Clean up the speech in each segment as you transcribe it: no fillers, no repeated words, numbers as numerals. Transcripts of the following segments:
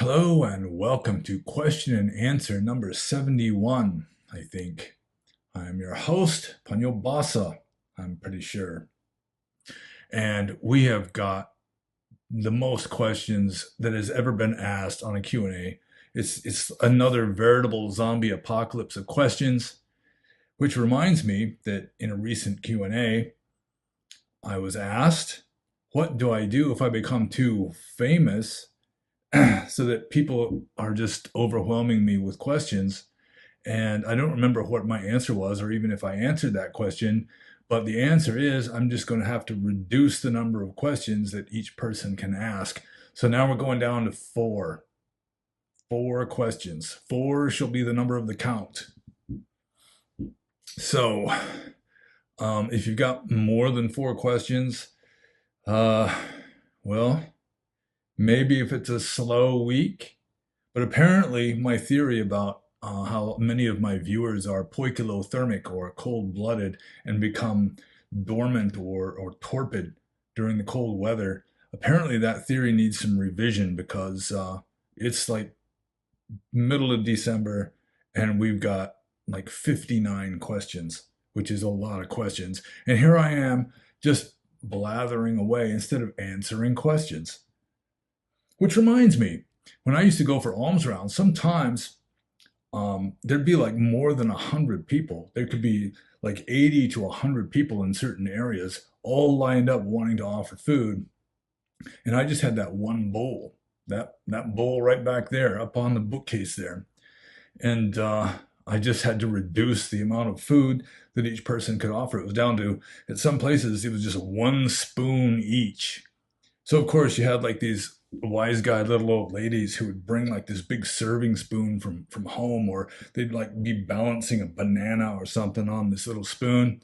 Hello and welcome to question and answer number 71, I think. I'm your host, Panyo Basa, I'm pretty sure. And we have got the most questions that has ever been asked on a Q&A. It's another veritable zombie apocalypse of questions, which reminds me that in a recent Q&A, I was asked, what do I do if I become too famous so that people are just overwhelming me with questions? And I don't remember what my answer was, or even if I answered that question, but the answer is I'm just going to have to reduce the number of questions that each person can ask. So now we're going down to four. Four questions. Four shall be the number of the count. So if you've got more than four questions, well, maybe if it's a slow week, but apparently my theory about how many of my viewers are poikilothermic or cold-blooded and become dormant or torpid during the cold weather, apparently that theory needs some revision because it's like middle of December and we've got like 59 questions, which is a lot of questions. And here I am just blathering away instead of answering questions. Which reminds me, when I used to go for alms rounds, sometimes there'd be like more than 100 people. There could be like 80 to 100 people in certain areas, all lined up wanting to offer food. And I just had that one bowl, that bowl right back there up on the bookcase there. And I just had to reduce the amount of food that each person could offer. It was down to, at some places, it was just one spoon each. So of course you had like these wise guy little old ladies who would bring like this big serving spoon from home, or they'd like be balancing a banana or something on this little spoon.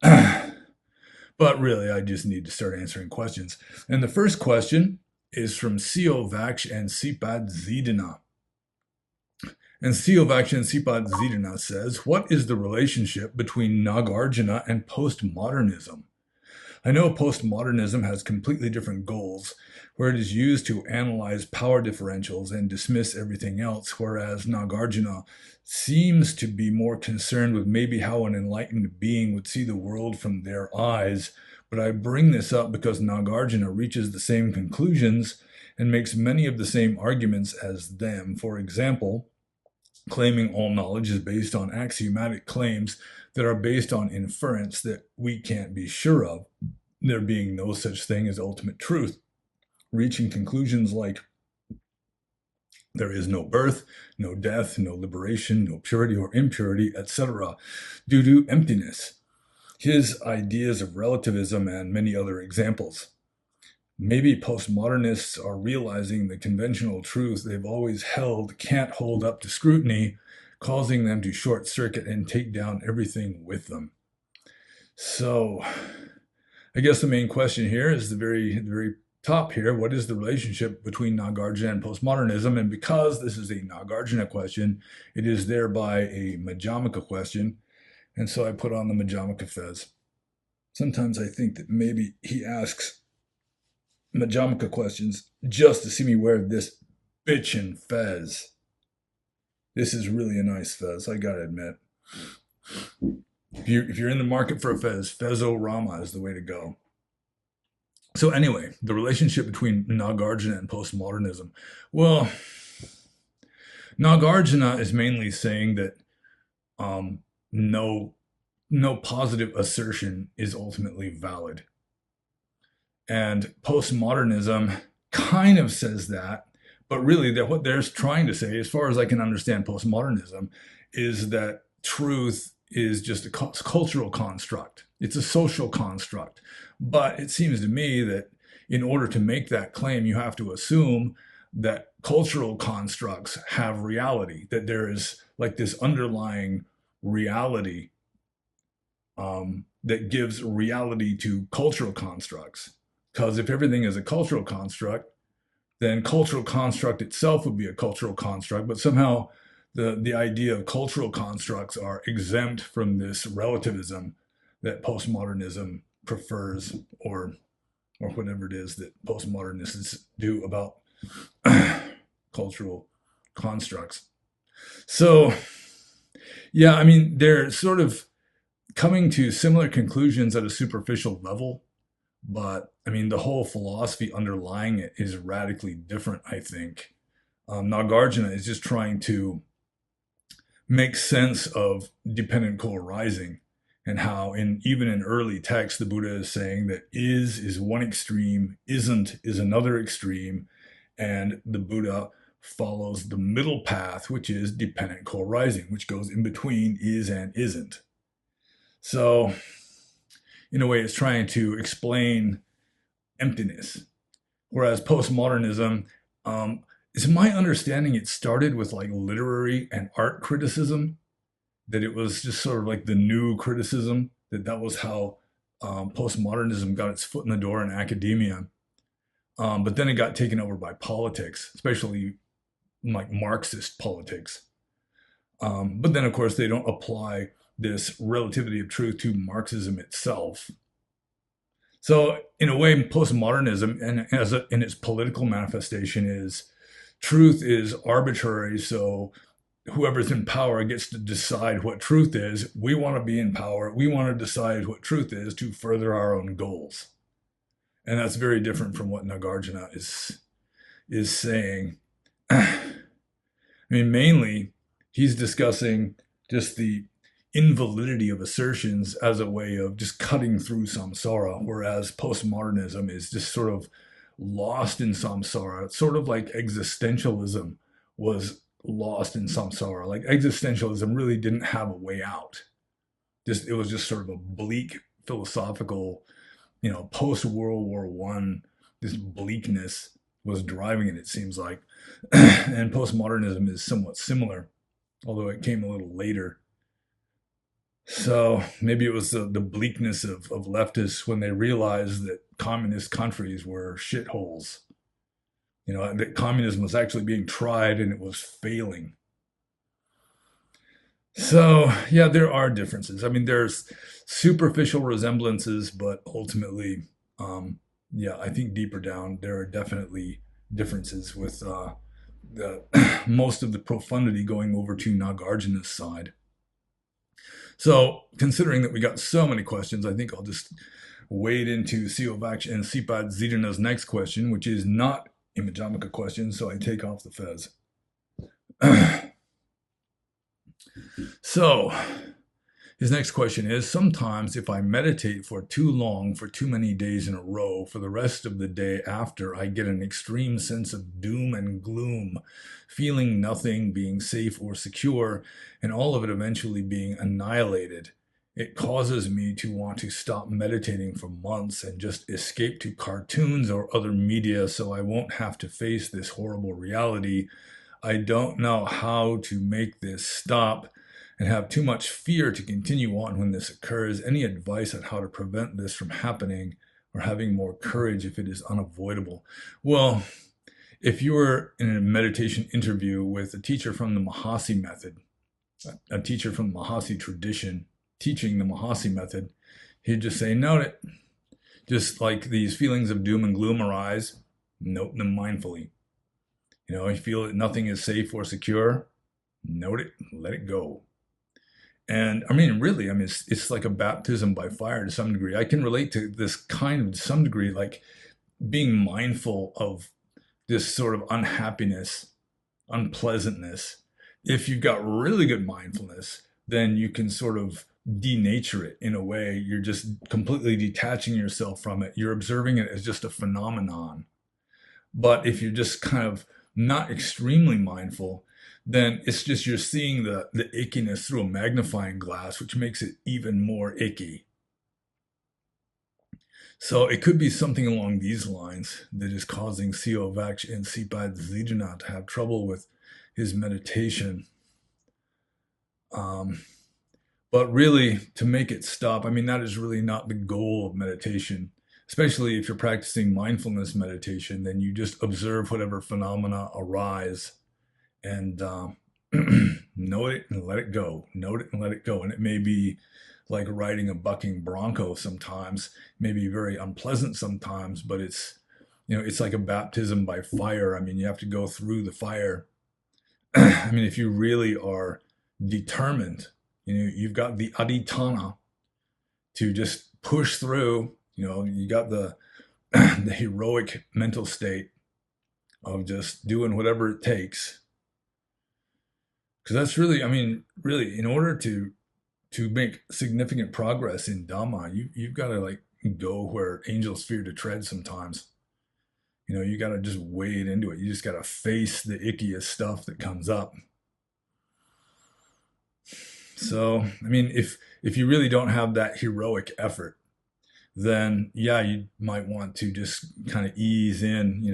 But really, I just need to start answering questions. And the first question is from Sio Vaksh and Sipad Zidina. And Sio Vaksh and Sipad Zidina says, what is the relationship between Nagarjuna and postmodernism? I know postmodernism has completely different goals, where it is used to analyze power differentials and dismiss everything else, whereas Nagarjuna seems to be more concerned with maybe how an enlightened being would see the world from their eyes. But I bring this up because Nagarjuna reaches the same conclusions and makes many of the same arguments as them. For example, claiming all knowledge is based on axiomatic claims that are based on inference that we can't be sure of, there being no such thing as ultimate truth, reaching conclusions like there is no birth, no death, no liberation, no purity or impurity, etc., due to emptiness. His ideas of relativism and many other examples. Maybe postmodernists are realizing the conventional truth they've always held can't hold up to scrutiny, causing them to short circuit and take down everything with them. So I guess the main question here is the very top here. What is the relationship between Nagarjuna and postmodernism? And because this is a Nagarjuna question, it is thereby a Madhyamaka question. And so I put on the Madhyamaka fez. Sometimes I think that maybe he asks Madhyamaka questions just to see me wear this bitchin' fez. This is really a nice fez, I gotta admit. If you're in the market for a fez, Fez-O-Rama is the way to go. So anyway, the relationship between Nagarjuna and postmodernism. Well, Nagarjuna is mainly saying that no positive assertion is ultimately valid. And postmodernism kind of says that, but really what they're trying to say, as far as I can understand postmodernism, is that truth is just a cultural construct. It's a social construct. But it seems to me that in order to make that claim, you have to assume that cultural constructs have reality, that there is like this underlying reality that gives reality to cultural constructs. Because if everything is a cultural construct, then cultural construct itself would be a cultural construct, but somehow the idea of cultural constructs are exempt from this relativism that postmodernism prefers, or whatever it is that postmodernists do about cultural constructs. So, yeah, I mean, they're sort of coming to similar conclusions at a superficial level, but I mean, the whole philosophy underlying it is radically different, I think. Nagarjuna is just trying to make sense of dependent co-arising and how even in early texts, the Buddha is saying that is one extreme, isn't is another extreme, and the Buddha follows the middle path, which is dependent co-arising, which goes in between is and isn't. So, in a way, it's trying to explain emptiness. Whereas postmodernism, is my understanding, it started with like literary and art criticism, that it was just sort of like the new criticism, that was how postmodernism got its foot in the door in academia. But then it got taken over by politics, especially like Marxist politics. But then, of course, they don't apply this relativity of truth to Marxism itself. So, in a way, postmodernism, and in its political manifestation, is truth is arbitrary. So, whoever's in power gets to decide what truth is. We want to be in power. We want to decide what truth is to further our own goals. And that's very different from what Nagarjuna is saying. I mean, mainly, he's discussing just the invalidity of assertions as a way of just cutting through samsara, whereas postmodernism is just sort of lost in samsara. It's sort of like existentialism was lost in samsara. Like existentialism really didn't have a way out. It was just sort of a bleak philosophical, post World War One. This bleakness was driving it seems like. And postmodernism is somewhat similar, although it came a little later. So maybe it was the bleakness of leftists when they realized that communist countries were shitholes. That communism was actually being tried and it was failing. So yeah, there are differences. I mean, there's superficial resemblances, but ultimately, yeah, I think deeper down there are definitely differences with the most of the profundity going over to Nagarjuna's side. So, considering that we got so many questions, I think I'll just wade into Siovak and Sipad Zidana's next question, which is not a Madhyamaka question, so I take off the fez. So, his next question is, sometimes if I meditate for too long, for too many days in a row, for the rest of the day after, I get an extreme sense of doom and gloom, feeling nothing being safe or secure, and all of it eventually being annihilated. It causes me to want to stop meditating for months and just escape to cartoons or other media so I won't have to face this horrible reality. I don't know how to make this stop and have too much fear to continue on when this occurs. Any advice on how to prevent this from happening or having more courage if it is unavoidable? Well, if you were in a meditation interview with a teacher from the Mahasi method, a teacher from the Mahasi tradition, teaching the Mahasi method, he'd just say, note it. Just like these feelings of doom and gloom arise, note them mindfully. You feel that nothing is safe or secure, note it, let it go. And I mean, really, it's like a baptism by fire to some degree. I can relate to this kind of, to some degree, like being mindful of this sort of unhappiness, unpleasantness. If you've got really good mindfulness, then you can sort of denature it in a way. You're just completely detaching yourself from it. You're observing it as just a phenomenon. But if you're just kind of not extremely mindful, then it's just you're seeing the ickiness through a magnifying glass, which makes it even more icky. So it could be something along these lines that is causing Siovak and Sipad Zidana to have trouble with his meditation. But really, to make it stop, I mean, that is really not the goal of meditation. Especially if you're practicing mindfulness meditation, then you just observe whatever phenomena arise and note it and let it go. Note it and let it go. And it may be like riding a bucking bronco sometimes, may be very unpleasant sometimes, but it's it's like a baptism by fire. I mean, you have to go through the fire. I mean, if you really are determined, you've got the aditana to just push through. You got the the heroic mental state of just doing whatever it takes. Because that's really, I mean, really, in order to make significant progress in Dhamma, you've got to like go where angels fear to tread sometimes. You got to just wade into it. You just got to face the ickiest stuff that comes up. So, I mean, if you really don't have that heroic effort, then yeah, you might want to just kind of ease in,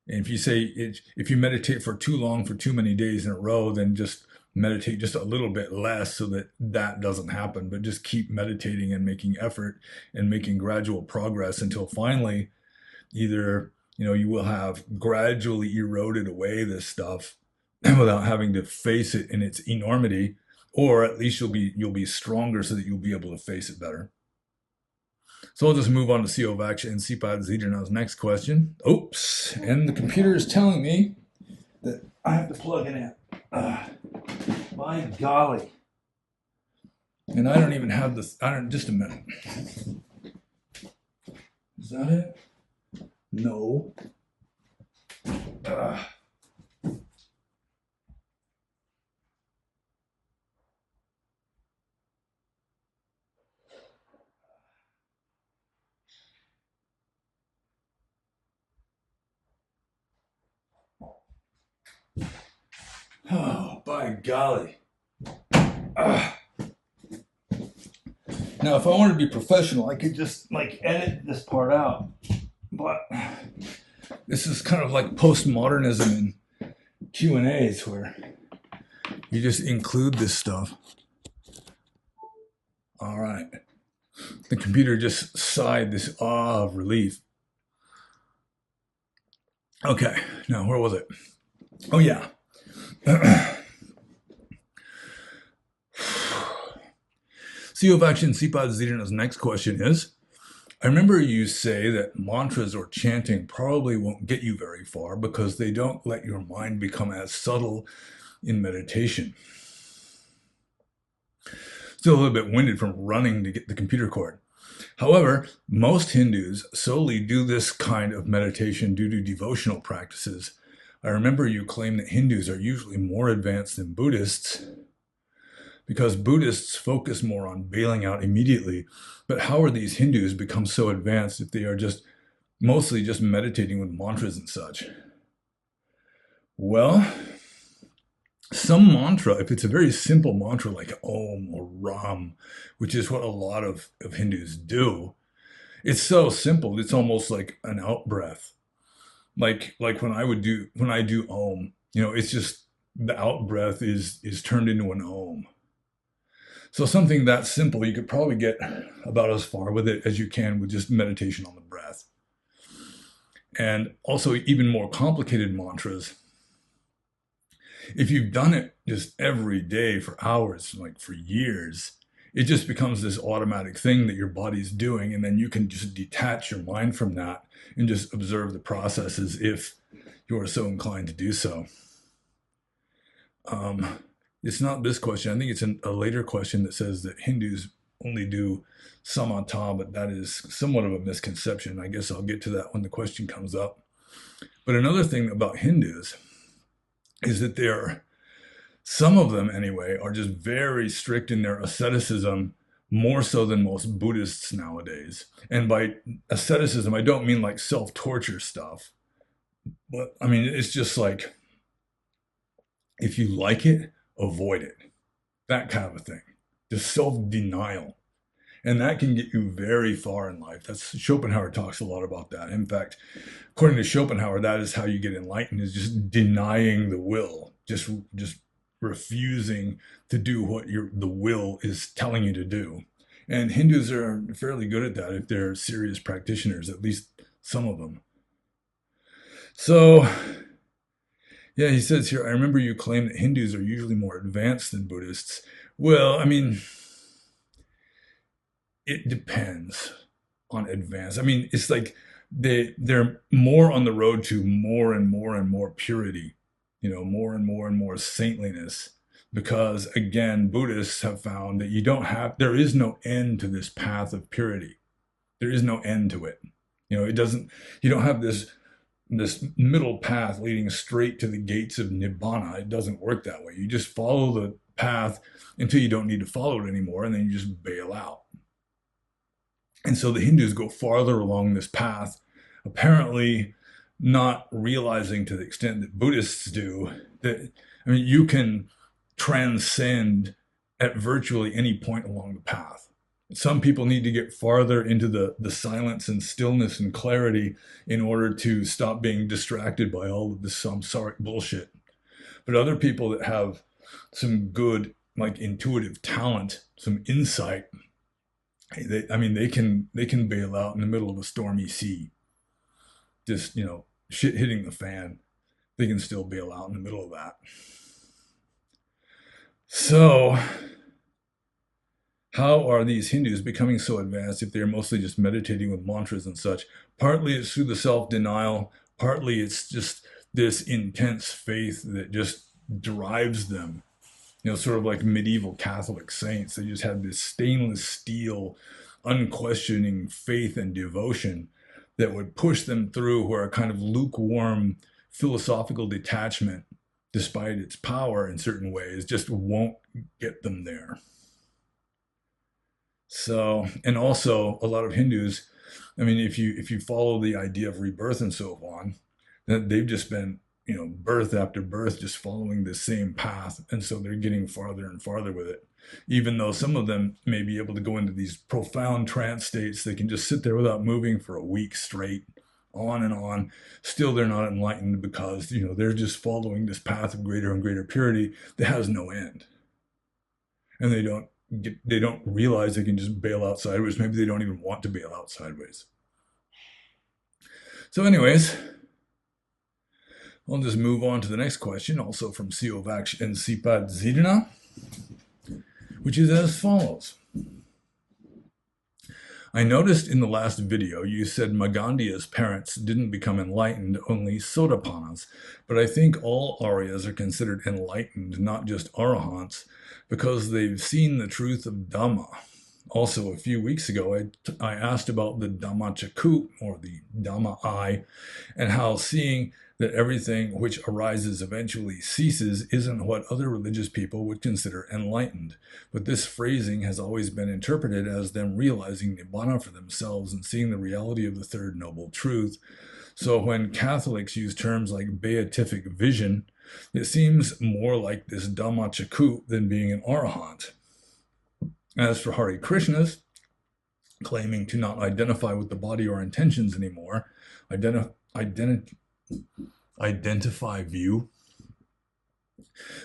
and if you meditate for too long, for too many days in a row, then just meditate just a little bit less so that that doesn't happen. But just keep meditating and making effort and making gradual progress until finally, either you will have gradually eroded away this stuff without having to face it in its enormity, or at least you'll be stronger so that you'll be able to face it better. So I'll just move on to Siovak and Sipad Zidrna's next question. Oops, and the computer is telling me that I have to plug it in. My golly. And I don't even have this, just a minute. Is that it? No. Oh, by golly. Now, if I wanted to be professional, I could just like edit this part out. But this is kind of like postmodernism and Q&As where you just include this stuff. All right. The computer just sighed this ah of relief. Okay, now where was it? Oh yeah. Siovak and Sipad Zidrna's next question is, I remember you say that mantras or chanting probably won't get you very far because they don't let your mind become as subtle in meditation. Still a little bit winded from running to get the computer cord. However, most Hindus solely do this kind of meditation due to devotional practices. I remember you claim that Hindus are usually more advanced than Buddhists because Buddhists focus more on bailing out immediately. But how are these Hindus become so advanced if they are just mostly just meditating with mantras and such? Well, some mantra, if it's a very simple mantra like Om or Ram, which is what a lot of Hindus do, it's so simple, it's almost like an out breath. Like when I do Om, it's just the out breath is turned into an Om. So something that simple, you could probably get about as far with it as you can with just meditation on the breath. And also even more complicated mantras, if you've done it just every day for hours, like for years, it just becomes this automatic thing that your body's doing, and then you can just detach your mind from that and just observe the processes if you are so inclined to do so. It's not this question. I think it's a later question that says that Hindus only do samatha, but that is somewhat of a misconception. I guess I'll get to that when the question comes up. But another thing about Hindus is that some of them anyway, are just very strict in their asceticism, more so than most Buddhists nowadays. And by asceticism, I don't mean like self-torture stuff, but I mean, it's just like, if you like it, avoid it. That kind of a thing. Just self-denial. And that can get you very far in life. Schopenhauer talks a lot about that. In fact, according to Schopenhauer, that is how you get enlightened, is just denying the will, just refusing to do what the will is telling you to do. And Hindus are fairly good at that if they're serious practitioners, at least some of them. So, yeah, he says here, I remember you claim that Hindus are usually more advanced than Buddhists. Well, I mean, it depends on advance. I mean, it's like they're more on the road to more and more and more purity, more and more saintliness. Because again, Buddhists have found that there is no end to this path of purity. There is no end to it. It doesn't, you don't have this middle path leading straight to the gates of Nibbana. It doesn't work that way. You just follow the path until you don't need to follow it anymore, and then you just bail out. And so the Hindus go farther along this path, apparently not realizing to the extent that Buddhists do that, you can transcend at virtually any point along the path. Some people need to get farther into the silence and stillness and clarity in order to stop being distracted by all of this samsaric bullshit. But other people that have some good, like, intuitive talent, some insight, they can bail out in the middle of a stormy sea. Just, shit hitting the fan. They can still bail out in the middle of that. So, how are these Hindus becoming so advanced if they're mostly just meditating with mantras and such? Partly it's through the self-denial, partly it's just this intense faith that just drives them. Sort of like medieval Catholic saints. They just had this stainless steel, unquestioning faith and devotion that would push them through where a kind of lukewarm philosophical detachment, despite its power in certain ways, just won't get them there. So, and also a lot of Hindus, if you follow the idea of rebirth and so on, that they've just been, birth after birth, just following the same path. And so they're getting farther and farther with it. Even though some of them may be able to go into these profound trance states, they can just sit there without moving for a week straight, on and on. Still, they're not enlightened because, they're just following this path of greater and greater purity that has no end. And they don't realize they can just bail out sideways. Maybe they don't even want to bail out sideways. So anyways, I'll just move on to the next question, also from Siovaksh and Sipad Zidana, which is as follows. I noticed in the last video you said Magandia's parents didn't become enlightened, only Sotapannas, but I think all Aryas are considered enlightened, not just Arahants, because they've seen the truth of Dhamma. Also, a few weeks ago, I asked about the Dhammachaku, or the Dhamma eye, and how seeing that everything which arises eventually ceases isn't what other religious people would consider enlightened. But this phrasing has always been interpreted as them realizing Nibbana for themselves and seeing the reality of the third noble truth. So when Catholics use terms like beatific vision, it seems more like this Dhammachaku than being an Arahant. As for Hare Krishnas, claiming to not identify with the body or intentions anymore, identify view,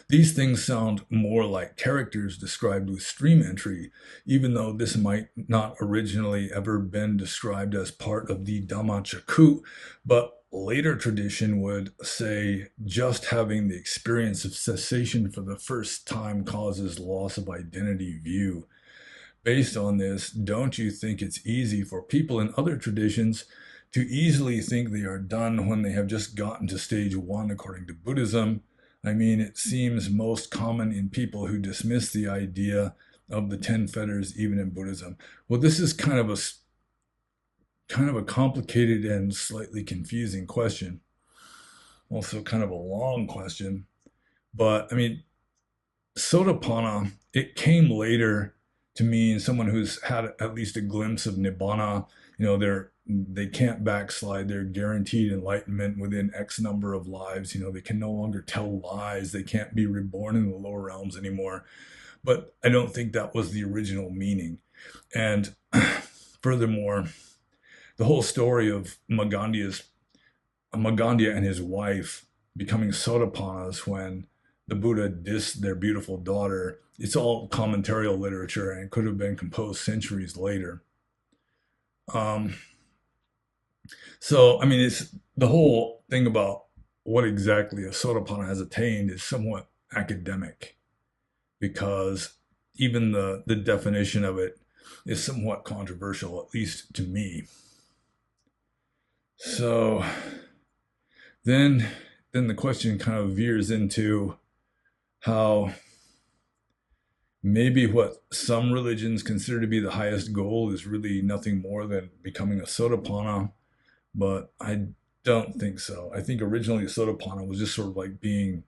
these things sound more like characters described with stream entry, even though this might not originally ever been described as part of the Dhammachaku, but later tradition would say just having the experience of cessation for the first time causes loss of identity view. Based on this, don't you think it's easy for people in other traditions to easily think they are done when they have just gotten to stage 1 according to Buddhism? It seems most common in people who dismiss the idea of the 10 fetters even in Buddhism. Well, this is kind of a complicated and slightly confusing question. Also kind of a long question. But Sotapanna, it came later to mean someone who's had at least a glimpse of Nibbana. They can't backslide. They're guaranteed enlightenment within X number of lives. They can no longer tell lies. They can't be reborn in the lower realms anymore. But I don't think that was the original meaning. And furthermore, the whole story of Magandia and his wife becoming Sotapannas when the Buddha dissed their beautiful daughter, it's all commentarial literature, and it could have been composed centuries later. So, it's the whole thing about what exactly a Sotapanna has attained is somewhat academic, because even the definition of it is somewhat controversial, at least to me. So then, then the question kind of veers into how maybe what some religions consider to be the highest goal is really nothing more than becoming a sotapanna, but I don't think so. I think originally sotapanna was just sort of like being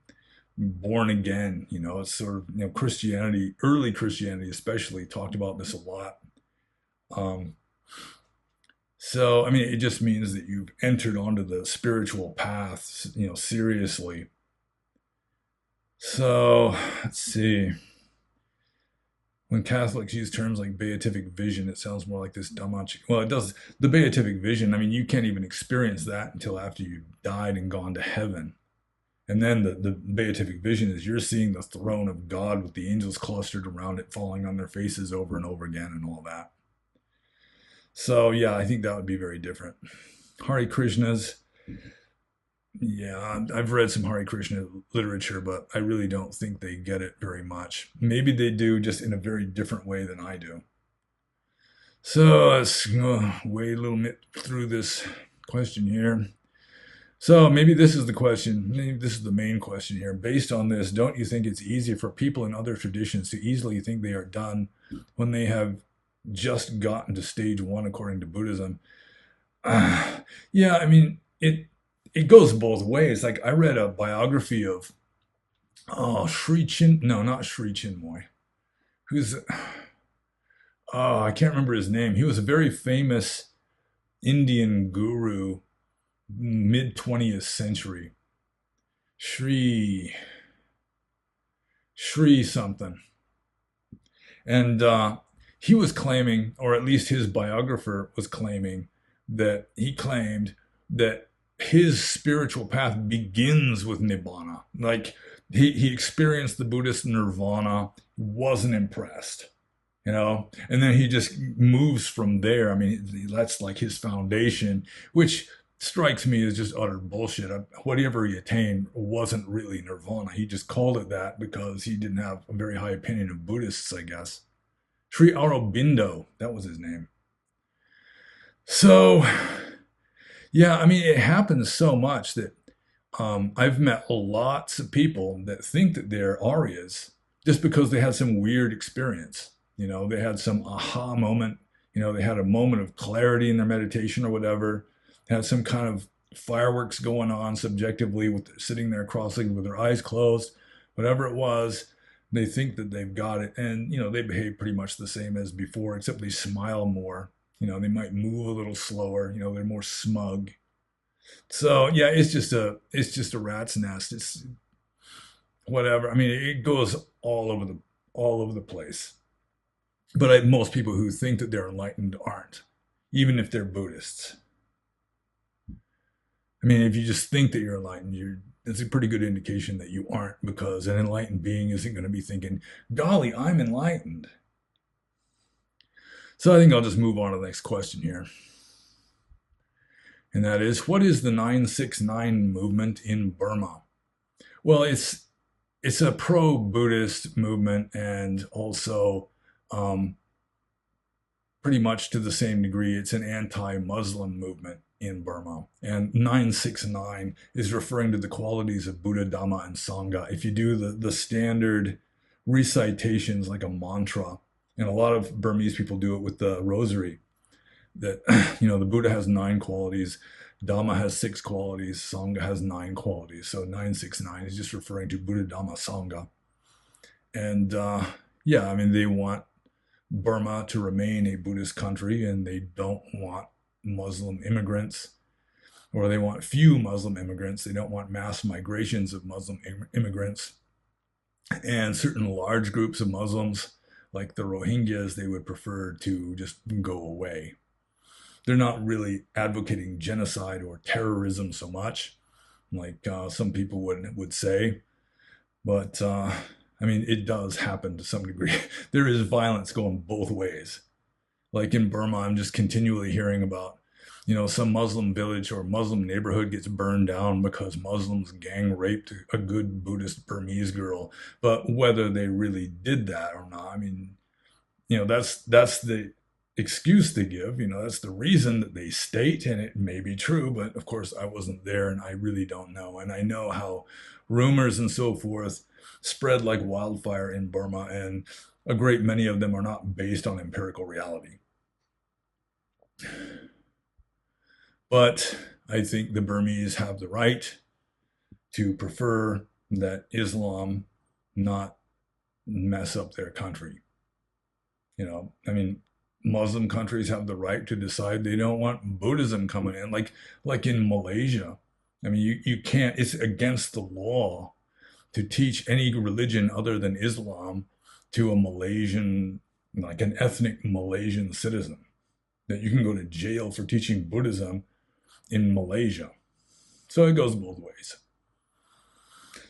born again. It's sort of, Christianity, early Christianity especially, talked about this a lot. Um, so, I mean, it just means that you've entered onto the spiritual path, seriously. So, let's see. When Catholics use terms like beatific vision, it sounds more like this Dhammachi. Well, it does. The beatific vision, I mean, you can't even experience that until after you've died and gone to heaven. And then the beatific vision is you're seeing the throne of God with the angels clustered around it, falling on their faces over and over again, and all that. So, yeah, I think that would be very different. Hare Krishnas, yeah, I've read some Hare Krishna literature, but I really don't think they get it very much. Maybe they do, just in a very different way than I do. So let's wade a little bit through this question here. So maybe this is the question. Maybe this is the main question here. Based on this, don't you think it's easy for people in other traditions to easily think they are done when they have just gotten to stage one according to Buddhism? Yeah, I mean it goes both ways. Like I read a biography of Sri Chin, no, not Sri Chinmoy, who's I can't remember his name. He was a very famous Indian guru, mid 20th century. Sri Sri something. And he was claiming, or at least his biographer was claiming, that he claimed that his spiritual path begins with nibbana. Like he experienced the Buddhist nirvana, wasn't impressed, and then he just moves from there. I mean, that's like his foundation, which strikes me as just utter bullshit. Whatever he attained wasn't really nirvana. He just called it that because he didn't have a very high opinion of Buddhists, I guess. Sri Aurobindo, that was his name. So, yeah, I mean, it happens so much that I've met lots of people that think that they're Aryas just because they had some weird experience. They had some aha moment. They had a moment of clarity in their meditation or whatever, had some kind of fireworks going on subjectively with sitting there cross-legged with their eyes closed, whatever it was. They think that they've got it, and they behave pretty much the same as before, except they smile more. They might move a little slower. They're more smug. So yeah, it's just a rat's nest. It's whatever. I mean, it goes all over the place. But most people who think that they're enlightened aren't, even if they're Buddhists. I mean, if you just think that you're enlightened, it's a pretty good indication that you aren't, because an enlightened being isn't going to be thinking, golly, I'm enlightened. So I think I'll just move on to the next question here. And that is, what is the 969 movement in Burma? Well, it's a pro-Buddhist movement, and also pretty much to the same degree, it's an anti-Muslim movement in Burma. And 969 is referring to the qualities of Buddha, Dhamma, and Sangha. If you do the standard recitations like a mantra, and a lot of Burmese people do it with the rosary, that the Buddha has 9 qualities, Dhamma has 6 qualities, Sangha has 9 qualities. So 969 is just referring to Buddha, Dhamma, Sangha. And yeah, I mean, they want Burma to remain a Buddhist country, and they don't want Muslim immigrants, or they want few Muslim immigrants. They don't want mass migrations of Muslim immigrants. And certain large groups of Muslims, like the Rohingyas, they would prefer to just go away. They're not really advocating genocide or terrorism so much, like some people would say. But I mean, it does happen to some degree. There is violence going both ways. Like in Burma, I'm just continually hearing about, some Muslim village or Muslim neighborhood gets burned down because Muslims gang raped a good Buddhist Burmese girl. But whether they really did that or not, I mean, that's the excuse they give. That's the reason that they state, and it may be true, but of course I wasn't there and I really don't know. And I know how rumors and so forth spread like wildfire in Burma, and a great many of them are not based on empirical reality. But I think the Burmese have the right to prefer that Islam not mess up their country. I mean, Muslim countries have the right to decide they don't want Buddhism coming in, like in Malaysia. I mean, you can't, it's against the law to teach any religion other than Islam to a Malaysian, like an ethnic Malaysian citizen, that you can go to jail for teaching Buddhism in Malaysia. So it goes both ways.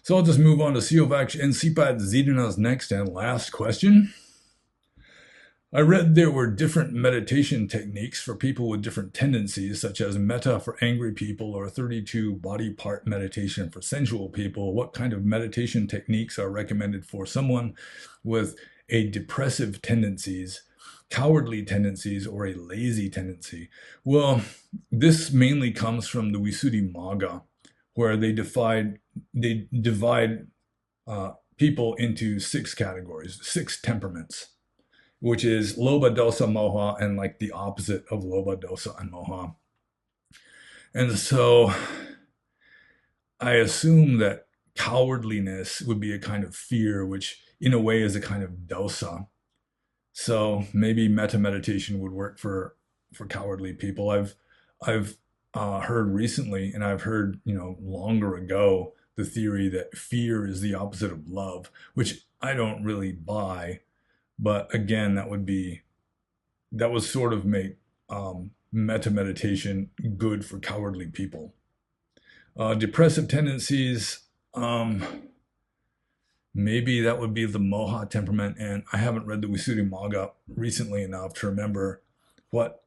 So I'll just move on to Siovak and Sipad Zidana's next and last question. I read there were different meditation techniques for people with different tendencies, such as metta for angry people or 32 body part meditation for sensual people. What kind of meditation techniques are recommended for someone with a depressive tendencies, cowardly tendencies, or a lazy tendency? Well, this mainly comes from the Visuddhimagga, where they divide people into 6 categories, 6 temperaments, which is lobha, dosa, moha, and like the opposite of lobha, dosa, and moha. And so I assume that cowardliness would be a kind of fear, which in a way is a kind of dosa. So maybe metta meditation would work for cowardly people. I've heard recently, and I've heard longer ago, the theory that fear is the opposite of love, which I don't really buy. But again, that would sort of make metta meditation good for cowardly people. Depressive tendencies, maybe that would be the moha temperament, and I haven't read the Visuddhimagga recently enough to remember what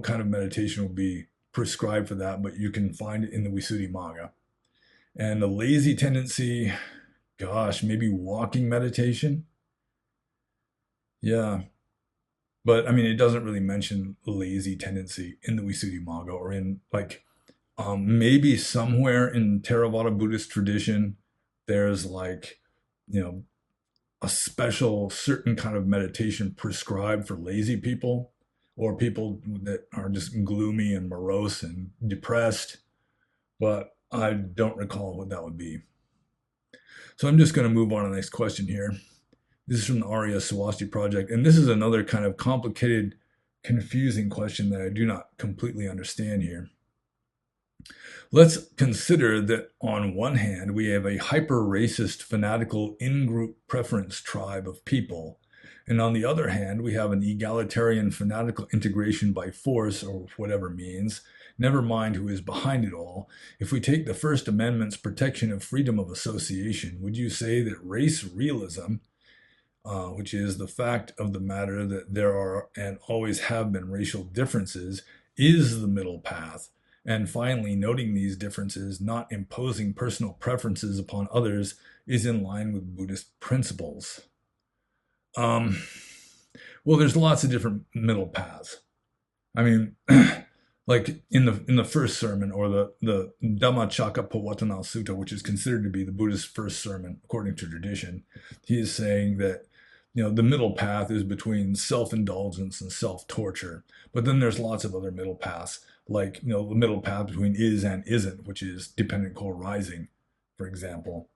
kind of meditation would be prescribed for that, but you can find it in the Visuddhimagga. And the lazy tendency, gosh, maybe walking meditation. Yeah, but I mean, it doesn't really mention lazy tendency in the Visuddhimagga, or in maybe somewhere in Theravada Buddhist tradition, there's like, a special certain kind of meditation prescribed for lazy people, or people that are just gloomy and morose and depressed, but I don't recall what that would be. So I'm just going to move on to the next question here. This is from the Arya Swasti Project, and this is another kind of complicated, confusing question that I do not completely understand here. Let's consider that on one hand, we have a hyper-racist, fanatical, in-group preference tribe of people, and on the other hand, we have an egalitarian, fanatical integration by force, or whatever means, never mind who is behind it all. If we take the First Amendment's protection of freedom of association, would you say that race realism, which is the fact of the matter that there are and always have been racial differences, is the middle path? And finally, noting these differences, not imposing personal preferences upon others, is in line with Buddhist principles. Well, there's lots of different middle paths. I mean, like in the first sermon, or the Dhammacakkappavattana Sutta, which is considered to be the Buddhist first sermon according to tradition, he is saying that the middle path is between self-indulgence and self-torture. But then there's lots of other middle paths, like the middle path between is and isn't, which is dependent co-arising, for example.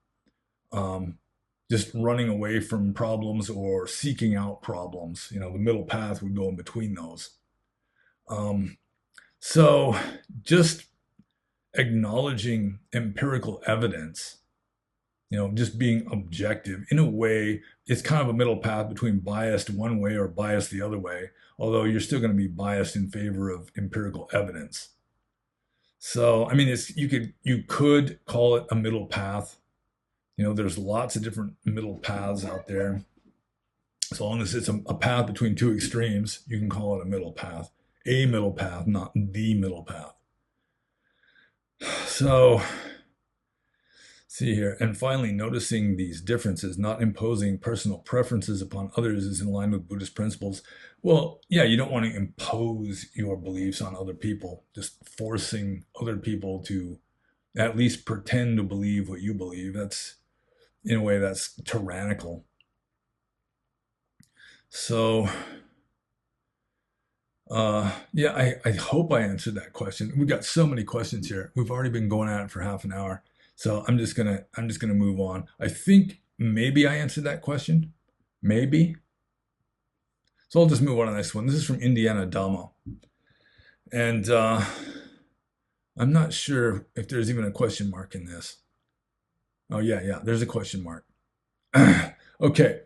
Just running away from problems or seeking out problems. The middle path would go in between those. So just acknowledging empirical evidence, just being objective, in a way, it's kind of a middle path between biased one way or biased the other way, although you're still going to be biased in favor of empirical evidence. So, I mean, you could call it a middle path. There's lots of different middle paths out there. So long as it's a path between 2 extremes, you can call it a middle path. A middle path, not the middle path. So See here, and finally, noticing these differences, not imposing personal preferences upon others, is in line with Buddhist principles. Well, yeah, you don't want to impose your beliefs on other people, just forcing other people to at least pretend to believe what you believe. That's, in a way, that's tyrannical. So, yeah, I hope I answered that question. We've got so many questions here. We've already been going at it for half an hour. So I'm just gonna move on. I think maybe I answered that question. Maybe. So I'll just move on to the next one. This is from Indiana Dama. And I'm not sure if there's even a question mark in this. Oh yeah, there's a question mark. Okay.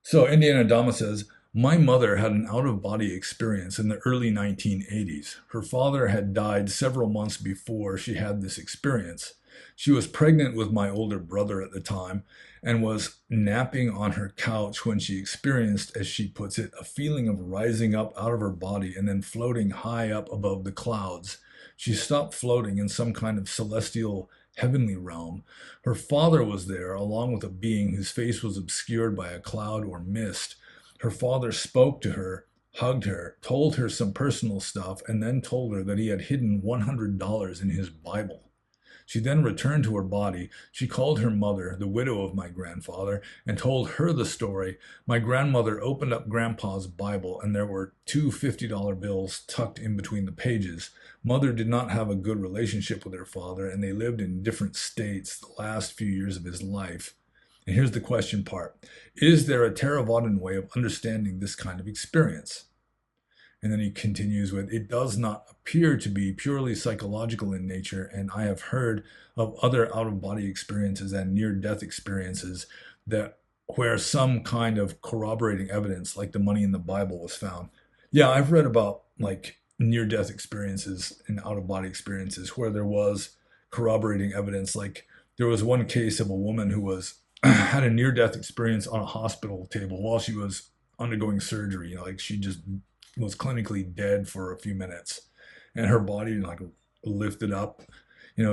So Indiana Dama says, my mother had an out-of-body experience in the early 1980s. Her father had died several months before she had this experience. She was pregnant with my older brother at the time and was napping on her couch when she experienced, as she puts it, a feeling of rising up out of her body and then floating high up above the clouds. She stopped floating in some kind of celestial heavenly realm. Her father was there, along with a being whose face was obscured by a cloud or mist. Her father spoke to her, hugged her, told her some personal stuff, and then told her that he had hidden $100 in his Bible. She then returned to her body. She called her mother, the widow of my grandfather, and told her the story. My grandmother opened up Grandpa's Bible, and there were two $50 bills tucked in between the pages. Mother did not have a good relationship with her father, and they lived in different states the last few years of his life. And here's the question part. Is there a Theravadan way of understanding this kind of experience? And then he continues with, it does not appear to be purely psychological in nature, and I have heard of other out-of-body experiences and near-death experiences that where some kind of corroborating evidence, like the money in the Bible, was found. Yeah, I've read about like near-death experiences and out-of-body experiences where there was corroborating evidence. Like there was one case of a woman who was had a near-death experience on a hospital table while she was undergoing surgery. Like she just was clinically dead for a few minutes, and her body like lifted up.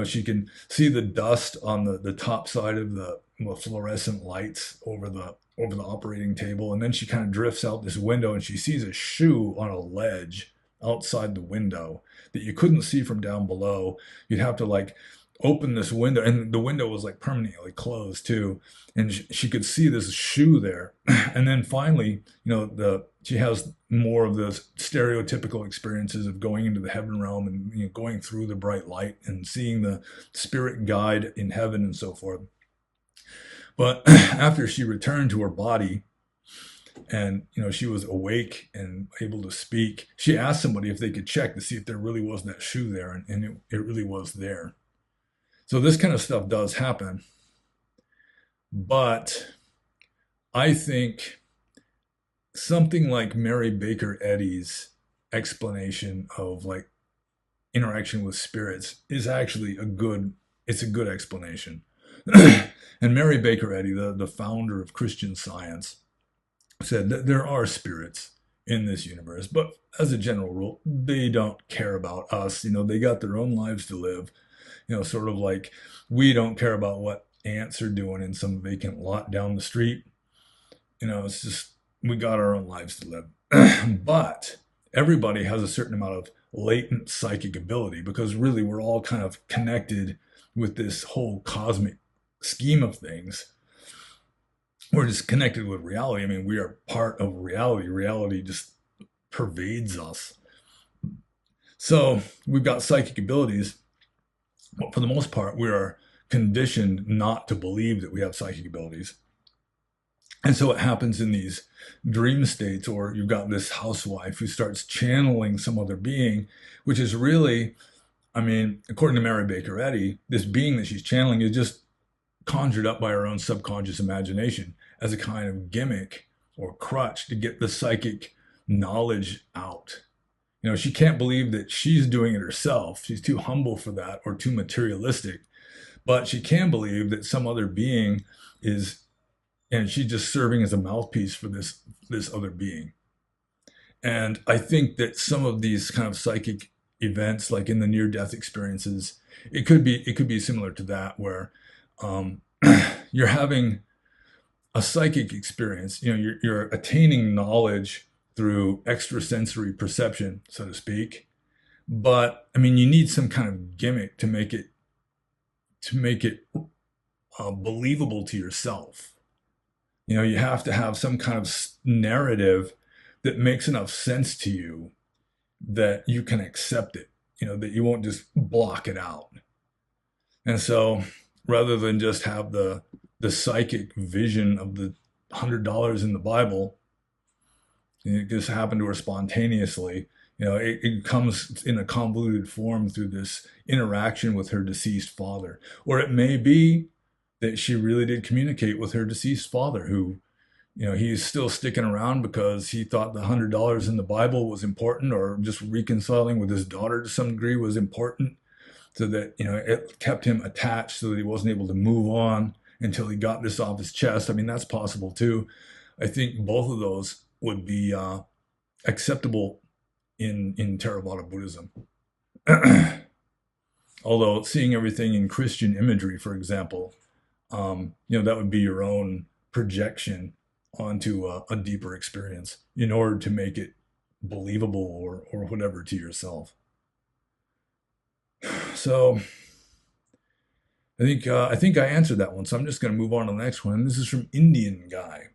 She can see the dust on the top side of the fluorescent lights over the operating table, and then she kind of drifts out this window and she sees a shoe on a ledge outside the window that you couldn't see from down below. You'd have to like open this window, and the window was like permanently closed too, and she could see this shoe there. And then finally, she has more of those stereotypical experiences of going into the heaven realm and going through the bright light and seeing the spirit guide in heaven and so forth. But after she returned to her body and she was awake and able to speak, she asked somebody if they could check to see if there really was that shoe there, and it really was there. So this kind of stuff does happen. But I think something like Mary Baker Eddy's explanation of like interaction with spirits is actually a good explanation. And Mary Baker Eddy, the founder of Christian Science, said that there are spirits in this universe, but as a general rule, they don't care about us. They got their own lives to live. Sort of like we don't care about what ants are doing in some vacant lot down the street. It's just we got our own lives to live. But everybody has a certain amount of latent psychic ability, because really we're all kind of connected with this whole cosmic scheme of things. We're just connected with reality. I mean, we are part of reality. Reality just pervades us. So we've got psychic abilities. But for the most part, we are conditioned not to believe that we have psychic abilities. And so it happens in these dream states, or you've got this housewife who starts channeling some other being, which is really, according to Mary Baker Eddy, this being that she's channeling is just conjured up by her own subconscious imagination as a kind of gimmick or crutch to get the psychic knowledge out. She can't believe that she's doing it herself. She's too humble for that, or too materialistic. But she can believe that some other being is, and she's just serving as a mouthpiece for this other being. And I think that some of these kind of psychic events, like in the near-death experiences, it could be similar to that, where um, you're having a psychic experience. You're attaining knowledge through extrasensory perception, so to speak. But I mean, you need some kind of gimmick to make it believable to yourself. You have to have some kind of narrative that makes enough sense to you that you can accept it. That you won't just block it out. And so, rather than just have the psychic vision of the $100 in the Bible, it just happened to her spontaneously. It comes in a convoluted form through this interaction with her deceased father. Or it may be that she really did communicate with her deceased father, who, he's still sticking around because he thought the $100 in the Bible was important, or just reconciling with his daughter to some degree was important, so that, it kept him attached so that he wasn't able to move on until he got this off his chest. I mean, that's possible too. I think both of those would be acceptable in Theravada Buddhism. Although seeing everything in Christian imagery, for example, that would be your own projection onto a deeper experience in order to make it believable or whatever to yourself. So I think I answered that one. So I'm just going to move on to the next one. This is from Indian Guy.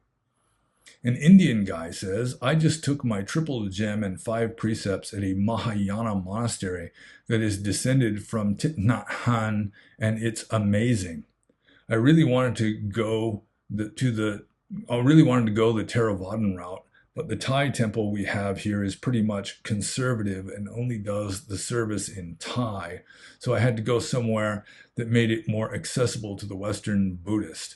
An Indian guy says, I just took my triple gem and 5 precepts at a Mahayana monastery that is descended from Thich Nhat Hanh, and it's amazing. I really wanted to go the Theravadan route, but the Thai temple we have here is pretty much conservative and only does the service in Thai. So I had to go somewhere that made it more accessible to the Western Buddhist.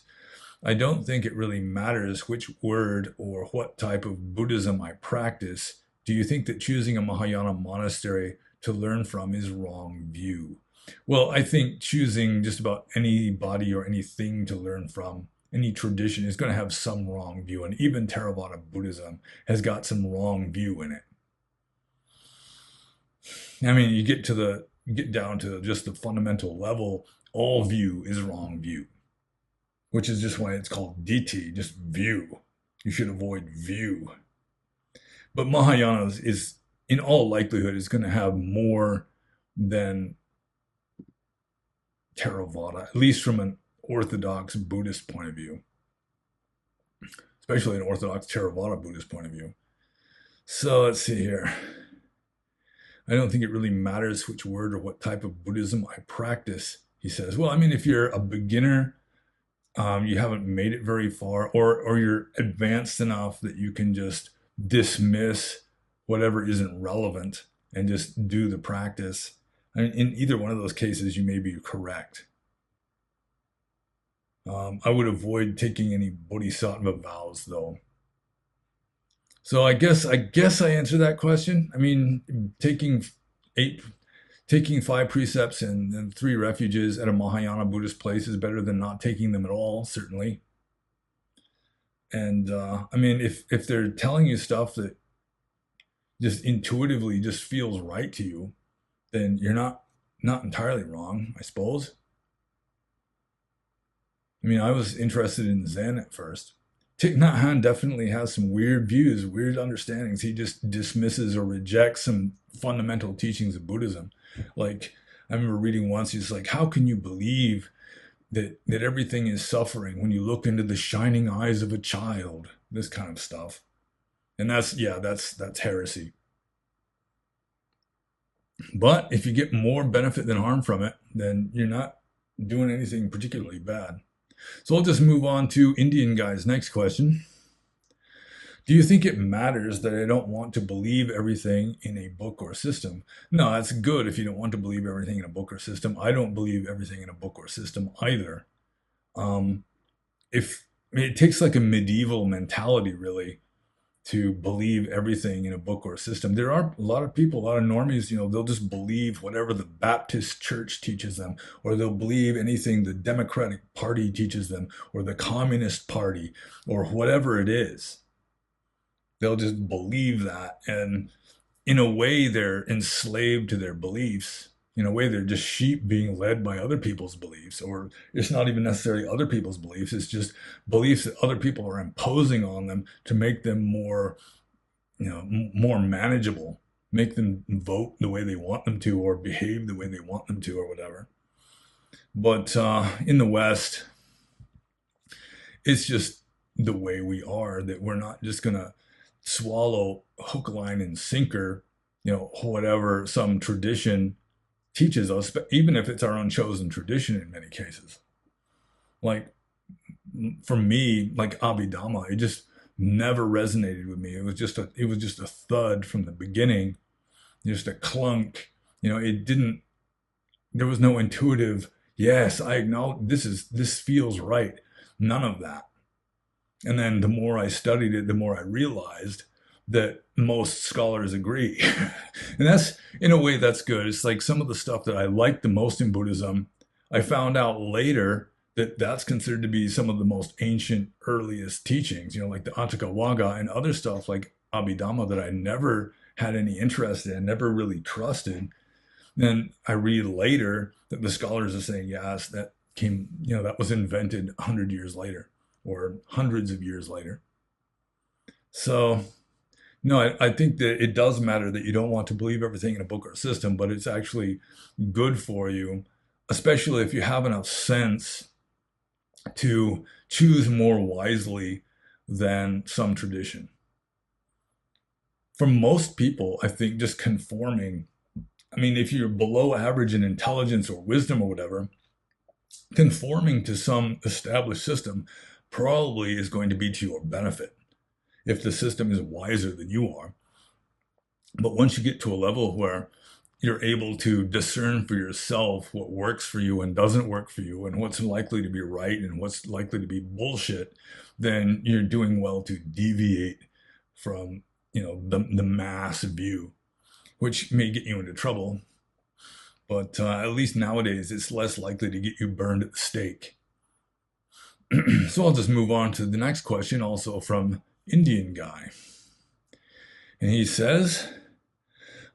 I don't think it really matters which word or what type of Buddhism I practice. Do you think that choosing a Mahayana monastery to learn from is wrong view? Well, I think choosing just about anybody or anything to learn from, any tradition, is going to have some wrong view. And even Theravada Buddhism has got some wrong view in it. I mean, you get down to just the fundamental level, all view is wrong view, which is just why it's called deity, just view. You should avoid view. But Mahayana is in all likelihood, is going to have more than Theravada, at least from an Orthodox Buddhist point of view, especially an Orthodox Theravada Buddhist point of view. So let's see here. I don't think it really matters which word or what type of Buddhism I practice, he says. Well, I mean, if you're a beginner, you haven't made it very far, or you're advanced enough that you can just dismiss whatever isn't relevant and just do the practice. I mean, in either one of those cases, you may be correct. I would avoid taking any bodhisattva vows, though. So I guess I answered that question. I mean, taking 5 precepts and 3 refuges at a Mahayana Buddhist place is better than not taking them at all, certainly. And I mean, if they're telling you stuff that just intuitively just feels right to you, then you're not entirely wrong, I suppose. I mean, I was interested in Zen at first. Thich Nhat Hanh definitely has some weird views, weird understandings. He just dismisses or rejects some fundamental teachings of Buddhism. Like, I remember reading once, he's like, how can you believe that everything is suffering when you look into the shining eyes of a child? This kind of stuff. And that's heresy. But if you get more benefit than harm from it, then you're not doing anything particularly bad. So I'll just move on to Indian Guy's next question. Do you think it matters that I don't want to believe everything in a book or system? No, that's good if you don't want to believe everything in a book or system. I don't believe everything in a book or system either. If I mean, it takes like a medieval mentality, really, to believe everything in a book or a system. There are a lot of people, a lot of normies, they'll just believe whatever the Baptist church teaches them, or they'll believe anything the Democratic Party teaches them, or the Communist Party, or whatever it is. They'll just believe that. And in a way, they're enslaved to their beliefs. In a way, they're just sheep being led by other people's beliefs, or it's not even necessarily other people's beliefs. It's just beliefs that other people are imposing on them to make them more, more manageable, make them vote the way they want them to, or behave the way they want them to, or whatever. But in the West, it's just the way we are, that we're not just going to swallow hook, line, and sinker, whatever some tradition teaches us, but even if it's our own chosen tradition in many cases. Like, for me, like Abhidhamma, it just never resonated with me. It was just a thud from the beginning, just a clunk. It didn't. There was no intuitive. Yes, I acknowledge this feels right. None of that. And then the more I studied it, the more I realized that most scholars agree. And that's, in a way, that's good. It's like some of the stuff that I like the most in Buddhism, I found out later that that's considered to be some of the most ancient, earliest teachings, like the Atthakavagga and other stuff like Abhidhamma that I never had any interest in, never really trusted. Then I read later that the scholars are saying, yes, that came, that was invented 100 years later or hundreds of years later. So, no, I think that it does matter that you don't want to believe everything in a book or a system, but it's actually good for you, especially if you have enough sense to choose more wisely than some tradition. For most people, I think just conforming, if you're below average in intelligence or wisdom or whatever, conforming to some established system probably is going to be to your benefit if the system is wiser than you are. But once you get to a level where you're able to discern for yourself what works for you and doesn't work for you, and what's likely to be right and what's likely to be bullshit, then you're doing well to deviate from, the mass view, which may get you into trouble. But at least nowadays, it's less likely to get you burned at the stake. So I'll just move on to the next question, also from Indian guy. And he says,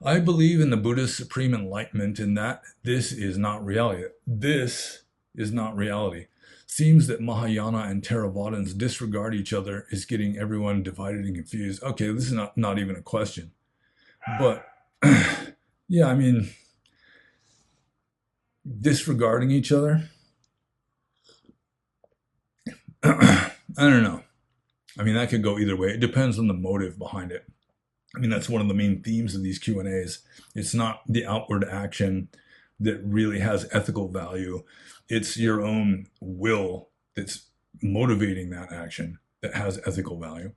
I believe in the Buddha's supreme enlightenment in that this is not reality. This is not reality. Seems that Mahayana and Theravadins disregard each other is getting everyone divided and confused. Okay, this is not even a question. But yeah, disregarding each other, I don't know. That could go either way. It depends on the motive behind it. That's one of the main themes of these Q&As. It's not the outward action that really has ethical value. It's your own will that's motivating that action that has ethical value.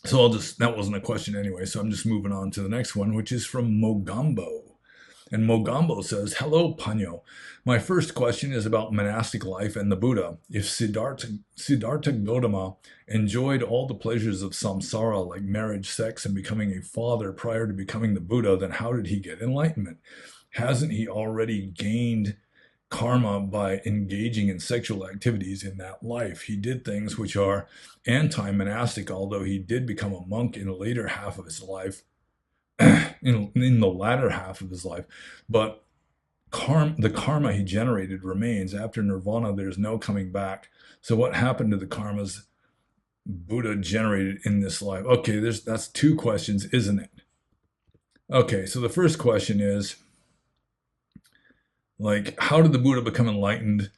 So that wasn't a question anyway, so I'm just moving on to the next one, which is from Mogambo. And Mogambo says, hello, Panyo. My first question is about monastic life and the Buddha. If Siddhartha Gautama enjoyed all the pleasures of samsara, like marriage, sex, and becoming a father prior to becoming the Buddha, then how did he get enlightenment? Hasn't he already gained karma by engaging in sexual activities in that life? He did things which are anti-monastic, although he did become a monk in the later half of his life. in the latter half of his life, but the karma he generated remains. After nirvana, there's no coming back. So what happened to the karmas Buddha generated in this life? Okay, that's two questions, isn't it? Okay, so the first question is, how did the Buddha become enlightened?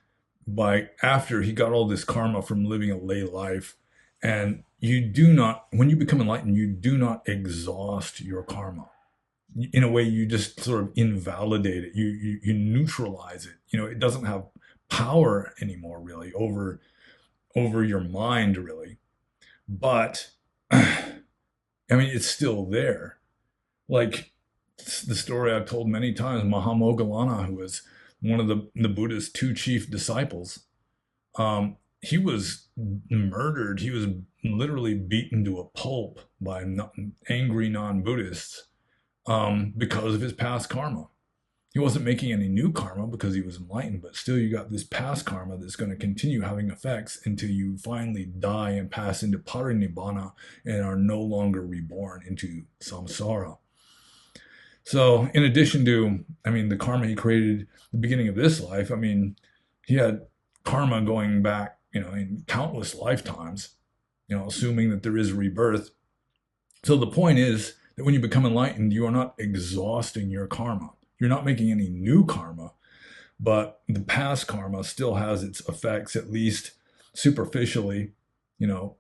After he got all this karma from living a lay life. And when you become enlightened, you do not exhaust your karma. In a way, you just sort of invalidate it. You neutralize it. It doesn't have power anymore, really, over your mind, really. But, it's still there. Like the story I've told many times, Mahamoggallana, who was one of the Buddha's two chief disciples, he was murdered. He was literally beaten to a pulp by angry non-Buddhists because of his past karma. He wasn't making any new karma because he was enlightened, but still you got this past karma that's going to continue having effects until you finally die and pass into parinibbana and are no longer reborn into samsara. So in addition to, I mean, the karma he created at the beginning of this life, I mean, he had karma going back, in countless lifetimes, assuming that there is rebirth. So the point is that when you become enlightened, you are not exhausting your karma. You're not making any new karma, but the past karma still has its effects, at least superficially. You know,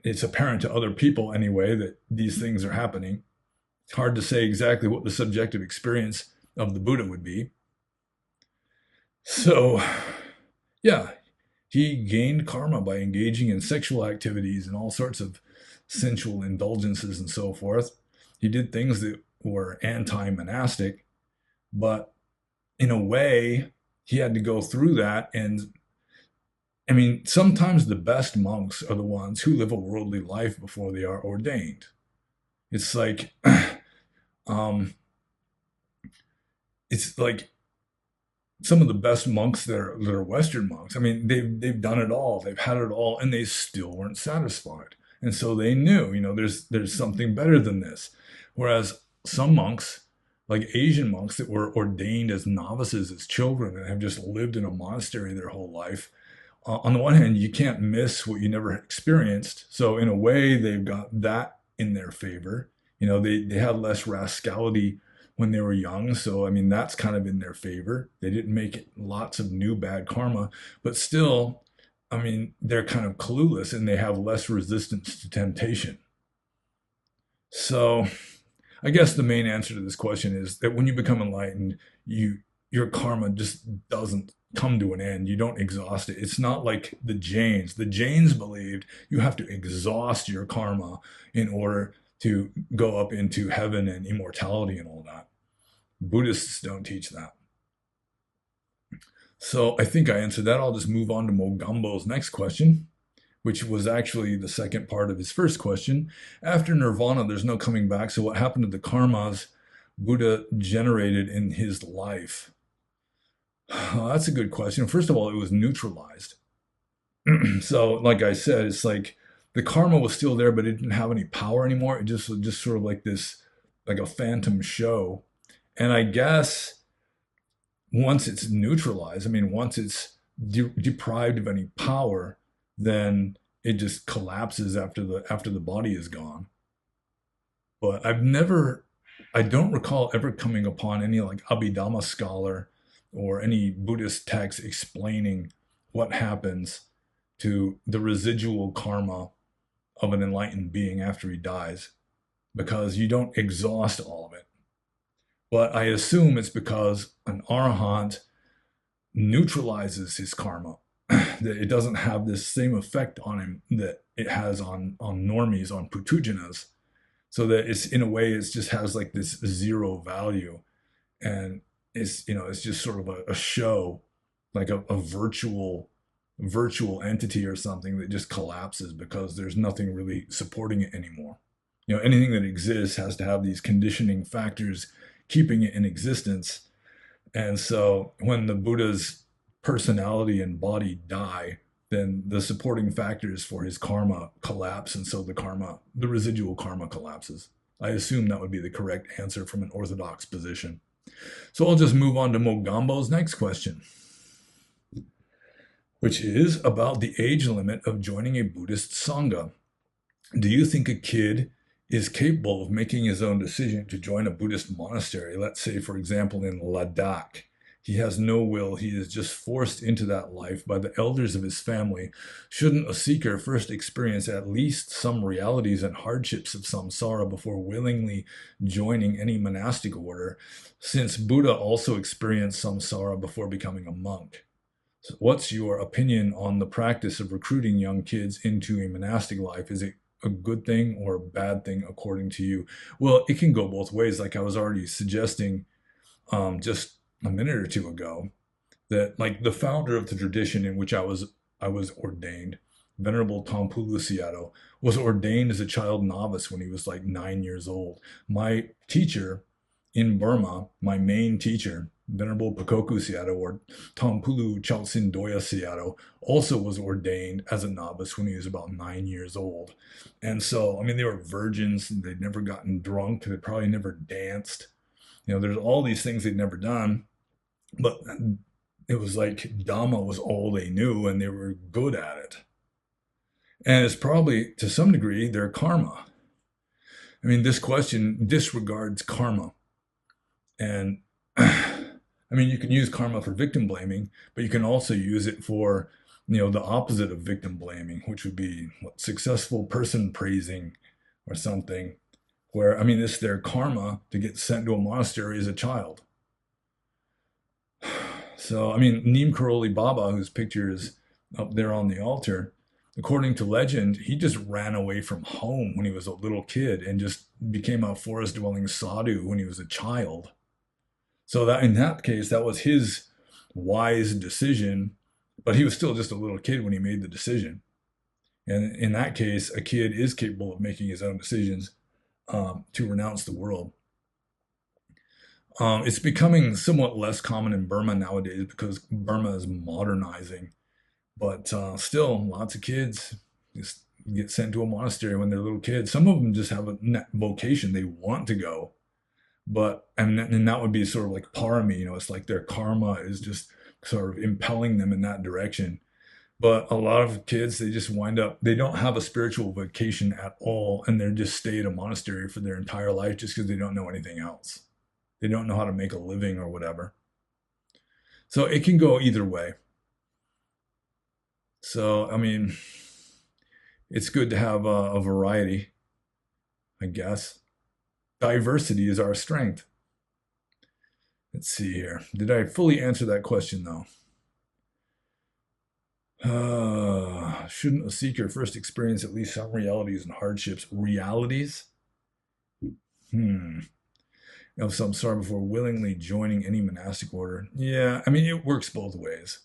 it's apparent to other people anyway that these things are happening. It's hard to say exactly what the subjective experience of the Buddha would be. So, yeah, he gained karma by engaging in sexual activities and all sorts of sensual indulgences and so forth. He did things that were anti monastic, but in a way, he had to go through that. And I mean, sometimes the best monks are the ones who live a worldly life before they are ordained. It's like, um, it's like some of the best monks that are Western monks. I mean, they've done it all, they've had it all, and they still weren't satisfied. And so they knew, there's something better than this. Whereas some monks, like Asian monks that were ordained as novices, as children, and have just lived in a monastery their whole life. On the one hand, you can't miss what you never experienced. So in a way, they've got that in their favor. They had less rascality when they were young. So, I mean, that's kind of in their favor. They didn't make lots of new bad karma, but still, I mean, they're kind of clueless and they have less resistance to temptation. So, I guess the main answer to this question is that when you become enlightened, your karma just doesn't come to an end. You don't exhaust it. It's not like the Jains. The Jains believed you have to exhaust your karma in order to go up into heaven and immortality and all that. Buddhists don't teach that. So I think I answered that. I'll just move on to Mogambo's next question, which was actually the second part of his first question. After nirvana, there's no coming back. So what happened to the karmas Buddha generated in his life? That's a good question. First of all, it was neutralized. So, like I said, it's like the karma was still there, but it didn't have any power anymore. It just was just sort of like this, like a phantom show. And I guess once it's neutralized, I mean, once it's deprived of any power, then it just collapses after the body is gone. But I don't recall ever coming upon any like Abhidhamma scholar or any Buddhist text explaining what happens to the residual karma of an enlightened being after he dies, because you don't exhaust all of it. But I assume it's because an arahant neutralizes his karma, that it doesn't have this same effect on him that it has on normies, on putujanas, so that it's in a way it just has like this zero value, and it's just sort of a show, like a virtual entity or something that just collapses because there's nothing really supporting it anymore. Anything that exists has to have these conditioning factors keeping it in existence. And so when the Buddha's personality and body die, then the supporting factors for his karma collapse, and so the residual karma collapses. I assume that would be the correct answer from an orthodox position. So I'll just move on to Mogambo's next question, which is about the age limit of joining a Buddhist Sangha. Do you think a kid is capable of making his own decision to join a Buddhist monastery? Let's say, for example, in Ladakh. He has no will. He is just forced into that life by the elders of his family. Shouldn't a seeker first experience at least some realities and hardships of samsara before willingly joining any monastic order, since Buddha also experienced samsara before becoming a monk? So what's your opinion on the practice of recruiting young kids into a monastic life? Is it a good thing or a bad thing according to you? Well, it can go both ways, like I was already suggesting just a minute or two ago, that like the founder of the tradition in which I was ordained, Venerable Tampulu Sayadaw, was ordained as a child novice when he was like 9 years old. My teacher in Burma, my main teacher, Venerable Pakoku Sayadaw, or Tampulu Chaltsin Doya Sayadaw, also was ordained as a novice when he was about 9 years old. And so, I mean, they were virgins, they'd never gotten drunk, they probably never danced. There's all these things they'd never done, but it was like Dhamma was all they knew and they were good at it. And it's probably, to some degree, their karma. I mean, this question disregards karma. And I mean, you can use karma for victim blaming, but you can also use it for, the opposite of victim blaming, which would be successful person praising or something, where, I mean, it's their karma to get sent to a monastery as a child. So, I mean, Neem Karoli Baba, whose picture is up there on the altar, according to legend, he just ran away from home when he was a little kid and just became a forest-dwelling sadhu when he was a child. So that in that case, that was his wise decision, but he was still just a little kid when he made the decision. And in that case, a kid is capable of making his own decisions to renounce the world. It's becoming somewhat less common in Burma nowadays because Burma is modernizing. But still, lots of kids just get sent to a monastery when they're little kids. Some of them just have a vocation. They want to go. But, and that would be sort of like parami, it's like their karma is just sort of impelling them in that direction. But a lot of kids, they just wind up, they don't have a spiritual vocation at all, and they just stay at a monastery for their entire life just because they don't know anything else. They don't know how to make a living or whatever. So it can go either way. So, I mean, it's good to have a variety, I guess. Diversity is our strength. Let's see here. Did I fully answer that question, though? Shouldn't a seeker first experience at least some realities and hardships? Realities? Of some sort before willingly joining any monastic order? Yeah, I mean, it works both ways.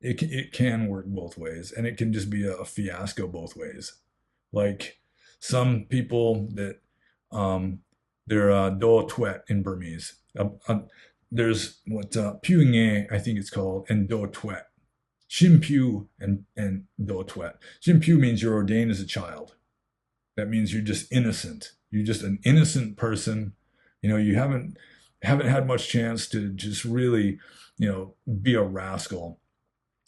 It can work both ways, and it can just be a fiasco both ways. Like some people that they're do twet in Burmese. There's what Pyunge, I think it's called, and do twet. Shimpu and do twet. Shimpu means you're ordained as a child. That means you're just innocent. You're just an innocent person. You haven't had much chance to just really, be a rascal.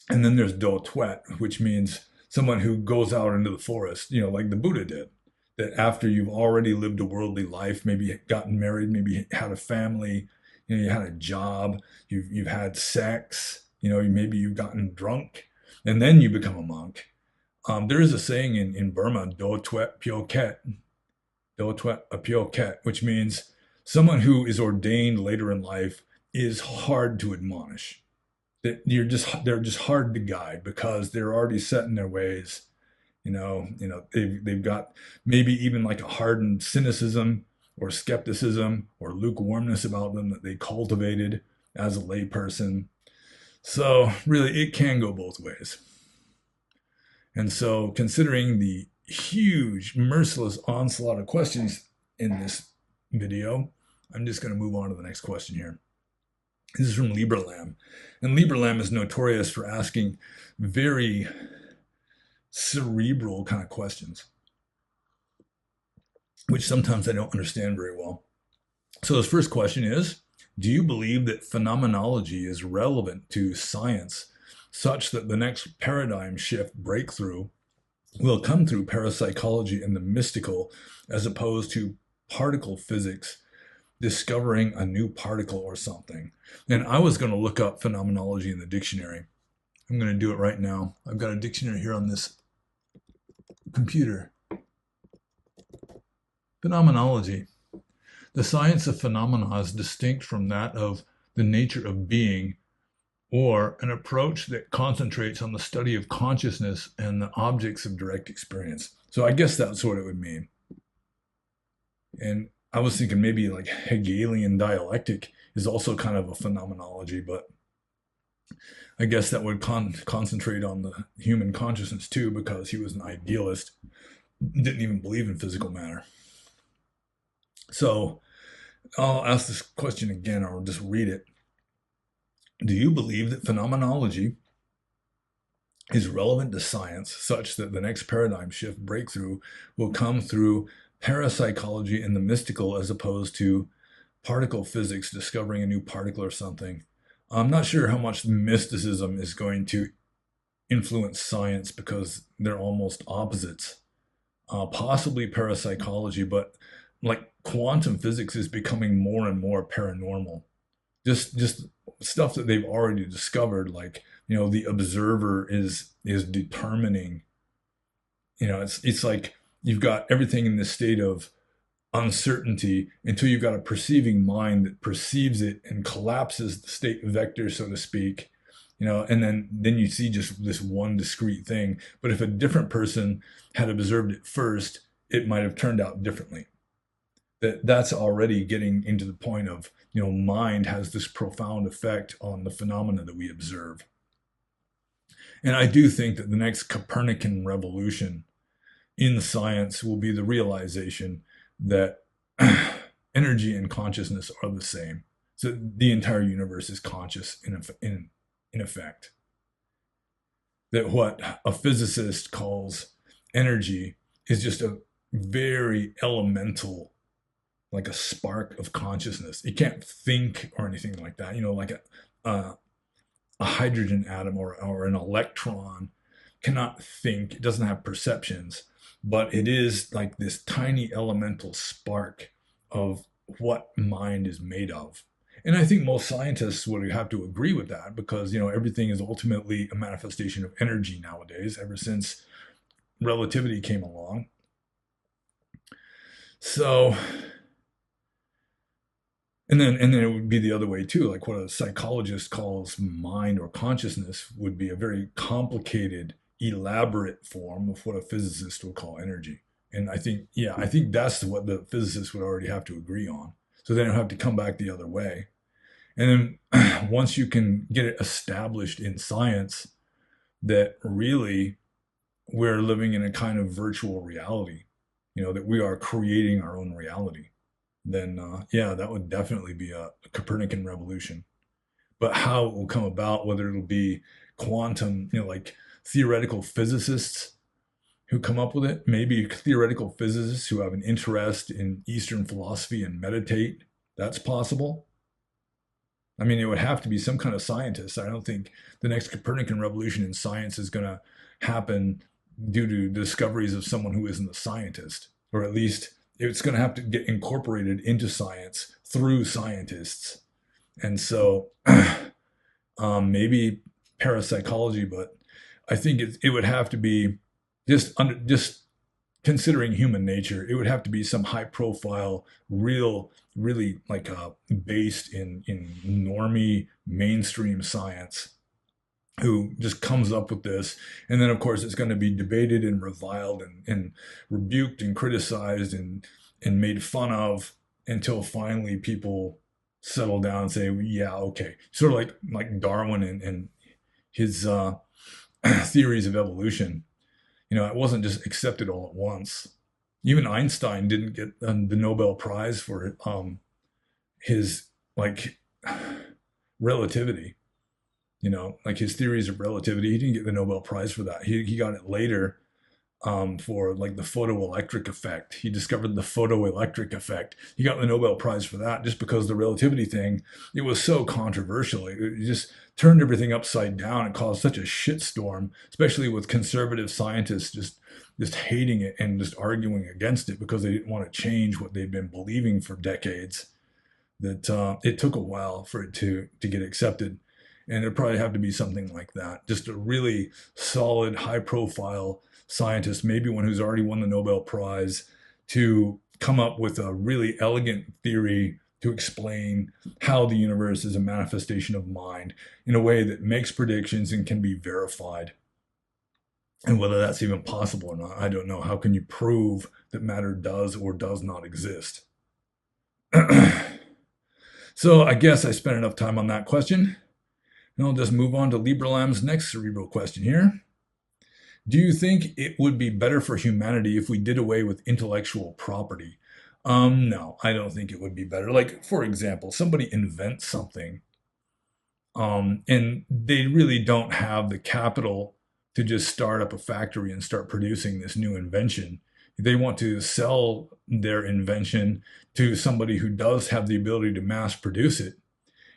And then there's do twet, which means someone who goes out into the forest, like the Buddha did. That after you've already lived a worldly life, maybe gotten married, maybe had a family, you had a job, you've had sex, maybe you've gotten drunk, and then you become a monk. There is a saying in Burma, do twet pyo ket, do twet a pyo ket, which means someone who is ordained later in life is hard to admonish. That they're just hard to guide because they're already set in their ways. They've got maybe even like a hardened cynicism or skepticism or lukewarmness about them that they cultivated as a layperson. So really, it can go both ways. And so, considering the huge, merciless onslaught of questions in this video, I'm just going to move on to the next question here. This is from Lieberlam. And Lieberlam is notorious for asking very cerebral kind of questions, which sometimes I don't understand very well. So his first question is, do you believe that phenomenology is relevant to science such that the next paradigm shift breakthrough will come through parapsychology and the mystical as opposed to particle physics discovering a new particle or something? And I was going to look up phenomenology in the dictionary. I'm going to do it right now. I've got a dictionary here on this computer. Phenomenology. The science of phenomena is distinct from that of the nature of being, or an approach that concentrates on the study of consciousness and the objects of direct experience. So I guess that's what it would mean. And I was thinking maybe like Hegelian dialectic is also kind of a phenomenology, but I guess that would concentrate on the human consciousness too, because he was an idealist, didn't even believe in physical matter. So I'll ask this question again, or I'll just read it. Do you believe that phenomenology is relevant to science such that the next paradigm shift breakthrough will come through parapsychology and the mystical as opposed to particle physics, discovering a new particle or something. I'm not sure how much mysticism is going to influence science because they're almost opposites. Possibly parapsychology, but like quantum physics is becoming more and more paranormal. Just stuff that they've already discovered, like the observer is determining. It's like you've got everything in this state of uncertainty until you've got a perceiving mind that perceives it and collapses the state vector, so to speak. And then you see just this one discrete thing. But if a different person had observed it first, it might have turned out differently. That's already getting into the point of, mind has this profound effect on the phenomena that we observe. And I do think that the next Copernican revolution in science will be the realization that energy and consciousness are the same. So the entire universe is conscious in effect. That what a physicist calls energy is just a very elemental, like a spark of consciousness. It can't think or anything like that. Like a hydrogen atom or an electron cannot think. It doesn't have perceptions, but it is like this tiny elemental spark of what mind is made of. And I think most scientists would have to agree with that because, everything is ultimately a manifestation of energy nowadays, ever since relativity came along. So, and then it would be the other way too. Like what a psychologist calls mind or consciousness would be a very complicated, elaborate form of what a physicist would call energy. And I think that's what the physicists would already have to agree on. So they don't have to come back the other way. And then once you can get it established in science that really we're living in a kind of virtual reality, that we are creating our own reality, then that would definitely be a Copernican revolution. But how it will come about, whether it'll be quantum, like theoretical physicists who come up with it, maybe theoretical physicists who have an interest in Eastern philosophy and meditate, that's possible. I mean, it would have to be some kind of scientist. I don't think the next Copernican revolution in science is going to happen due to discoveries of someone who isn't a scientist, or at least it's going to have to get incorporated into science through scientists. And so maybe parapsychology, but I think it would have to be just considering human nature, it would have to be some high profile, really like based in normie mainstream science who just comes up with this. And then of course it's going to be debated and reviled and rebuked and criticized and made fun of until finally people settle down and say, well, yeah, okay. Sort of like Darwin and his theories of evolution. It wasn't just accepted all at once. Even Einstein didn't get the Nobel Prize for his relativity. Like his theories of relativity. He didn't get the Nobel Prize for that. He got it later for like the photoelectric effect. He discovered the photoelectric effect. He got the Nobel Prize for that just because the relativity thing, it was so controversial. It just turned everything upside down and caused such a shitstorm, especially with conservative scientists just hating it and just arguing against it because they didn't want to change what they'd been believing for decades. That it took a while for it to get accepted. And it'd probably have to be something like that. Just a really solid, high profile scientist, maybe one who's already won the Nobel Prize, to come up with a really elegant theory to explain how the universe is a manifestation of mind in a way that makes predictions and can be verified. And whether that's even possible or not, I don't know. How can you prove that matter does or does not exist? So I guess I spent enough time on that question. And I'll just move on to Libralam's next cerebral question here. Do you think it would be better for humanity if we did away with intellectual property? No, I don't think it would be better. Like, for example, somebody invents something, and they really don't have the capital to just start up a factory and start producing this new invention. They want to sell their invention to somebody who does have the ability to mass produce it.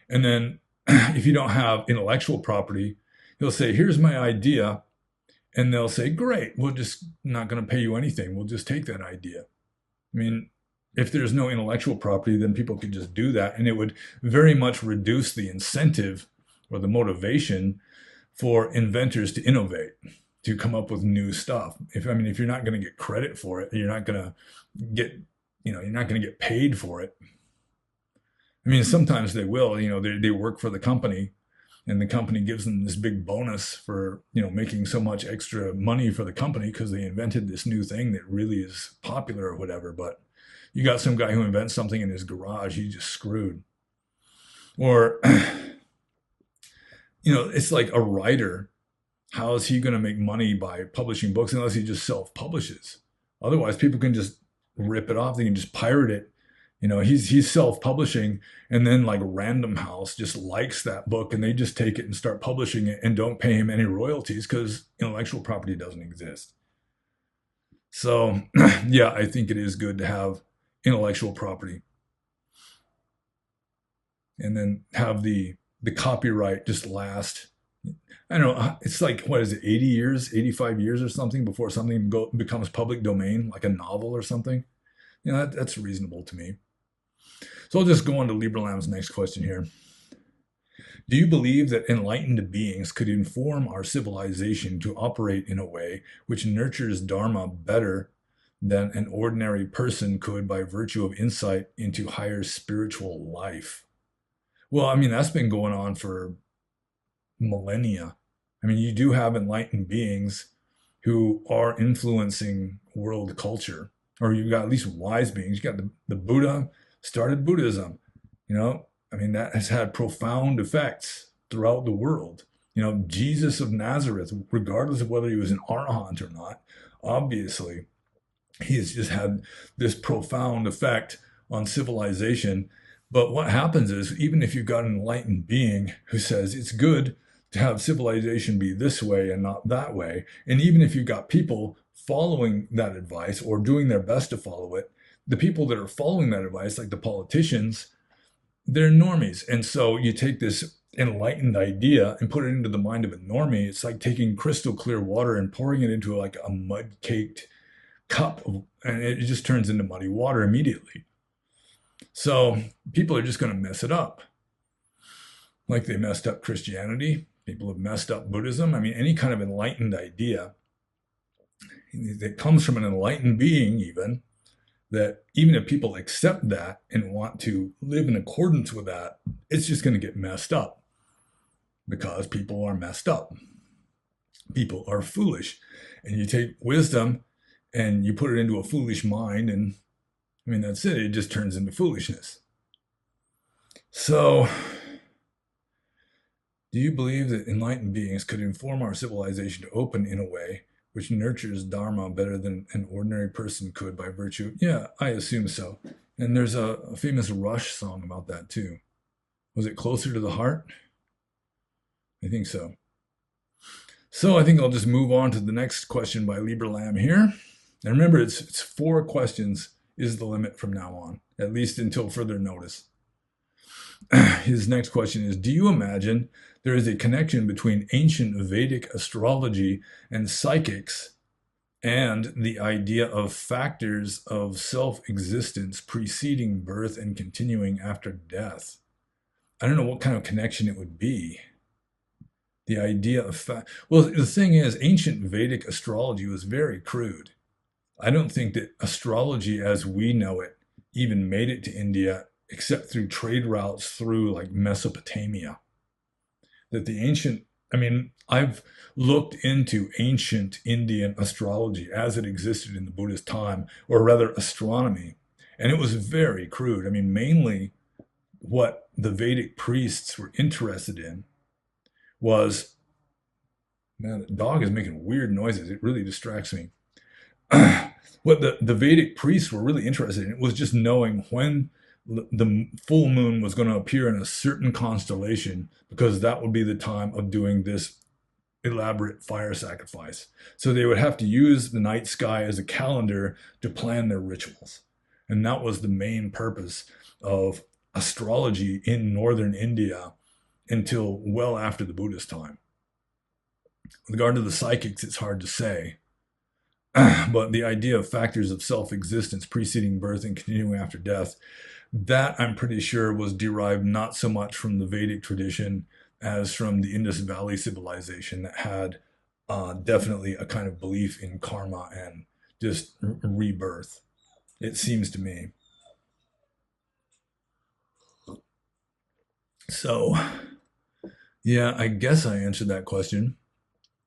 And then if you don't have intellectual property, he'll say, here's my idea. And they'll say, great, we're just not going to pay you anything. We'll just take that idea. I mean, if there's no intellectual property, then people could just do that. And it would very much reduce the incentive or the motivation for inventors to innovate, to come up with new stuff. If you're not going to get credit for it, you're not going to get, you're not going to get paid for it. I mean, sometimes they will, they work for the company and the company gives them this big bonus for, making so much extra money for the company because they invented this new thing that really is popular or whatever. But you got some guy who invents something in his garage, he's just screwed. Or, it's like a writer. How is he going to make money by publishing books unless he just self-publishes? Otherwise, people can just rip it off. They can just pirate it. He's self-publishing, and then like Random House just likes that book and they just take it and start publishing it and don't pay him any royalties because intellectual property doesn't exist. So yeah, I think it is good to have intellectual property and then have the copyright just last. I don't know, it's like, what is it, 80 years, 85 years or something before something becomes public domain, like a novel or something. That's reasonable to me. So I'll just go on to Libralam's next question here. Do you believe that enlightened beings could inform our civilization to operate in a way which nurtures Dharma better than an ordinary person could by virtue of insight into higher spiritual life? Well, that's been going on for millennia. You do have enlightened beings who are influencing world culture, or you've got at least wise beings. You got the Buddha started Buddhism, that has had profound effects throughout the world. Jesus of Nazareth, regardless of whether he was an arahant or not, obviously he has just had this profound effect on civilization. But what happens is, even if you've got an enlightened being who says it's good to have civilization be this way and not that way, and even if you've got people following that advice or doing their best to follow it, the people that are following that advice, like the politicians, they're normies. And so you take this enlightened idea and put it into the mind of a normie. It's like taking crystal clear water and pouring it into like a mud-caked cup, and it just turns into muddy water immediately. So people are just going to mess it up. Like they messed up Christianity. People have messed up Buddhism. Any kind of enlightened idea that comes from an enlightened being, that even if people accept that and want to live in accordance with that, it's just going to get messed up because people are messed up. People are foolish. And you take wisdom and you put it into a foolish mind, and that's it. It just turns into foolishness. So, do you believe that enlightened beings could inform our civilization to open in a way which nurtures Dharma better than an ordinary person could by virtue? Yeah, I assume so. And there's a famous Rush song about that too. Was it Closer to the Heart? I think so. So I think I'll just move on to the next question by Libralam here. And remember, it's 4 questions is the limit from now on, at least until further notice. His next question is, do you imagine there is a connection between ancient Vedic astrology and psychics and the idea of factors of self-existence preceding birth and continuing after death? I don't know what kind of connection it would be. The idea of well, the thing is, ancient Vedic astrology was very crude. I don't think that astrology as we know it even made it to India except through trade routes through like Mesopotamia. That the ancient, I've looked into ancient Indian astrology as it existed in the Buddhist time, or rather astronomy, and it was very crude. Mainly what the Vedic priests were interested in was, man, the dog is making weird noises. It really distracts me. What the Vedic priests were really interested in was just knowing when the full moon was going to appear in a certain constellation, because that would be the time of doing this elaborate fire sacrifice. So they would have to use the night sky as a calendar to plan their rituals. And that was the main purpose of astrology in northern India until well after the Buddhist time. With regard to the psychics, it's hard to say. But the idea of factors of self-existence preceding birth and continuing after death, that I'm pretty sure was derived not so much from the Vedic tradition as from the Indus Valley civilization that had definitely a kind of belief in karma and just rebirth, it seems to me. So, yeah, I guess I answered that question.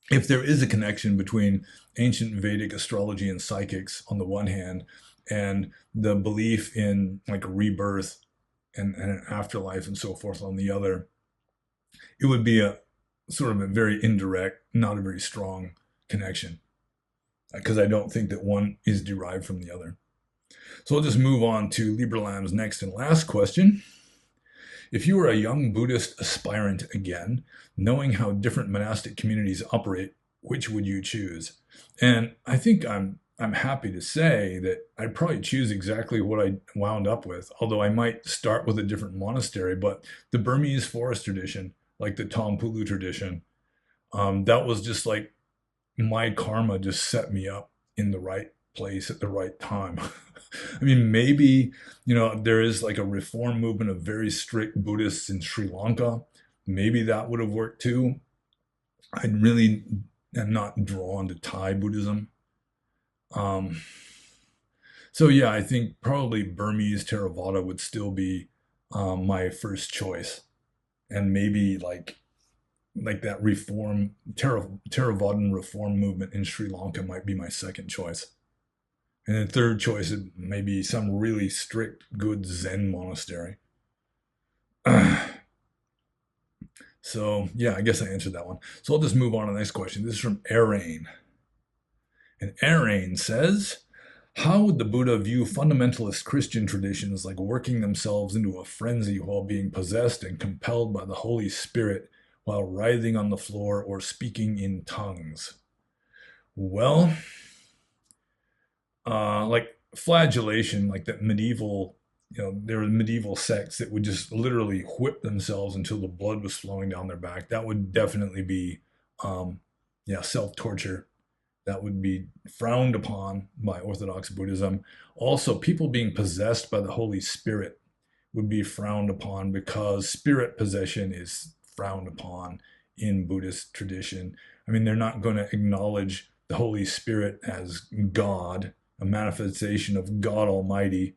If there is a connection between ancient Vedic astrology and psychics on the one hand, and the belief in like rebirth and an afterlife and so forth on the other, it would be a sort of a very indirect, not a very strong connection, because I don't think that one is derived from the other. So I'll just move on to Libralam's next and last question. If you were a young Buddhist aspirant again, knowing how different monastic communities operate, which would you choose? And I think I'm happy to say that I'd probably choose exactly what I wound up with, although I might start with a different monastery. But the Burmese forest tradition, like the Tampulu tradition, that was just like my karma just set me up in the right place at the right time. I mean, maybe, there is like a reform movement of very strict Buddhists in Sri Lanka. Maybe that would have worked too. I really am not drawn to Thai Buddhism. So yeah, I think probably Burmese Theravada would still be my first choice. And maybe like that Theravadan reform movement in Sri Lanka might be my second choice. And then third choice is maybe some really strict, good Zen monastery. So yeah, I guess I answered that one. So I'll just move on to the next question. This is from Arain. And Arain says, how would the Buddha view fundamentalist Christian traditions like working themselves into a frenzy while being possessed and compelled by the Holy Spirit while writhing on the floor or speaking in tongues? Well, like flagellation, like that medieval, there were medieval sects that would just literally whip themselves until the blood was flowing down their back. That would definitely be, self-torture. That would be frowned upon by Orthodox Buddhism. Also, people being possessed by the Holy Spirit would be frowned upon because spirit possession is frowned upon in Buddhist tradition. I mean, they're not going to acknowledge the Holy Spirit as God, a manifestation of God Almighty.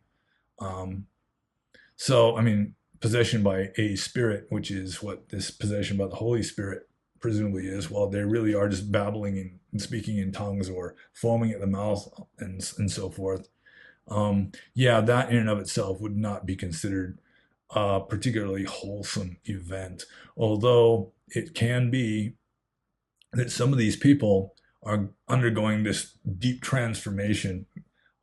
So, I mean, possession by a spirit, which is what this possession by the Holy Spirit presumably is, well, they really are just babbling and speaking in tongues or foaming at the mouth and so forth. Yeah, that in and of itself would not be considered a particularly wholesome event, although it can be that some of these people are undergoing this deep transformation.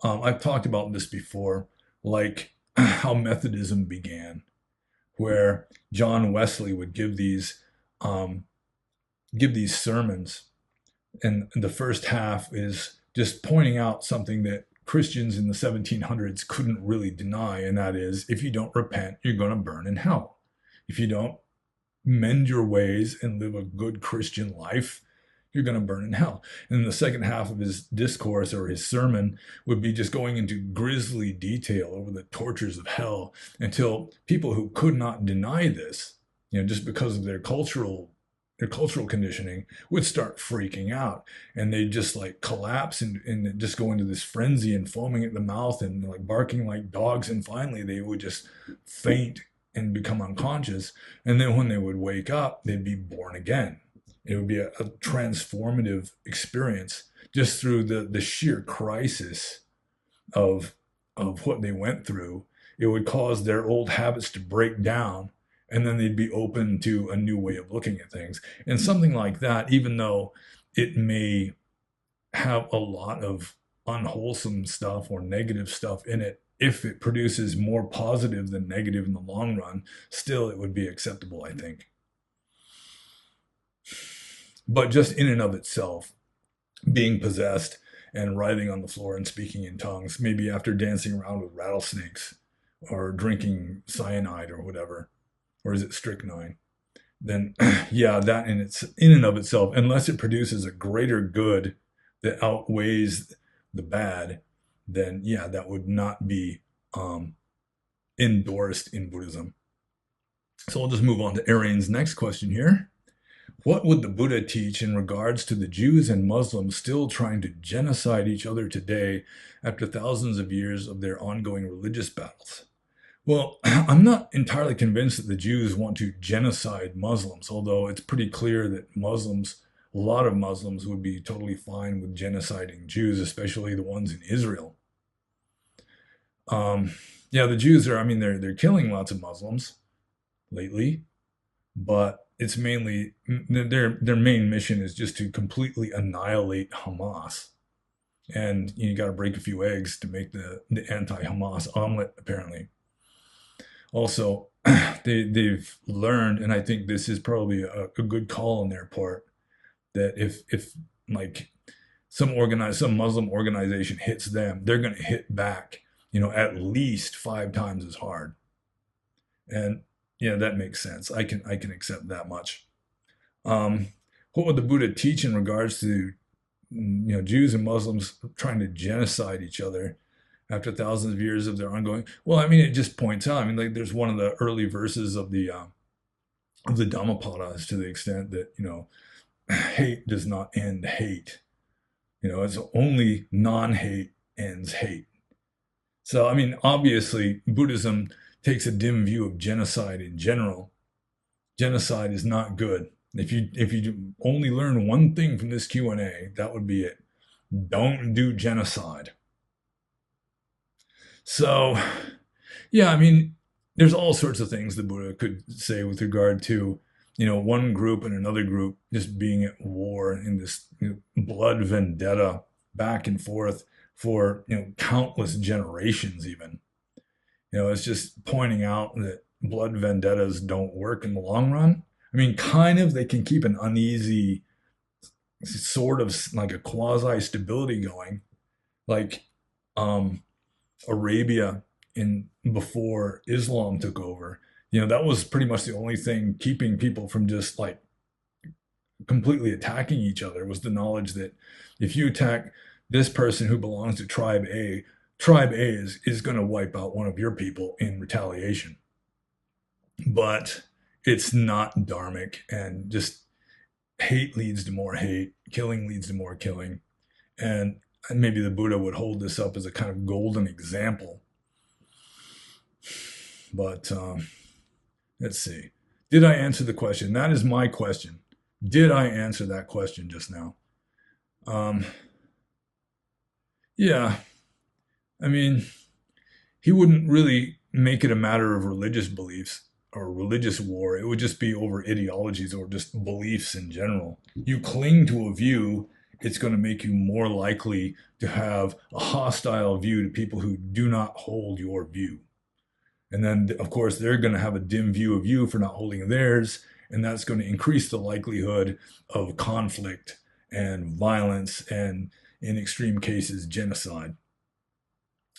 I've talked about this before, like how Methodism began, where John Wesley would give these sermons, and the first half is just pointing out something that Christians in the 1700s couldn't really deny, and that is, if you don't repent, you're going to burn in hell. If you don't mend your ways and live a good Christian life, you're going to burn in hell. And the second half of his discourse or his sermon would be just going into grisly detail over the tortures of hell until people who could not deny this, just because of their cultural conditioning, would start freaking out, and they just like collapse and just go into this frenzy and foaming at the mouth and like barking like dogs, and finally they would just faint and become unconscious. And then when they would wake up, they'd be born again. It would be a transformative experience just through the sheer crisis of what they went through. It would cause their old habits to break down, and then they'd be open to a new way of looking at things. And something like that, even though it may have a lot of unwholesome stuff or negative stuff in it, if it produces more positive than negative in the long run, still it would be acceptable, I think. But just in and of itself, being possessed and writhing on the floor and speaking in tongues, maybe after dancing around with rattlesnakes or drinking cyanide or whatever, or is it strychnine? Then yeah, that in and of itself, unless it produces a greater good that outweighs the bad, then yeah, that would not be endorsed in Buddhism. So I'll just move on to Arian's next question here. What would the Buddha teach in regards to the Jews and Muslims still trying to genocide each other today after thousands of years of their ongoing religious battles? Well, I'm not entirely convinced that the Jews want to genocide Muslims, although it's pretty clear that a lot of Muslims would be totally fine with genociding Jews, especially the ones in Israel. Yeah, the Jews are, I mean, they're killing lots of Muslims lately, but it's mainly their main mission is just to completely annihilate Hamas. And you got to break a few eggs to make the anti-Hamas omelet, apparently. Also, they've learned, and I think this is probably a good call on their part, that if like some Muslim organization hits them, they're going to hit back, at least 5 times as hard. And yeah, that makes sense. I can accept that much. What would the Buddha teach in regards to Jews and Muslims trying to genocide each other after thousands of years of their ongoing? Well, I mean, it just points out. I mean, like there's one of the early verses of the Dhammapada to the extent that hate does not end hate. It's only non-hate ends hate. So I mean, obviously, Buddhism takes a dim view of genocide in general. Genocide is not good. If you only learn one thing from this Q&A, that would be it. Don't do genocide. So, yeah, I mean, there's all sorts of things the Buddha could say with regard to, one group and another group just being at war in this blood vendetta back and forth for, countless generations even. It's just pointing out that blood vendettas don't work in the long run. I mean, kind of, they can keep an uneasy sort of like a quasi stability going, like Arabia before Islam took over. That was pretty much the only thing keeping people from just like completely attacking each other, was the knowledge that if you attack this person who belongs to tribe A, tribe A is going to wipe out one of your people in retaliation. But it's not dharmic, and just hate leads to more hate, killing leads to more killing. And maybe the Buddha would hold this up as a kind of golden example. But let's see. Did I answer the question? That is my question. Did I answer that question just now? Yeah. I mean, he wouldn't really make it a matter of religious beliefs or religious war. It would just be over ideologies or just beliefs in general. You cling to a view, it's going to make you more likely to have a hostile view to people who do not hold your view. And then, of course, they're going to have a dim view of you for not holding theirs, and that's going to increase the likelihood of conflict and violence and, in extreme cases, genocide.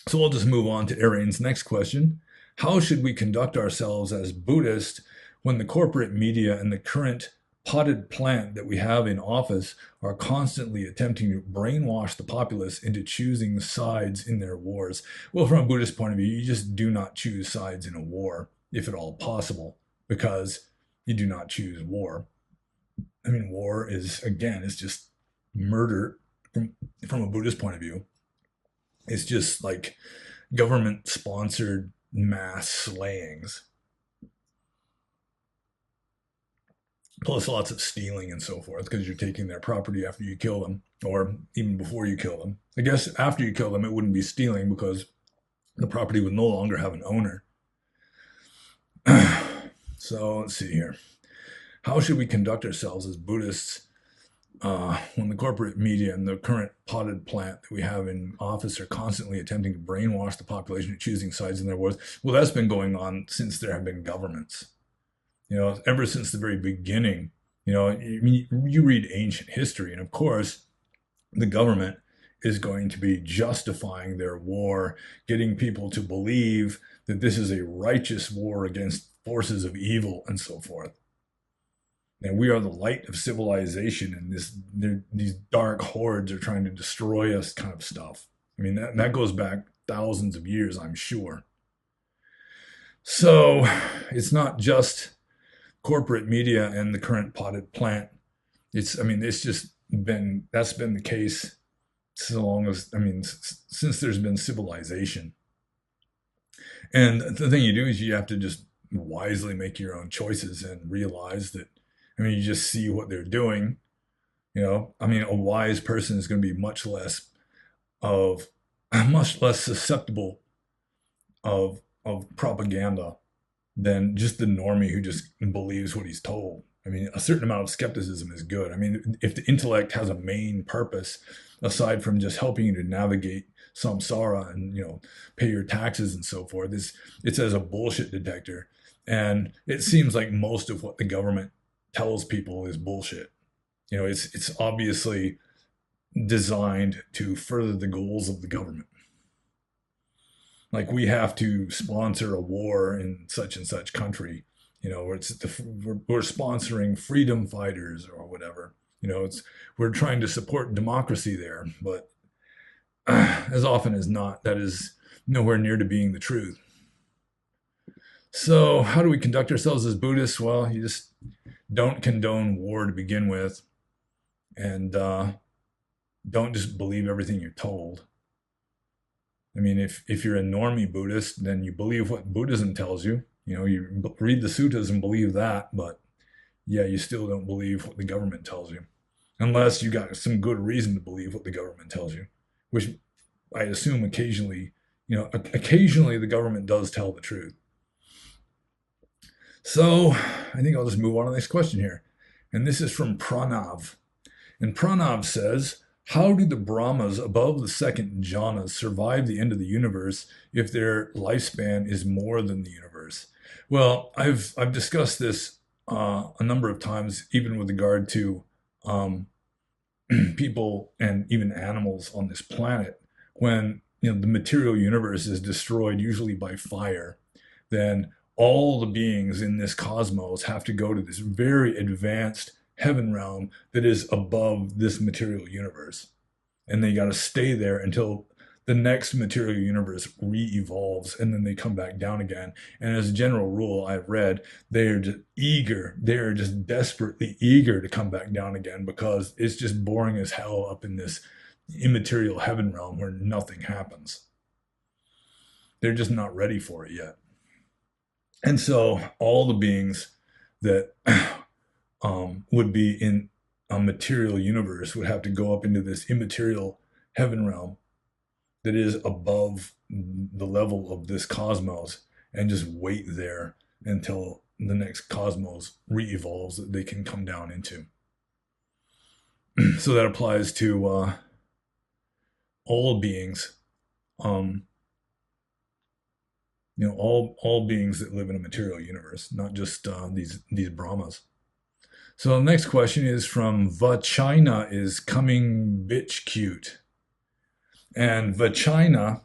So I'll just move on to Arian's next question. How should we conduct ourselves as Buddhists when the corporate media and the current potted plant that we have in office are constantly attempting to brainwash the populace into choosing sides in their wars? Well, from a Buddhist point of view, you just do not choose sides in a war, if at all possible, because you do not choose war. I mean, war is, again, it's just murder from a Buddhist point of view. It's just like government-sponsored mass slayings. Plus lots of stealing and so forth, because you're taking their property after you kill them, or even before you kill them. I guess after you kill them, it wouldn't be stealing because the property would no longer have an owner. So let's see here. How should we conduct ourselves as Buddhists when the corporate media and the current potted plant that we have in office are constantly attempting to brainwash the population into choosing sides in their wars? Well, that's been going on since there have been governments. Ever since the very beginning, You read ancient history, and of course, the government is going to be justifying their war, getting people to believe that this is a righteous war against forces of evil and so forth. And we are the light of civilization, and these dark hordes are trying to destroy us, kind of stuff. I mean, that goes back thousands of years, I'm sure. So it's not just corporate media and the current potted plant. It's just that's been the case so long as, since there's been civilization. And the thing you do is you have to just wisely make your own choices and realize that, you just see what they're doing. A wise person is going to be of much less susceptible of propaganda than just the normie who just believes what he's told. A certain amount of skepticism is good. If the intellect has a main purpose aside from just helping you to navigate samsara and pay your taxes and so forth, it's as a bullshit detector. And it seems like most of what the government tells people is bullshit. It's obviously designed to further the goals of the government. Like, we have to sponsor a war in such and such country, we're sponsoring freedom fighters or whatever. We're trying to support democracy there, but as often as not, that is nowhere near to being the truth. So how do we conduct ourselves as Buddhists? Well, you just don't condone war to begin with, and don't just believe everything you're told. If you're a normie Buddhist, then you believe what Buddhism tells you. You read the suttas and believe that, but yeah, you still don't believe what the government tells you, unless you got some good reason to believe what the government tells you, which I assume occasionally the government does tell the truth. So I think I'll just move on to the next question here. And this is from Pranav. And Pranav says, how do the Brahmas above the second jhanas survive the end of the universe if their lifespan is more than the universe? Well, I've discussed this a number of times, even with regard to people and even animals on this planet. When the material universe is destroyed, usually by fire, then all the beings in this cosmos have to go to this very advanced heaven realm that is above this material universe. And they got to stay there until the next material universe re-evolves, and then they come back down again. And as a general rule, I've read, they are just desperately eager to come back down again, because it's just boring as hell up in this immaterial heaven realm where nothing happens. They're just not ready for it yet. And so all the beings that would be in a material universe would have to go up into this immaterial heaven realm that is above the level of this cosmos, and just wait there until the next cosmos re-evolves that they can come down into. So that applies to all beings, all beings that live in a material universe, not just these Brahmas. So the next question is from Vajrayana is coming bitch cute. And Vajrayana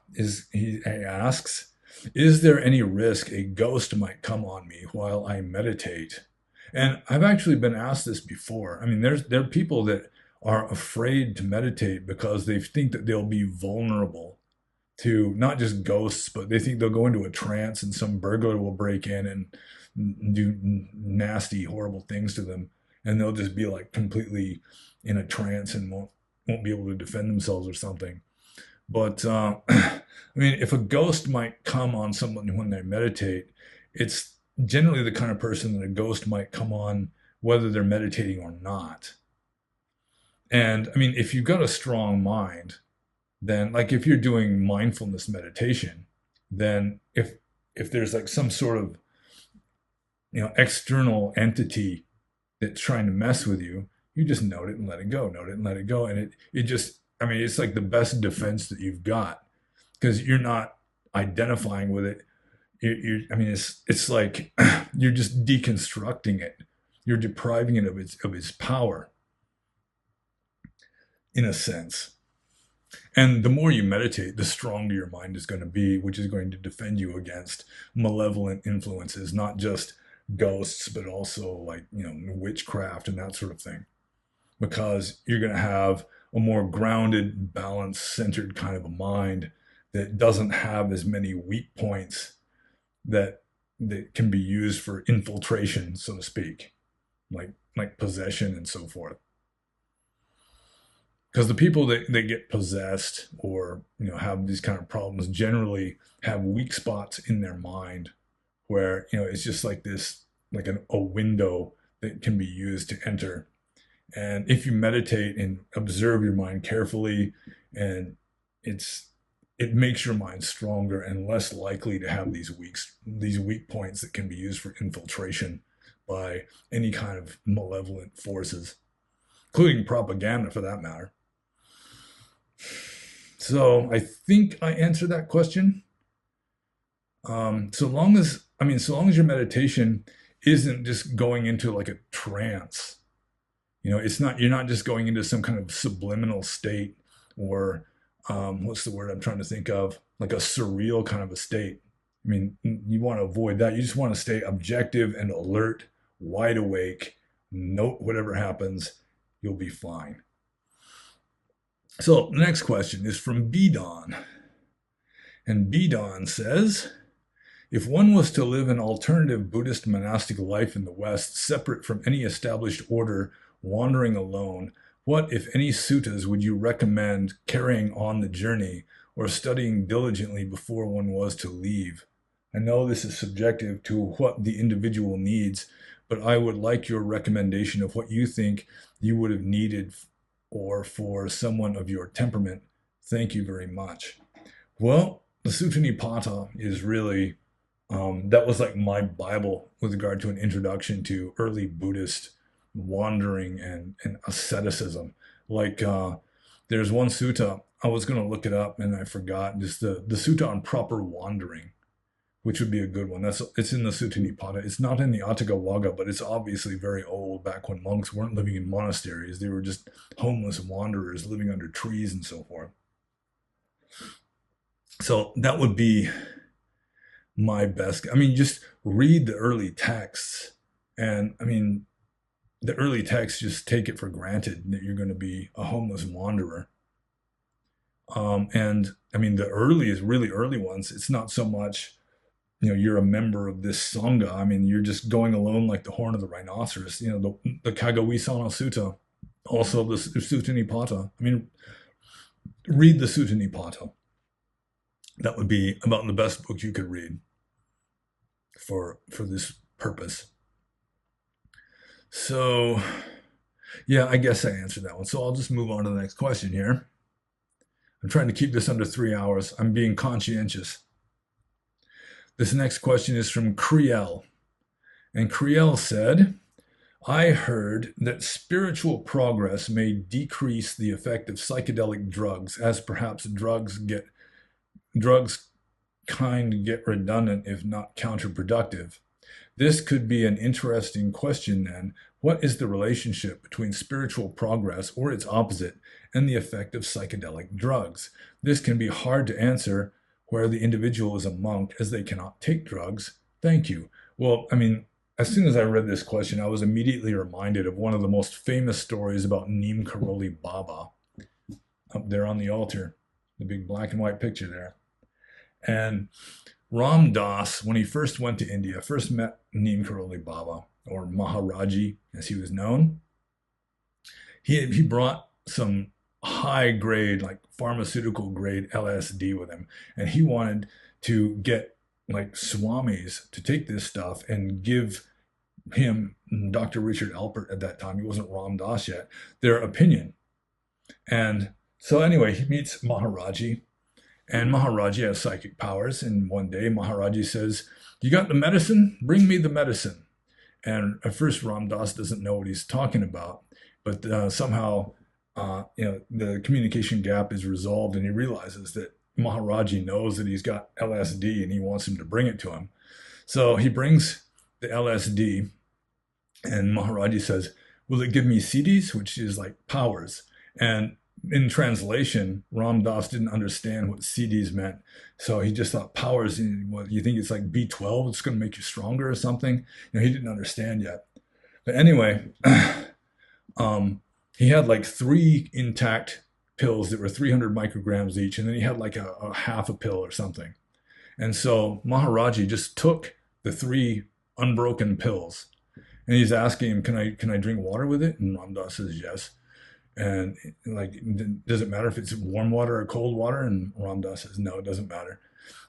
he asks, is there any risk a ghost might come on me while I meditate? And I've actually been asked this before. There are people that are afraid to meditate because they think that they'll be vulnerable to not just ghosts, but they think they'll go into a trance and some burglar will break in and do nasty, horrible things to them. And they'll just be like completely in a trance and won't be able to defend themselves or something. But if a ghost might come on someone when they meditate, it's generally the kind of person that a ghost might come on whether they're meditating or not. And if you've got a strong mind, then, like, if you're doing mindfulness meditation, then if there's like some sort of external entity that's trying to mess with you, you just note it and let it go, note it and let it go. And it just, it's like the best defense that you've got, because you're not identifying with it. It's like you're just deconstructing it You're depriving it of its power, in a sense. And the more you meditate, the stronger your mind is going to be, which is going to defend you against malevolent influences, not just ghosts, but also like, witchcraft and that sort of thing. Because you're going to have a more grounded, balanced, centered kind of a mind that doesn't have as many weak points that can be used for infiltration, so to speak, like possession and so forth. Because the people that get possessed or have these kind of problems generally have weak spots in their mind where it's just like this, like a window that can be used to enter. And if you meditate and observe your mind carefully, and it makes your mind stronger and less likely to have these weak points that can be used for infiltration by any kind of malevolent forces, including propaganda for that matter. So I think I answered that question. So long as your meditation isn't just going into like a trance, you're not just going into some kind of subliminal state or what's the word I'm trying to think of, like a surreal kind of a state. I mean, you want to avoid that. You just want to stay objective and alert, wide awake, note whatever happens, you'll be fine. So the next question is from Bidon. And Bidon says, if one was to live an alternative Buddhist monastic life in the West, separate from any established order, wandering alone, what, if any, suttas would you recommend carrying on the journey or studying diligently before one was to leave? I know this is subjective to what the individual needs, but I would like your recommendation of what you think you would have needed or for someone of your temperament. Thank you very much. Well, the Sutta Nipata is really, that was like my Bible with regard to an introduction to early Buddhist wandering and asceticism. Like there's one sutta, I was going to look it up and I forgot, just the sutta on proper wandering, which would be a good one. It's in the Sutta Nipata. It's not in the Atthakavagga, but it's obviously very old, back when monks weren't living in monasteries. They were just homeless wanderers living under trees and so forth. So that would be my best. I mean, just read the early texts. And I mean, the early texts just take it for granted that you're going to be a homeless wanderer. And I mean, the earliest, really early ones, it's not so much, you're a member of this Sangha. I mean, you're just going alone like the horn of the rhinoceros. The Kagawisana Sutta, also the Sutta Nipata. I mean, read the Sutta Nipata. That would be about the best book you could read for this purpose. So, yeah, I guess I answered that one. So I'll just move on to the next question here. I'm trying to keep this under 3 hours. I'm being conscientious. This next question is from Kriel. And Kriel said, I heard that spiritual progress may decrease the effect of psychedelic drugs, as perhaps drugs kind get redundant if not counterproductive. This could be an interesting question then. What is the relationship between spiritual progress or its opposite and the effect of psychedelic drugs? This can be hard to answer where the individual is a monk, as they cannot take drugs. Thank you. Well, I mean, as soon as I read this question, I was immediately reminded of one of the most famous stories about Neem Karoli Baba up there on the altar, the big black and white picture there. And Ram Dass, when he first went to India, first met Neem Karoli Baba, or Maharaji as he was known. He brought some high grade, like pharmaceutical grade LSD with him. And he wanted to get like swamis to take this stuff and give him, Dr. Richard Alpert at that time, he wasn't Ram Dass yet, their opinion. And so anyway, he meets Maharaji, and Maharaji has psychic powers. And one day Maharaji says, you got the medicine? Bring me the medicine. And at first Ram Dass doesn't know what he's talking about, but somehow the communication gap is resolved, and he realizes that Maharaji knows that he's got LSD and he wants him to bring it to him. So he brings the LSD, And Maharaji says, will it give me siddhis, which is like powers? And in translation, Ram Dass didn't understand what siddhis meant. So he just thought powers, what, you think it's like B12, it's going to make you stronger or something? He didn't understand yet. But anyway, he had like 3 intact pills that were 300 micrograms each, and then he had like a half a pill or something. And so Maharaji just took the 3 unbroken pills, and he's asking him, can I drink water with it? And Ram Dass says yes. And like, does it matter if it's warm water or cold water? And Ram Dass says no, it doesn't matter.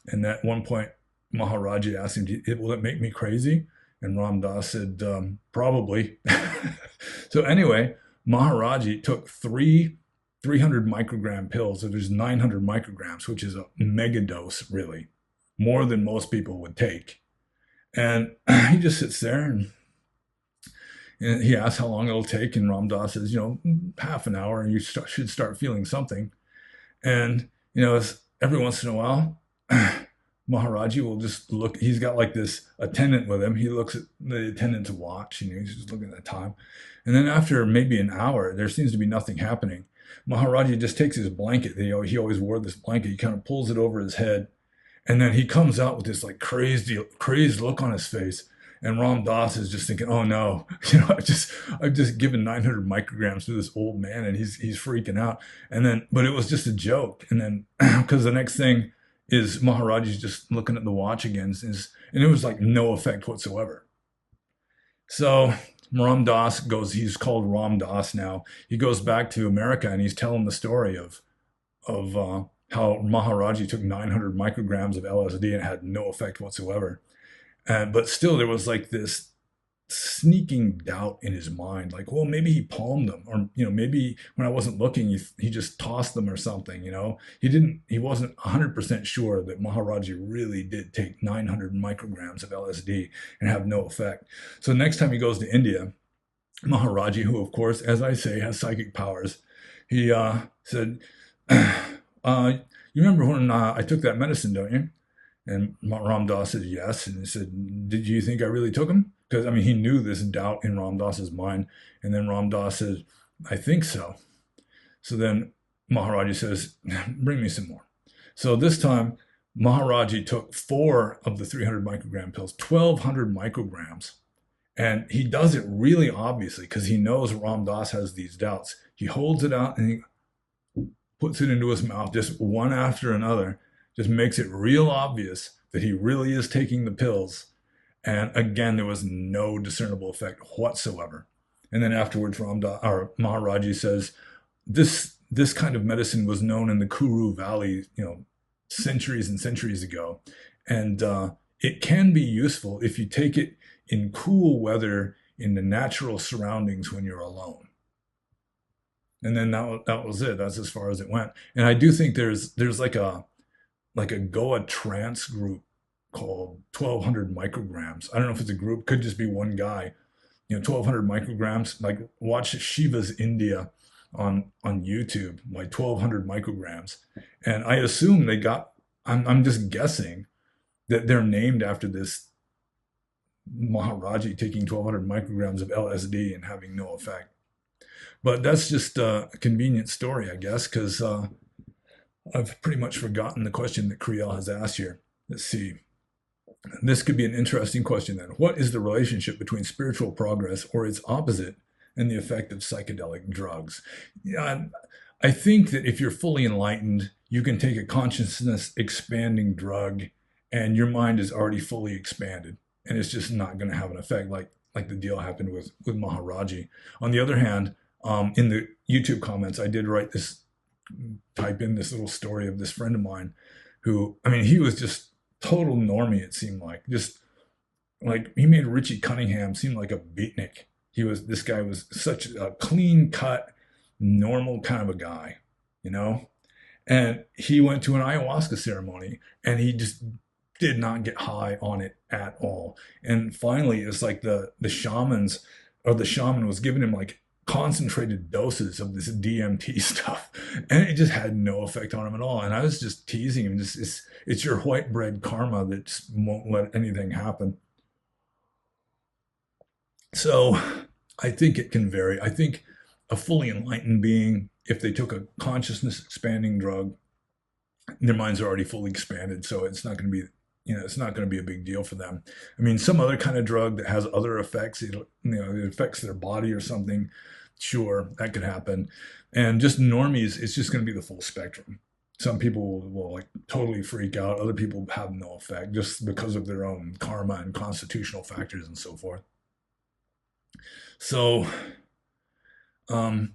And at one point, Maharaji asked him, will it make me crazy? And Ram Dass said, probably. So anyway, Maharaji took 3 300 microgram pills. So there's 900 micrograms, which is a mega dose, really, more than most people would take. And he just sits there and he asks how long it'll take. And Ram Dass says, half an hour, and you should start feeling something. And, every once in a while, Maharaji will just look. He's got like this attendant with him. He looks at the attendant's watch, he's just looking at the time. And then after maybe an hour, there seems to be nothing happening. Maharaji just takes his blanket. He always wore this blanket. He kind of pulls it over his head. And then he comes out with this like crazed look on his face. And Ram Dass is just thinking, oh no, I've just given 900 micrograms to this old man, and he's freaking out. And then, but it was just a joke. And then, because the next thing is Maharaji's just looking at the watch again, and it was like no effect whatsoever. So Ram Dass goes, he's called Ram Dass now. He goes back to America, and he's telling the story of how Maharaji took 900 micrograms of LSD and had no effect whatsoever. But still, there was like this sneaking doubt in his mind, like, well, maybe he palmed them, or maybe when I wasn't looking, he just tossed them or something. He wasn't 100% sure that Maharaji really did take 900 micrograms of LSD and have no effect. So next time he goes to India, Maharaji, who of course, as I say, has psychic powers, he said, you remember when I took that medicine, don't you? And Ram Dass said yes. And he said, did you think I really took him? Because, he knew this doubt in Ram Dass's mind. And then Ram Dass said, I think so. So then Maharaji says, bring me some more. So this time, Maharaji took 4 of the 300 microgram pills, 1,200 micrograms. And he does it really obviously because he knows Ram Dass has these doubts. He holds it out and he puts it into his mouth, just one after another. Just makes it real obvious that he really is taking the pills. And again, there was no discernible effect whatsoever. And then afterwards, Maharaji says, this kind of medicine was known in the Kuru Valley, centuries and centuries ago. And it can be useful if you take it in cool weather in the natural surroundings when you're alone. And then that was it. That's as far as it went. And I do think there's like a Goa trance group called 1,200 micrograms. I don't know if it's a group, could just be one guy. 1,200 micrograms. Like watch Shiva's India on YouTube, like 1,200 micrograms. And I assume they got. I'm just guessing that they're named after this Maharaji taking 1,200 micrograms of LSD and having no effect. But that's just a convenient story, I guess, because I've pretty much forgotten the question that Kriel has asked here. Let's see. This could be an interesting question then. What is the relationship between spiritual progress or its opposite and the effect of psychedelic drugs? Yeah, I think that if you're fully enlightened, you can take a consciousness expanding drug and your mind is already fully expanded and it's just not going to have an effect like the deal happened with Maharaji. On the other hand, in the YouTube comments, I did type in this little story of this friend of mine who, he was just total normie, it seemed like. Just like he made Richie Cunningham seem like a beatnik. This guy was such a clean cut, normal kind of a guy, And he went to an ayahuasca ceremony and he just did not get high on it at all. And finally, it's like the shaman was giving him like concentrated doses of this DMT stuff, and it just had no effect on him at all. And I was just teasing him, it's your white bread karma that just won't let anything happen. So I think it can vary. I think a fully enlightened being, if they took a consciousness expanding drug, their minds are already fully expanded, so it's not going to be, it's not going to be a big deal for them. I mean, some other kind of drug that has other effects, it affects their body or something. Sure, that could happen. And just normies, it's just going to be the full spectrum. Some people will like totally freak out. Other people have no effect just because of their own karma and constitutional factors and so forth. So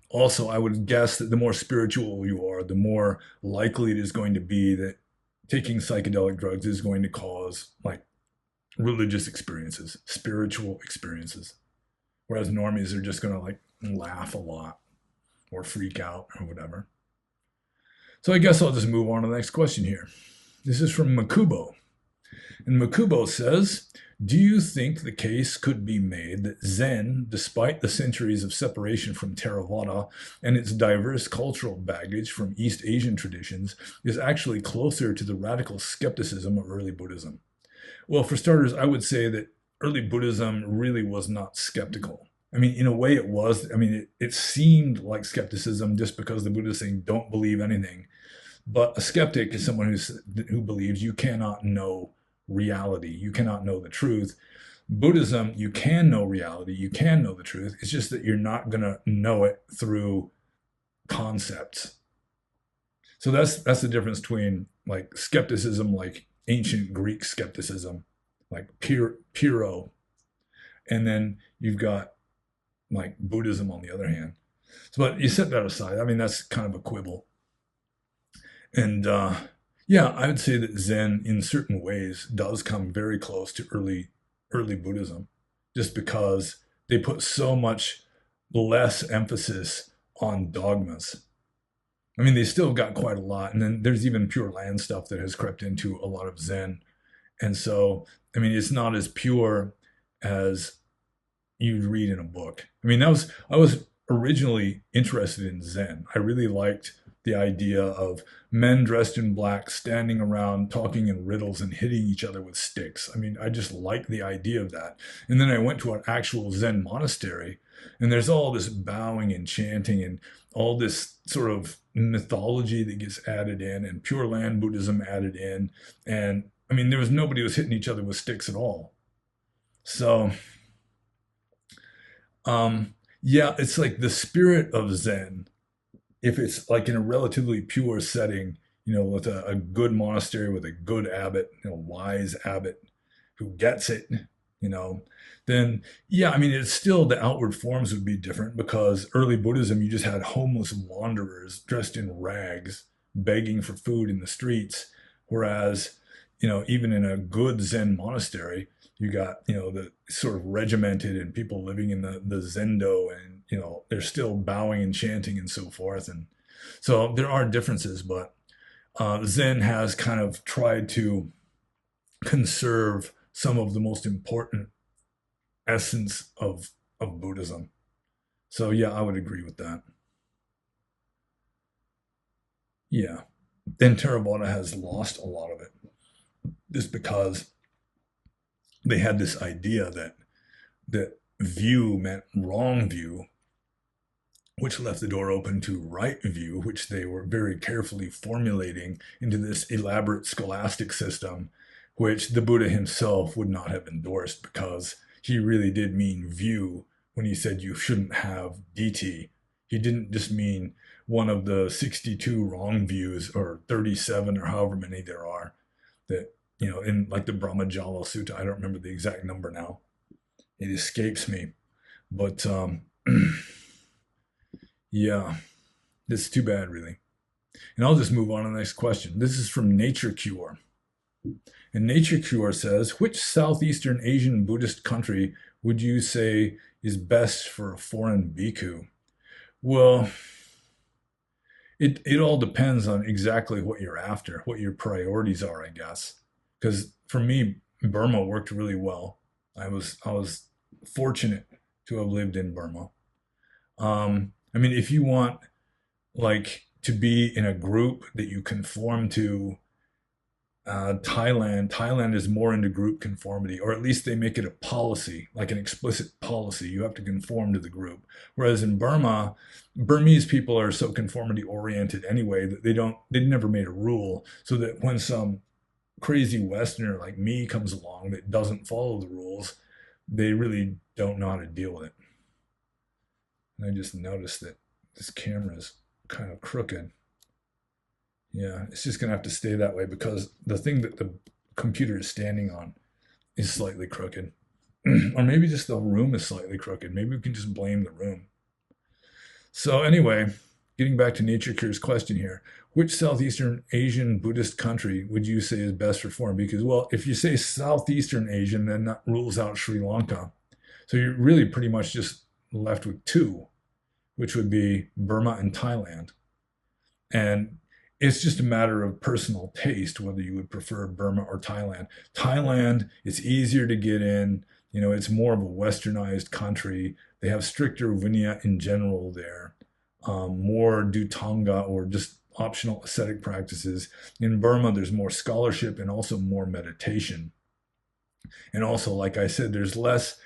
also, I would guess that the more spiritual you are, the more likely it is going to be that taking psychedelic drugs is going to cause like religious experiences, spiritual experiences. Whereas normies are just going to like laugh a lot or freak out or whatever. So I guess I'll just move on to the next question here. This is from Makubo. And Makubo says, do you think the case could be made that Zen, despite the centuries of separation from Theravada and its diverse cultural baggage from East Asian traditions, is actually closer to the radical skepticism of early Buddhism? Well, for starters, I would say that early Buddhism really was not skeptical. I mean, in a way it was. I mean, it seemed like skepticism just because the Buddha is saying, don't believe anything. But a skeptic is someone who believes you cannot know reality. You cannot know the truth. Buddhism, you can know reality. You can know the truth. It's just that you're not going to know it through concepts. So that's the difference between like skepticism, like ancient Greek skepticism, like Pyrrho, and then you've got like Buddhism on the other hand. So, but you set that aside. I mean, that's kind of a quibble. And yeah, I would say that Zen, in certain ways, does come very close to early Buddhism, just because they put so much less emphasis on dogmas. I mean, they still got quite a lot, and then there's even Pure Land stuff that has crept into a lot of Zen, and so I mean, it's not as pure as you'd read in a book. I mean, I was originally interested in Zen. I really liked the idea of men dressed in black standing around talking in riddles and hitting each other with sticks. I mean, I just liked the idea of that. And then I went to an actual Zen monastery, and there's all this bowing and chanting and all this sort of mythology that gets added in, and Pure Land Buddhism added in. And I mean, there was nobody who was hitting each other with sticks at all. So yeah, it's like the spirit of Zen, if it's like in a relatively pure setting, with a good monastery with a good abbot, wise abbot who gets it, you know, then yeah, I mean, it's still the outward forms would be different because early Buddhism, you just had homeless wanderers dressed in rags begging for food in the streets. Whereas, even in a good Zen monastery, you got, the sort of regimented and people living in the zendo and, they're still bowing and chanting and so forth. And so there are differences, but Zen has kind of tried to conserve some of the most important essence of Buddhism. So yeah, I would agree with that. Yeah. Then Theravada has lost a lot of it just because they had this idea that view meant wrong view, which left the door open to right view, which they were very carefully formulating into this elaborate scholastic system, which the Buddha himself would not have endorsed because he really did mean view when he said you shouldn't have deity. He didn't just mean one of the 62 wrong views or 37 or however many there are that, in like the Brahmajala Sutta, I don't remember the exact number now. It escapes me. But yeah, it's too bad, really. And I'll just move on to the next question. This is from Nature Cure. And Nature Cure says, which Southeastern Asian Buddhist country would you say is best for a foreign bhikkhu? Well, it all depends on exactly what you're after, what your priorities are, I guess. Because for me, Burma worked really well. I was fortunate to have lived in Burma. I mean, if you want like to be in a group that you conform to Thailand is more into group conformity, or at least they make it a policy, like an explicit policy. You have to conform to the group. Whereas in Burma, Burmese people are so conformity oriented anyway that they never made a rule, so that when some crazy Westerner like me comes along that doesn't follow the rules, they really don't know how to deal with it. And I just noticed that this camera is kind of crooked. Yeah, it's just gonna have to stay that way because the thing that the computer is standing on is slightly crooked. Or maybe just the room is slightly crooked. Maybe we can just blame the room. So anyway, getting back to Nature Cure's question here, which Southeastern Asian Buddhist country would you say is best reformed? Because, well, if you say Southeastern Asian, then that rules out Sri Lanka. So you're really pretty much just left with two, which would be Burma and Thailand. And it's just a matter of personal taste whether you would prefer Burma or Thailand. Thailand, it's easier to get in. You know, it's more of a westernized country. They have stricter Vinaya in general there, more Dutanga or just optional ascetic practices. In Burma, there's more scholarship and also more meditation. And also, like I said, there's less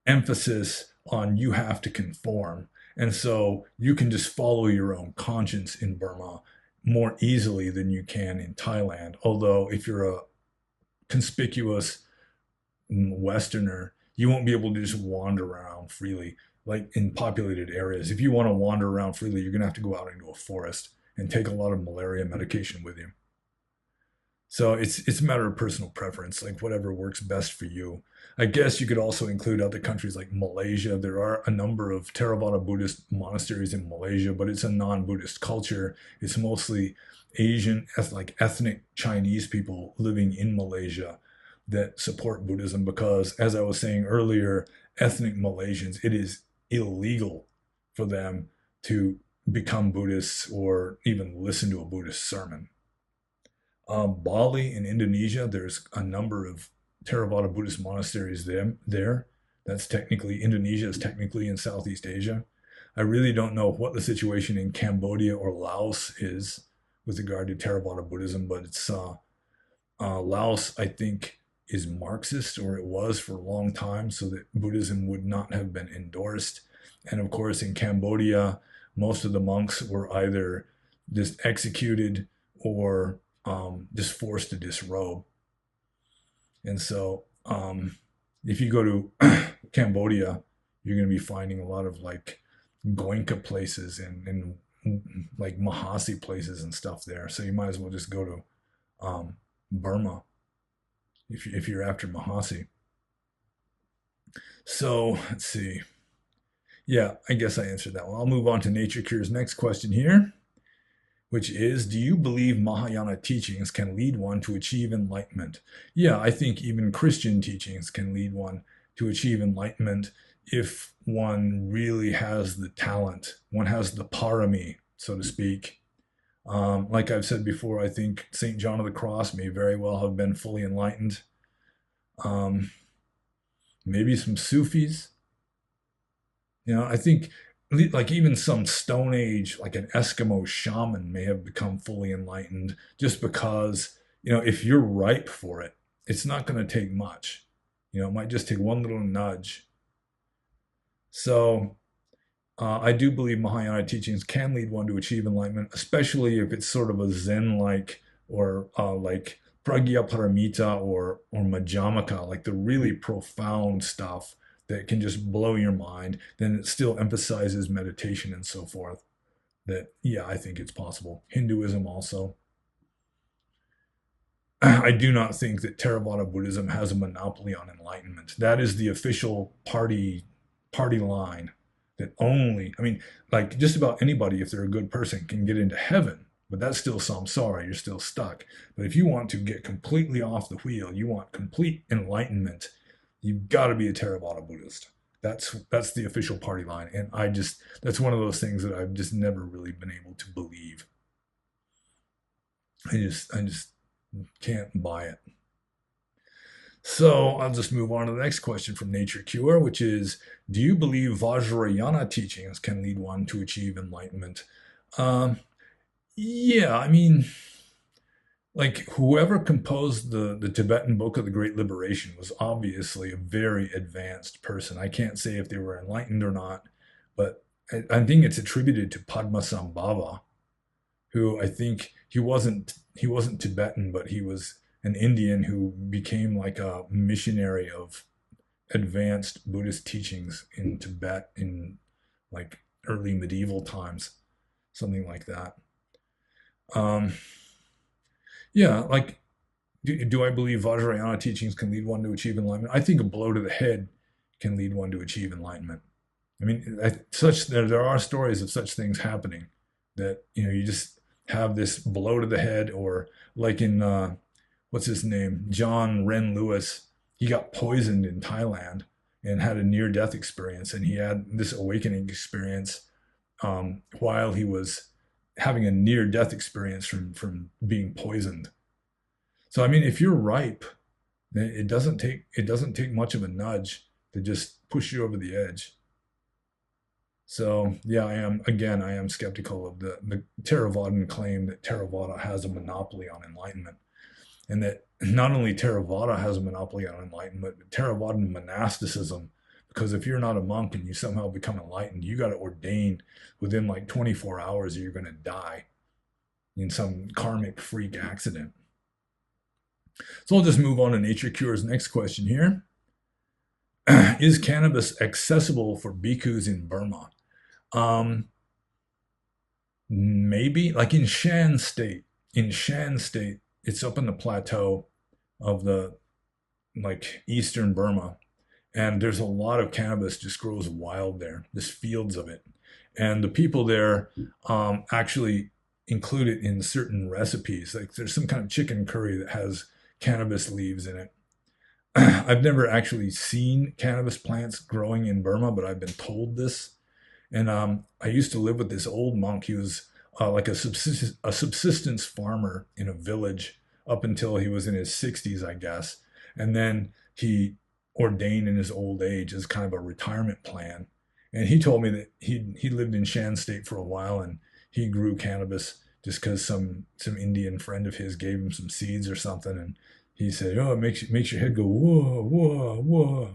emphasis on you have to conform. And so you can just follow your own conscience in Burma more easily than you can in Thailand. Although, if you're a conspicuous Westerner, you won't be able to just wander around freely, like in populated areas. If you want to wander around freely, you're going to have to go out into a forest and take a lot of malaria medication with you. So it's a matter of personal preference, like whatever works best for you. I guess you could also include other countries like Malaysia. There are a number of Theravada Buddhist monasteries in Malaysia, but it's a non-Buddhist culture. It's mostly Asian, like ethnic Chinese people living in Malaysia that support Buddhism because, as I was saying earlier, ethnic Malaysians, it is illegal for them to become Buddhists or even listen to a Buddhist sermon. Bali in Indonesia, there's a number of Theravada Buddhist monasteries there. That's technically, Indonesia is technically in Southeast Asia. I really don't know what the situation in Cambodia or Laos is with regard to Theravada Buddhism, but it's Laos, I think, is Marxist, or it was for a long time, so that Buddhism would not have been endorsed. And of course, in Cambodia, most of the monks were either just executed or just forced to disrobe. And so if you go to Cambodia, you're going to be finding a lot of like Goenka places and like Mahasi places and stuff there. So you might as well just go to Burma if you're after Mahasi. So let's see. Yeah, I guess I answered that one. I'll move on to Nature Cure's next question here, which is, do you believe Mahayana teachings can lead one to achieve enlightenment? Yeah, I think even Christian teachings can lead one to achieve enlightenment if one really has the talent, one has the parami, so to speak. Like I've said before, I think St. John of the Cross may very well have been fully enlightened. Maybe some Sufis. You know, I think like even some Stone Age, like an Eskimo shaman may have become fully enlightened just because, you know, if you're ripe for it, it's not going to take much. You know, it might just take one little nudge. So I do believe Mahayana teachings can lead one to achieve enlightenment, especially if it's sort of a Zen-like or like Pragya Paramita or Madhyamaka, like the really profound stuff that can just blow your mind. Then it still emphasizes meditation and so forth. That, yeah, I think it's possible. Hinduism also. I do not think that Theravada Buddhism has a monopoly on enlightenment. That is the official party line that only, I mean, like just about anybody, if they're a good person, can get into heaven, but that's still samsara. You're still stuck. But if you want to get completely off the wheel, you want complete enlightenment, you've got to be a Theravada Buddhist. That's the official party line. And that's one of those things that I've just never really been able to believe. I just can't buy it. So I'll just move on to the next question from Nature Cure, which is, do you believe Vajrayana teachings can lead one to achieve enlightenment? Yeah, I mean, like whoever composed the Tibetan Book of the Great Liberation was obviously a very advanced person. I can't say if they were enlightened or not, but I think it's attributed to Padmasambhava, who I think he wasn't Tibetan, but he was an Indian who became like a missionary of advanced Buddhist teachings in Tibet in like early medieval times, something like that. Um, yeah, like do I believe Vajrayana teachings can lead one to achieve enlightenment? I think a blow to the head can lead one to achieve enlightenment. I mean, there are stories of such things happening that you just have this blow to the head, or like in what's his name, John Ren Lewis. He got poisoned in Thailand and had a near death experience, and he had this awakening experience while he was having a near death experience from being poisoned. So I mean, if you're ripe, then it doesn't take much of a nudge to just push you over the edge. So yeah, I am skeptical of the Theravadan claim that Theravada has a monopoly on enlightenment, and that not only Theravada has a monopoly on enlightenment, but Theravadan monasticism. Because if you're not a monk and you somehow become enlightened, you got to ordain within like 24 hours, or you're going to die in some karmic freak accident. So I'll just move on to Nature Cure's next question here. Is cannabis accessible for bhikkhus in Burma? Um, Maybe, like in Shan State. In Shan State, it's up in the plateau of the like eastern Burma, and there's a lot of cannabis just grows wild there. There's fields of it, and the people there actually include it in certain recipes. Like there's some kind of chicken curry that has cannabis leaves in it. I've never actually seen cannabis plants growing in Burma, but I've been told this. And I used to live with this old monk. He was like a subsistence farmer in a village up until he was in his 60s, I guess. And then he ordained in his old age as kind of a retirement plan. And he told me that he lived in Shan State for a while, and he grew cannabis just because some Indian friend of his gave him some seeds or something. And he said, "Oh, it makes your head go whoa, whoa, whoa."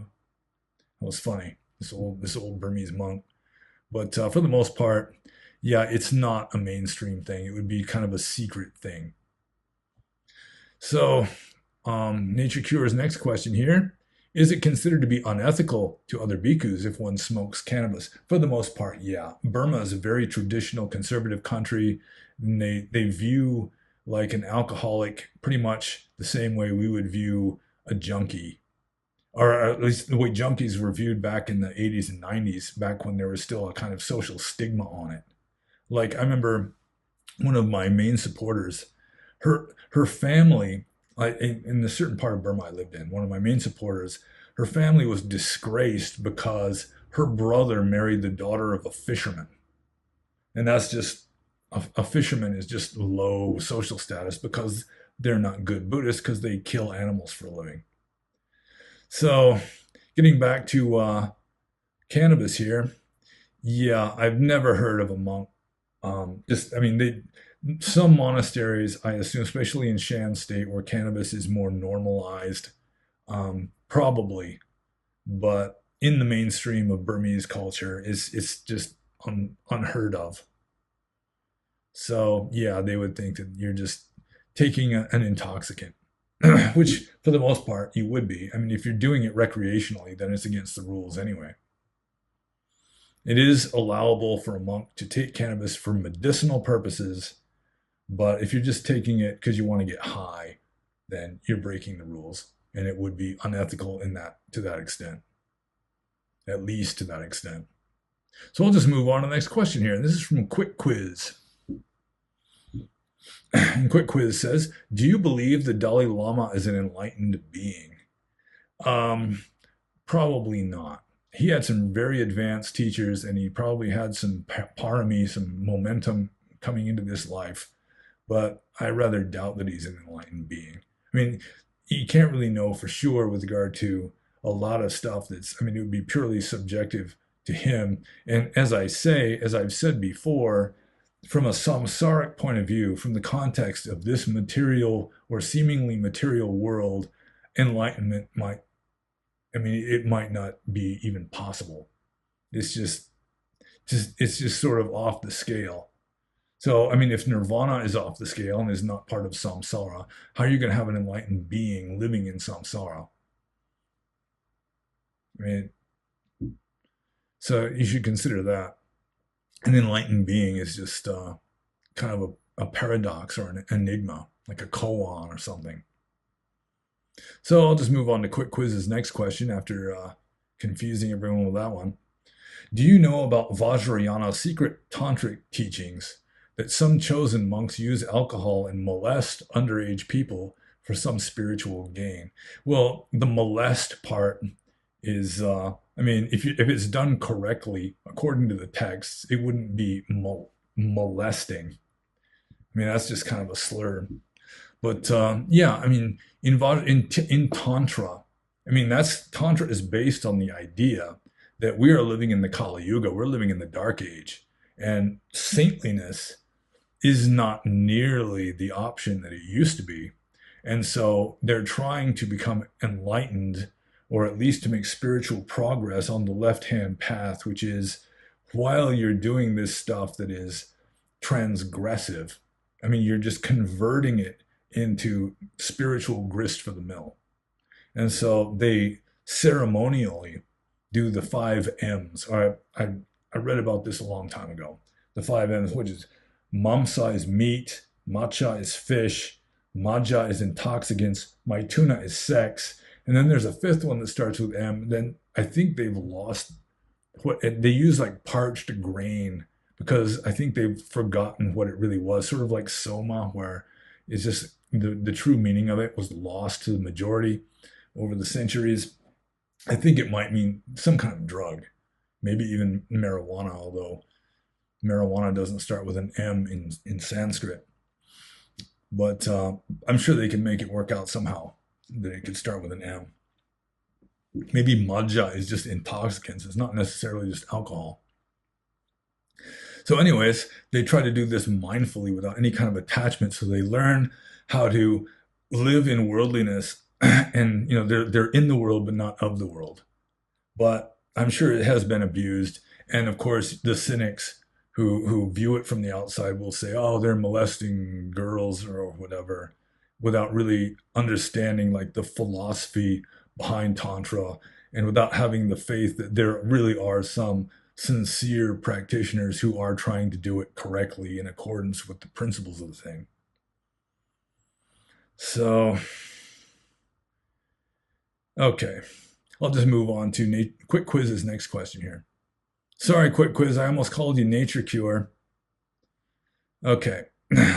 That was funny. This old Burmese monk. But for the most part, yeah, it's not a mainstream thing. It would be kind of a secret thing. So, Nature Cure's next question here. Is it considered to be unethical to other bhikkhus if one smokes cannabis? For the most part, yeah. Burma is a very traditional conservative country, and they view like an alcoholic pretty much the same way we would view a junkie, or at least the way junkies were viewed back in the 80s and 90s, back when there was still a kind of social stigma on it. Like I remember one of my main supporters, her family, in the certain part of Burma I lived in, one of my main supporters, her family was disgraced because her brother married the daughter of a fisherman. And that's just, a fisherman is just low social status because they're not good Buddhists because they kill animals for a living. So, getting back to cannabis here, yeah, I've never heard of a monk. I mean, some monasteries, I assume, especially in Shan State, where cannabis is more normalized, probably, but in the mainstream of Burmese culture, it's just unheard of. So, yeah, they would think that you're just taking an intoxicant, which for the most part you would be. I mean, if you're doing it recreationally, then it's against the rules anyway. It is allowable for a monk to take cannabis for medicinal purposes, but if you're just taking it because you want to get high, then you're breaking the rules, and it would be unethical in that to that extent, at least to that extent. So I'll just move on to the next question here. This is from Quick Quiz. And Quick Quiz says, "Do you believe the Dalai Lama is an enlightened being?" Um, Probably not. He had some very advanced teachers, and he probably had some parami, some momentum coming into this life. But I rather doubt that he's an enlightened being. I mean, you can't really know for sure with regard to a lot of stuff I mean, it would be purely subjective to him. And as I've said before, from a samsaric point of view, from the context of this material or seemingly material world, enlightenment might, I mean, it might not be even possible. It's it's just sort of off the scale. So, I mean, if nirvana is off the scale and is not part of samsara, how are you going to have an enlightened being living in samsara? I mean, so you should consider that. An enlightened being is just kind of a paradox or an enigma, like a koan or something. So I'll just move on to quick quizz's next question after confusing everyone with that one. Do you know about Vajrayana secret tantric teachings that some chosen monks use alcohol and molest underage people for some spiritual gain? Well, the molest part is, I mean, if it's done correctly, according to the texts, it wouldn't be molesting. I mean, that's just kind of a slur. But yeah, I mean, in Tantra, I mean, Tantra is based on the idea that we are living in the Kali Yuga, we're living in the Dark Age, and saintliness is not nearly the option that it used to be. And so they're trying to become enlightened, or at least to make spiritual progress on the left-hand path, which is while you're doing this stuff that is transgressive, I mean, you're just converting it into spiritual grist for the mill. And so they ceremonially do the 5 M's. I read about this a long time ago. The 5 M's, which is mamsa is meat, matcha is fish, maja is intoxicants, maituna is sex, and then there's a fifth one that starts with M. Then I think they've lost what they use, like parched grain, because I think they've forgotten what it really was. Sort of like soma, where it's just the true meaning of it was lost to the majority over the centuries. I think it might mean some kind of drug, maybe even marijuana, although marijuana doesn't start with an M in Sanskrit. But I'm sure they can make it work out somehow, that it could start with an M. Maybe maja is just intoxicants. It's not necessarily just alcohol. So anyways, they try to do this mindfully without any kind of attachment. So they learn how to live in worldliness, and they're in the world but not of the world. But I'm sure it has been abused. And of course, the cynics who view it from the outside will say, oh, they're molesting girls or whatever, without really understanding like the philosophy behind Tantra, and without having the faith that there really are some sincere practitioners who are trying to do it correctly in accordance with the principles of the thing. So, okay, I'll just move on to quick quiz's next question here. Sorry, quick quiz, I almost called you Nature Cure. Okay,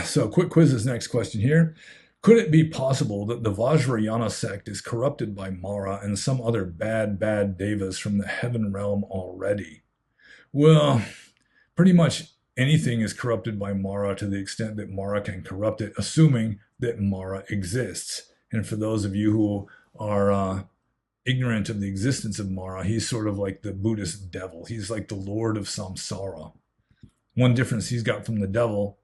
so quick quiz's next question here. Could it be possible that the Vajrayana sect is corrupted by Mara and some other bad devas from the heaven realm already? Well, pretty much anything is corrupted by Mara to the extent that Mara can corrupt it, assuming that Mara exists. And for those of you who are ignorant of the existence of Mara, he's sort of like the Buddhist devil. He's like the Lord of Samsara. One difference he's got from the devil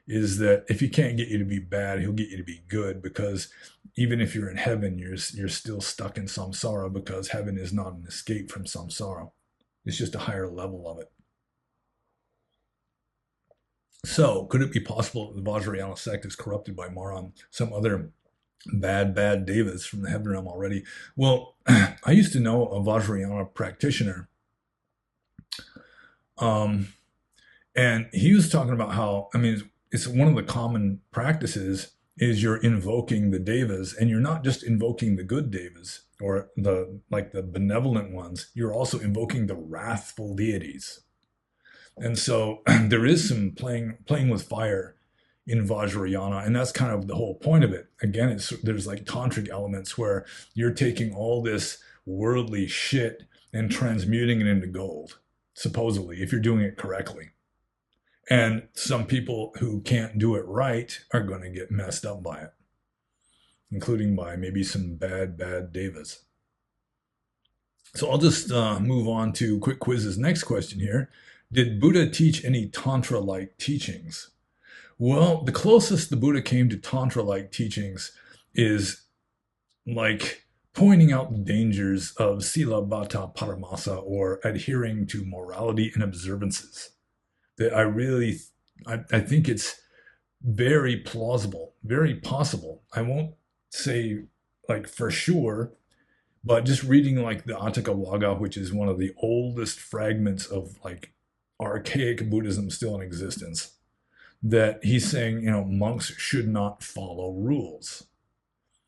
is that if he can't get you to be bad, he'll get you to be good, because even if you're in heaven, you're still stuck in samsara, because heaven is not an escape from samsara. It's just a higher level of it. So, could it be possible that the Vajrayana sect is corrupted by Mara and some other bad devas from the heaven realm already? Well, I used to know a Vajrayana practitioner, and he was talking about how, I mean, it's one of the common practices is you're invoking the devas, and you're not just invoking the good devas or the benevolent ones, you're also invoking the wrathful deities. And so there is some playing with fire in Vajrayana, and that's kind of the whole point of it. Again, there's like tantric elements where you're taking all this worldly shit and transmuting it into gold, supposedly, if you're doing it correctly. And some people who can't do it right are going to get messed up by it, including by maybe some bad devas. So I'll just move on to quick quiz's next question here. Did Buddha teach any Tantra-like teachings? Well, the closest the Buddha came to Tantra-like teachings is like pointing out the dangers of sila bhata paramasa, or adhering to morality and observances. That I think it's very plausible, very possible. I won't say like for sure, but just reading like the Atthaka Vaga, which is one of the oldest fragments of like archaic Buddhism still in existence, that he's saying, monks should not follow rules.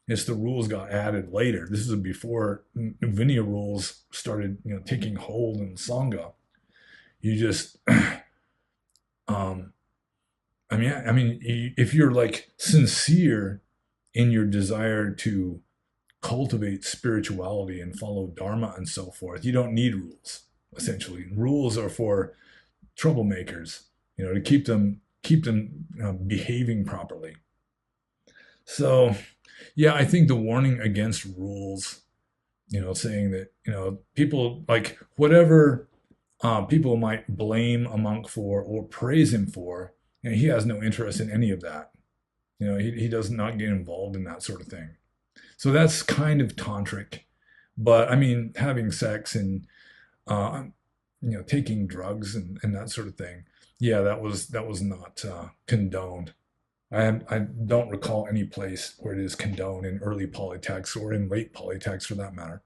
It's the rules got added later. This is before Vinaya rules started, taking hold in Sangha. You just, um, if you're like sincere in your desire to cultivate spirituality and follow dharma and so forth, you don't need rules. Essentially, rules are for troublemakers, to keep them behaving properly. So, yeah, I think the warning against rules, saying that people like whatever people might blame a monk for or praise him for, he has no interest in any of that. He does not get involved in that sort of thing. So that's kind of tantric. But I mean, having sex and uh, taking drugs and that sort of thing, yeah, that was not condoned. I don't recall any place where it is condoned in early polytexts or in late polytexts for that matter.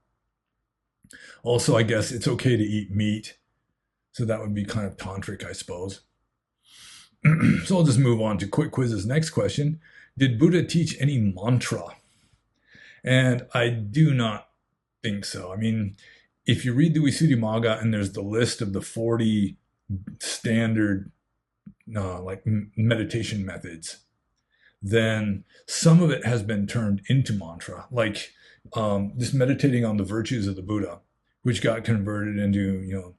Also, I guess it's okay to eat meat, so that would be kind of tantric, I suppose. So I'll just move on to quick quizzes. Next question: did Buddha teach any mantra? And I do not think so. I mean, if you read the Visuddhimagga and there's the list of the 40 standard like meditation methods, then some of it has been turned into mantra, like just meditating on the virtues of the Buddha, which got converted into,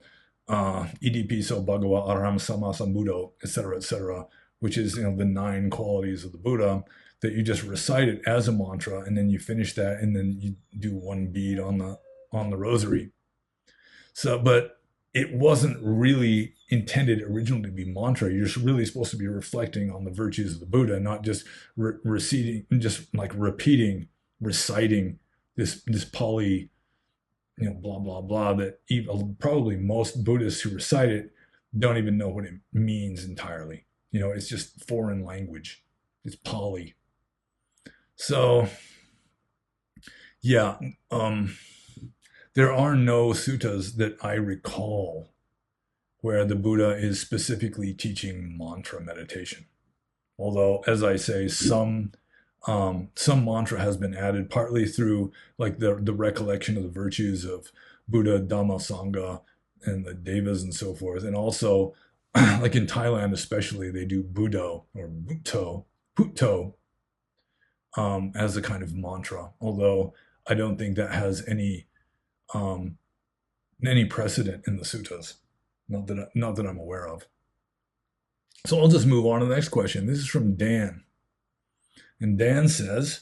Idipiso Bhagava Araham Sama Sambuddho, etc., which is, the 9 qualities of the Buddha that you just recite it as a mantra, and then you finish that, and then you do one bead on the rosary. So, but it wasn't really intended originally to be mantra. You're just really supposed to be reflecting on the virtues of the Buddha, not just reciting, just like reciting this Pali, blah blah blah. That probably most Buddhists who recite it don't even know what it means entirely. It's just foreign language. It's Pali. So, yeah, there are no suttas that I recall where the Buddha is specifically teaching mantra meditation. Although, as I say, some mantra has been added, partly through like the recollection of the virtues of Buddha, Dhamma, Sangha, and the devas and so forth, and also like in Thailand especially, they do Buddho or Putto as a kind of mantra. Although I don't think that has any precedent in the suttas, not that I'm aware of. So I'll just move on to the next question. This is from Dan. And Dan says,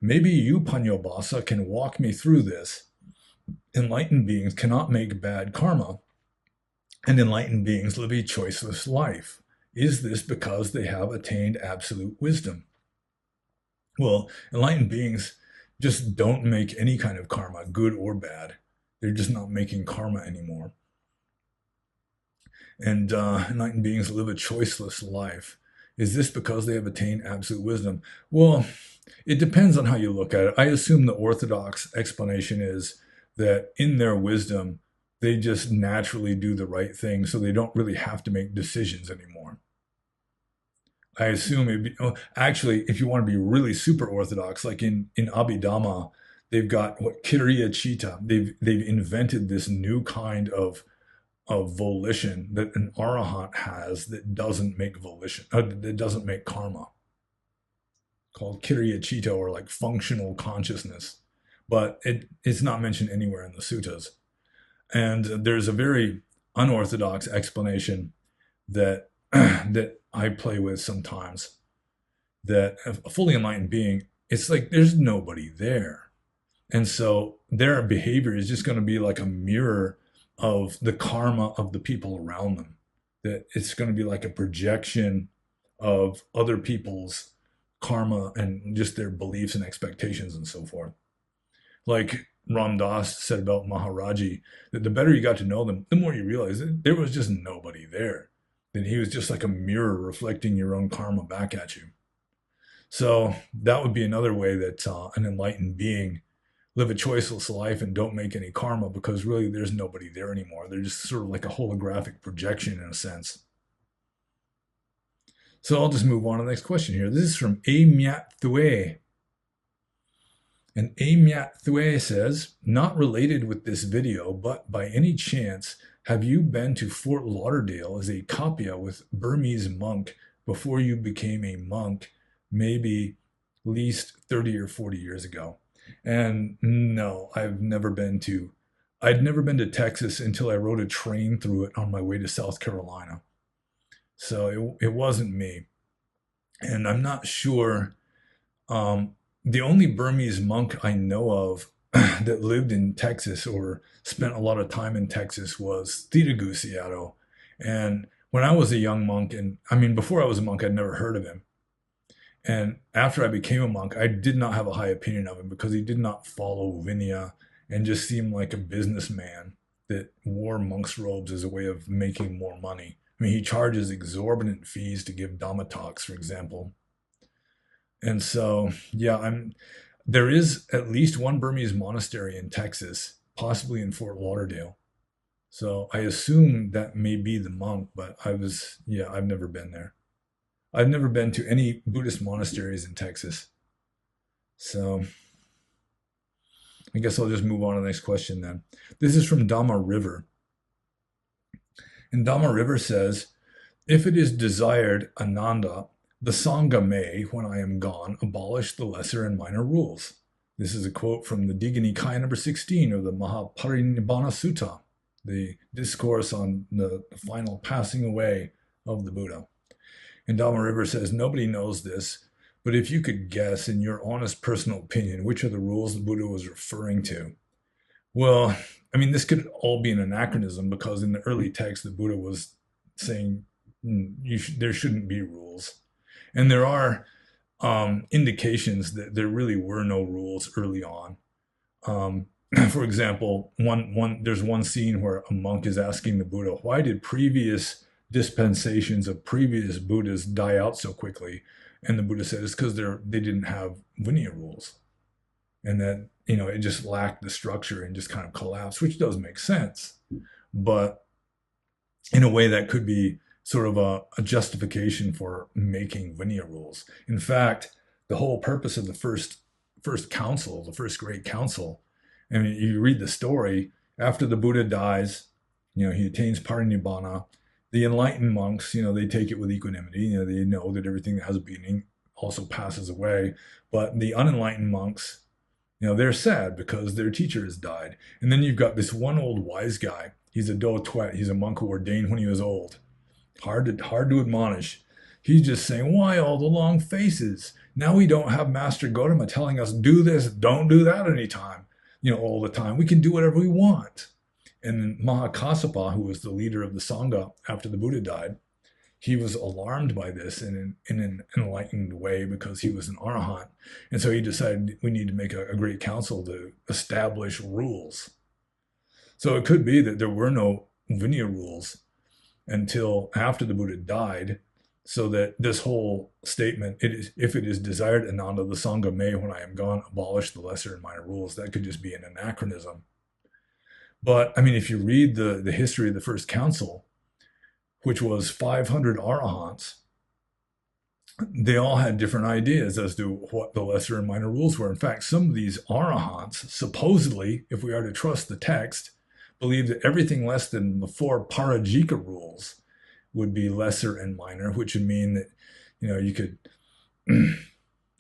maybe you, Panyobasa, can walk me through this. Enlightened beings cannot make bad karma, and enlightened beings live a choiceless life. Is this because they have attained absolute wisdom? Well, enlightened beings just don't make any kind of karma, good or bad. They're just not making karma anymore. And enlightened beings live a choiceless life. Is this because they have attained absolute wisdom? Well, it depends on how you look at it. I assume the orthodox explanation is that in their wisdom, they just naturally do the right thing, so they don't really have to make decisions anymore. I assume actually, if you want to be really super orthodox, like in Abhidhamma, they've got what Kiriya Chitta. They've invented this new kind of volition that an arahant has that doesn't make volition, that doesn't make karma, called Kiriya Chitta, or like functional consciousness. But it's not mentioned anywhere in the suttas. And there's a very unorthodox explanation that that I play with sometimes, that a fully enlightened being, it's like there's nobody there. And so their behavior is just going to be like a mirror of the karma of the people around them. that it's going to be like a projection of other people's karma and just their beliefs and expectations and so forth. Like Ram Dass said about Maharaji, that the better you got to know them, the more you realize that there was just nobody there. That he was just like a mirror reflecting your own karma back at you. So that would be another way that an enlightened being live a choiceless life and don't make any karma, because really there's nobody there anymore. They're just sort of like a holographic projection in a sense. So I'll just move on to the next question here. This is from A Myat Thue. And A Myat Thue says, not related with this video, but by any chance, have you been to Fort Lauderdale as a kapia with Burmese monk before you became a monk, maybe at least 30 or 40 years ago? And no, I'd never been to Texas until I rode a train through it on my way to South Carolina. So it wasn't me. And I'm not sure. The only Burmese monk I know of that lived in Texas or spent a lot of time in Texas was Thiragu Sayadaw. And when I was a young monk, and I mean, before I was a monk, I'd never heard of him. And after I became a monk, I did not have a high opinion of him because he did not follow Vinaya and just seemed like a businessman that wore monk's robes as a way of making more money. I mean, he charges exorbitant fees to give Dhamma talks, for example. And so, yeah, there is at least one Burmese monastery in Texas, possibly in Fort Lauderdale. So I assume that may be the monk, but I've never been there. I've never been to any Buddhist monasteries in Texas. So I guess I'll just move on to the next question then. This is from Dhamma River. And Dhamma River says, if it is desired Ananda, the Sangha may, when I am gone, abolish the lesser and minor rules. This is a quote from the Digha Nikaya number 16, or the Mahaparinibbana Sutta, the discourse on the final passing away of the Buddha. And Dhamma River says, nobody knows this, but if you could guess in your honest personal opinion, which are the rules the Buddha was referring to? Well, I mean, this could all be an anachronism, because in the early text, the Buddha was saying there shouldn't be rules. And there are indications that there really were no rules early on. For example, there's one scene where a monk is asking the Buddha, why did previous dispensations of previous Buddhas die out so quickly? And the Buddha said it's because they didn't have Vinaya rules. And that, it just lacked the structure and just kind of collapsed, which does make sense. But in a way that could be sort of a justification for making Vinaya rules. In fact, the whole purpose of the first council, the first great council, I mean, you read the story, after the Buddha dies, he attains parinibbana. The enlightened monks, they take it with equanimity. They know that everything that has a being also passes away. But the unenlightened monks, they're sad because their teacher has died. And then you've got this one old wise guy. He's a do twet. He's a monk who ordained when he was old. Hard to admonish. He's just saying, why all the long faces? Now we don't have Master Gotama telling us, do this, don't do that anytime, all the time. We can do whatever we want. And then Mahakassapa, who was the leader of the Sangha after the Buddha died, he was alarmed by this in an enlightened way, because he was an arahant. And so he decided we need to make a great council to establish rules. So it could be that there were no Vinaya rules until after the Buddha died, so that this whole statement, if it is desired Ananda, the Sangha may, when I am gone, abolish the lesser and minor rules, that could just be an anachronism. But I mean, if you read the history of the first council, which was 500 arahants, they all had different ideas as to what the lesser and minor rules were. In fact, some of these arahants, supposedly, if we are to trust the text, believed that everything less than the 4 parajika rules would be lesser and minor, which would mean that, you could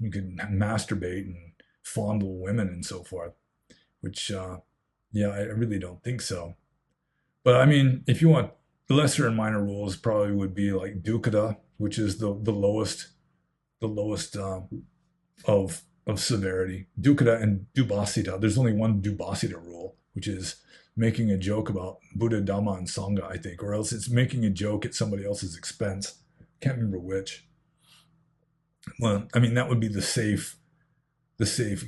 masturbate and fondle women and so forth, which, I really don't think so. But I mean, if you want, the lesser and minor rules probably would be like dukkha, which is the lowest of severity. Dukkha and dubhasita. There's only one dubhasita rule, which is making a joke about Buddha, Dhamma, and Sangha, I think, or else it's making a joke at somebody else's expense. Can't remember which. Well, I mean, that would be the safe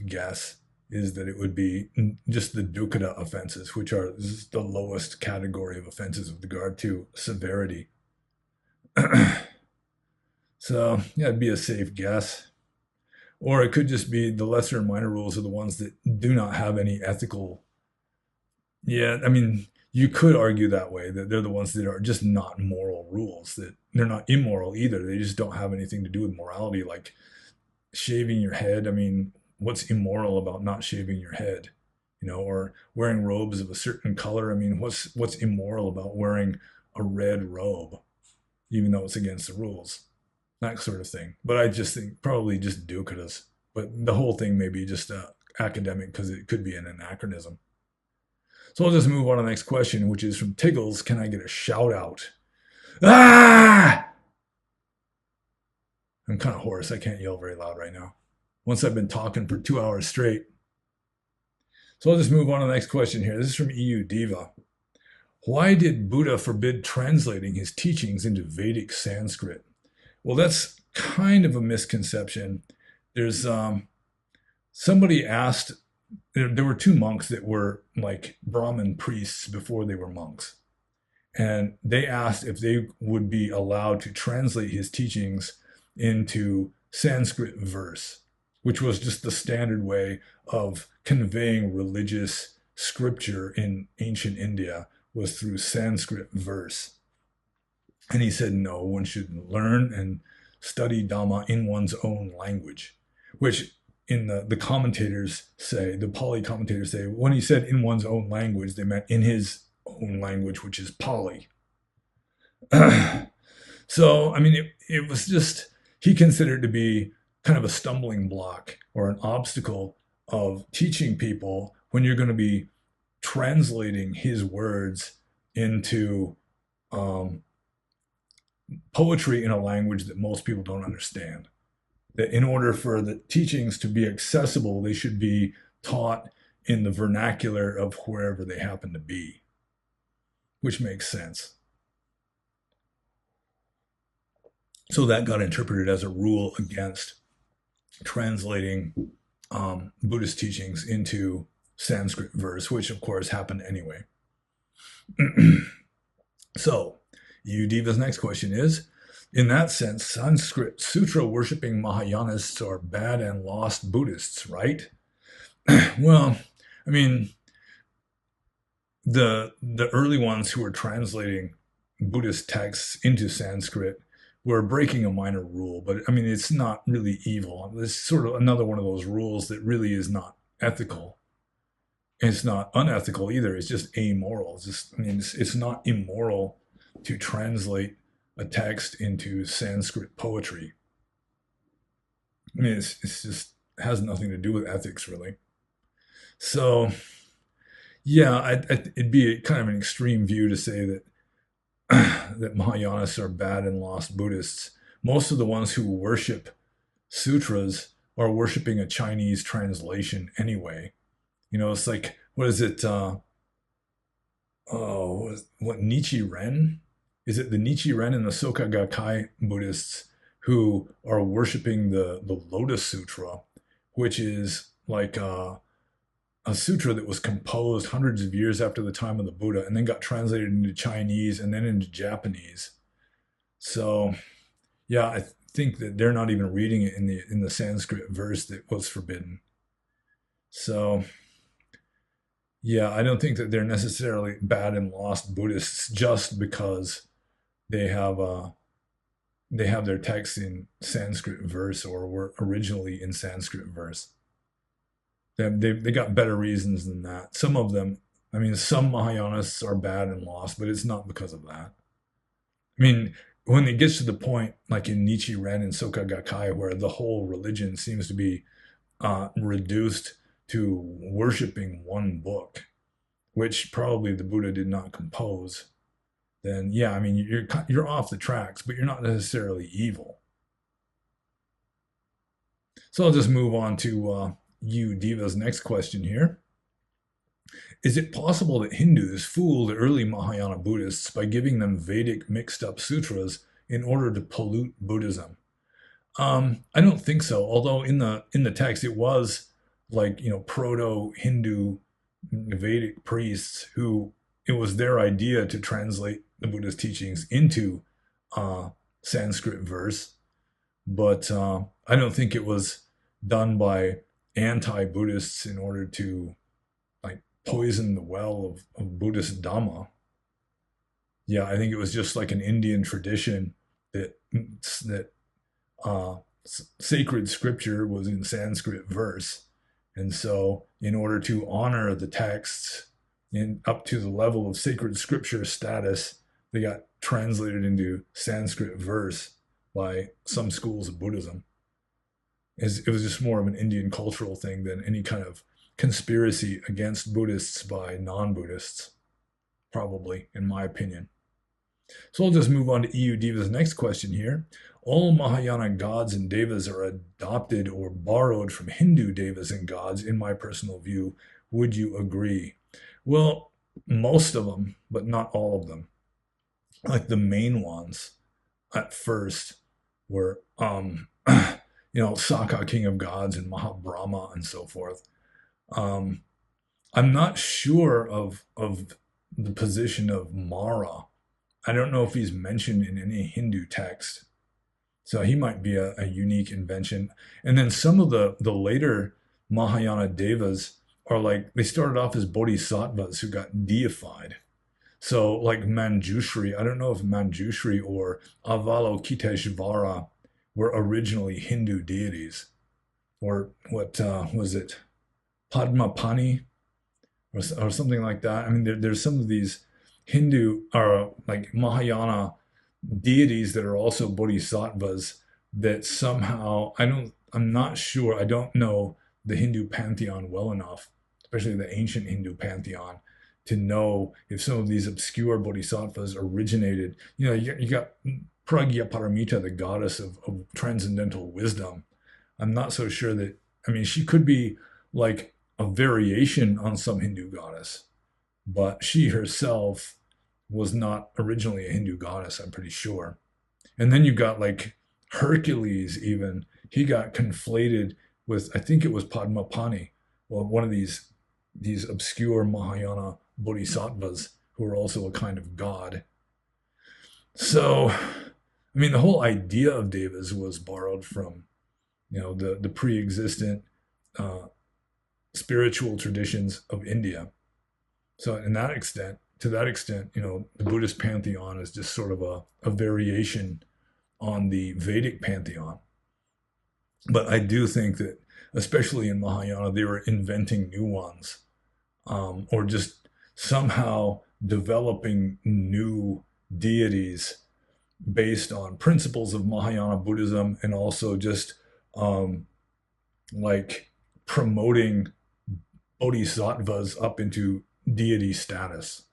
guess, is that it would be just the dukkha offenses, which are the lowest category of offenses with regard to severity. So yeah, it'd be a safe guess. Or it could just be the lesser and minor rules are the ones that do not have any ethical. Yeah, I mean, you could argue that way, that they're the ones that are just not moral rules, that they're not immoral either. They just don't have anything to do with morality, like shaving your head. I mean, what's immoral about not shaving your head? Or wearing robes of a certain color. I mean, what's immoral about wearing a red robe, even though it's against the rules? That sort of thing. But I just think probably just dukkhatas. But the whole thing may be just academic, because it could be an anachronism. So I'll just move on to the next question, which is from Tiggles. Can I get a shout out? Ah! I'm kind of hoarse. I can't yell very loud right now. Once I've been talking for 2 hours straight. So I'll just move on to the next question here. This is from EU Diva. Why did Buddha forbid translating his teachings into Vedic Sanskrit? Well, that's kind of a misconception. There's somebody asked, there were two monks that were like Brahmin priests before they were monks. And they asked if they would be allowed to translate his teachings into Sanskrit verse, which was just the standard way of conveying religious scripture in ancient India, was through Sanskrit verse. And he said, no, one should learn and study Dhamma in one's own language, which in the commentators say, the Pali commentators say, when he said in one's own language, they meant in his own language, which is Pali. So, I mean, it was just, he considered to be kind of a stumbling block or an obstacle of teaching people when you're going to be translating his words into poetry in a language that most people don't understand. That in order for the teachings to be accessible, they should be taught in the vernacular of wherever they happen to be, which makes sense. So that got interpreted as a rule against translating Buddhist teachings into Sanskrit verse, which of course happened anyway. So, Udiva's next question is, in that sense, Sanskrit sutra worshipping Mahayanists are bad and lost Buddhists, right? Well, I mean, the early ones who were translating Buddhist texts into Sanskrit were breaking a minor rule, but I mean, it's not really evil. It's sort of another one of those rules that really is not ethical. It's not unethical either. It's just amoral. It's just, I mean, it's not immoral to translate a text into Sanskrit poetry. I mean, it's just has nothing to do with ethics, really. So, yeah, it'd be kind of an extreme view to say that that Mahayanists are bad and lost Buddhists. Most of the ones who worship sutras are worshiping a Chinese translation anyway. It's like, what is it? What Nichiren? Is it the Nichiren and the Soka Gakkai Buddhists who are worshiping the Lotus Sutra, which is like a sutra that was composed hundreds of years after the time of the Buddha and then got translated into Chinese and then into Japanese. So, yeah, I think that they're not even reading it in the Sanskrit verse that was forbidden. So, yeah, I don't think that they're necessarily bad and lost Buddhists just because they have their texts in Sanskrit verse or were originally in Sanskrit verse. They got better reasons than that. Some of them, I mean, some Mahayanists are bad and lost, but it's not because of that. I mean, when it gets to the point, like in Nichiren and Soka Gakkai, where the whole religion seems to be reduced to worshiping one book, which probably the Buddha did not compose, then yeah, I mean, you're off the tracks, but you're not necessarily evil. So I'll just move on to Diva's next question here. Is it possible that Hindus fooled early Mahayana Buddhists by giving them Vedic mixed up sutras in order to pollute Buddhism? I don't think so. Although in the text it was like proto Hindu Vedic priests who it was their idea to translate the Buddha's teachings into uh, Sanskrit verse, but I don't think it was done by anti-Buddhists in order to like poison the well of Buddhist Dhamma. Yeah, I think it was just like an Indian tradition that sacred scripture was in Sanskrit verse. And so, in order to honor the texts in up to the level of sacred scripture status, they got translated into Sanskrit verse by some schools of Buddhism. It was just more of an Indian cultural thing than any kind of conspiracy against Buddhists by non-Buddhists, probably, in my opinion. So I'll just move on to EU Deva's next question here. All Mahayana gods and devas are adopted or borrowed from Hindu devas and gods, in my personal view. Would you agree? Well, most of them, but not all of them. Like the main ones at first were, Saka, king of gods, and Mahabrahma, and so forth. Um, I'm not sure of the position of Mara. I don't know if he's mentioned in any Hindu text. So he might be a unique invention. And then some of the later Mahayana devas are like, they started off as bodhisattvas who got deified. So like Manjushri, I don't know if Manjushri or Avalokiteshvara were originally Hindu deities. Or what was it? Padmapani or something like that. I mean, there's some of these Hindu or like Mahayana deities that are also bodhisattvas that somehow I'm not sure. I don't know the Hindu pantheon well enough, especially the ancient Hindu pantheon, to know if some of these obscure bodhisattvas originated. You got Pragya Paramita, the goddess of transcendental wisdom. I'm not so sure that, I mean, she could be like a variation on some Hindu goddess, but she herself was not originally a Hindu goddess, I'm pretty sure. And then you got like Hercules, even. He got conflated with, I think it was Padmapani, well, one of these obscure Mahayana bodhisattvas who are also a kind of god. So, I mean, the whole idea of devas was borrowed from, the pre-existent uh, spiritual traditions of India. So, to that extent, the Buddhist pantheon is just sort of a variation on the Vedic pantheon. But I do think that, especially in Mahayana, they were inventing new ones, or just somehow developing new deities based on principles of Mahayana Buddhism, and also just um, like promoting bodhisattvas up into deity status,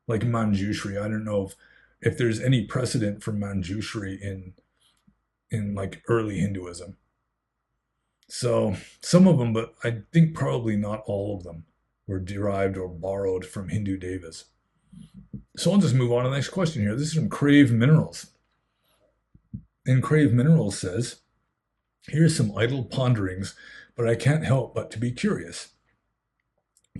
like Manjushri. I don't know if there's any precedent for Manjushri in like early Hinduism. So some of them, but I think probably not all of them were derived or borrowed from Hindu devas. So I'll just move on to the next question here. This is from Crave Minerals. And Crave Minerals says, here's some idle ponderings, but I can't help but to be curious.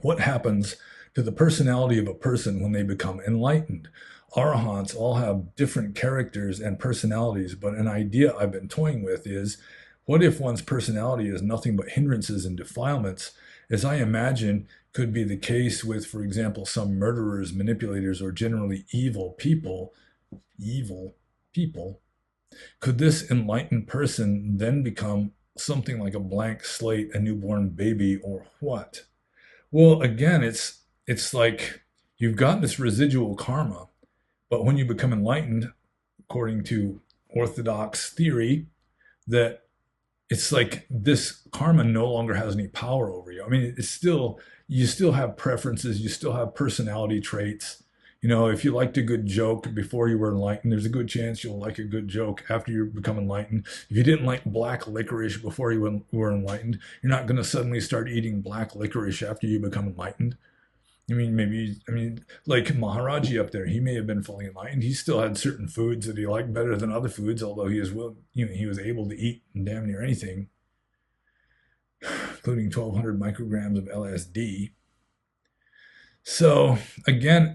What happens to the personality of a person when they become enlightened? Arahants all have different characters and personalities, but an idea I've been toying with is, what if one's personality is nothing but hindrances and defilements, as I imagine could be the case with, for example, some murderers, manipulators, or generally evil people? Evil people. Could this enlightened person then become something like a blank slate, a newborn baby, or what? Well, again, it's like you've got this residual karma, but when you become enlightened, according to Orthodox theory, that it's like this karma no longer has any power over you. I mean, you still have preferences, you still have personality traits. If you liked a good joke before you were enlightened, there's a good chance you'll like a good joke after you become enlightened. If you didn't like black licorice before you were enlightened, you're not going to suddenly start eating black licorice after you become enlightened. Like Maharaji up there, he may have been fully enlightened. He still had certain foods that he liked better than other foods, although he was able to eat damn near anything, including 1,200 micrograms of LSD. So again,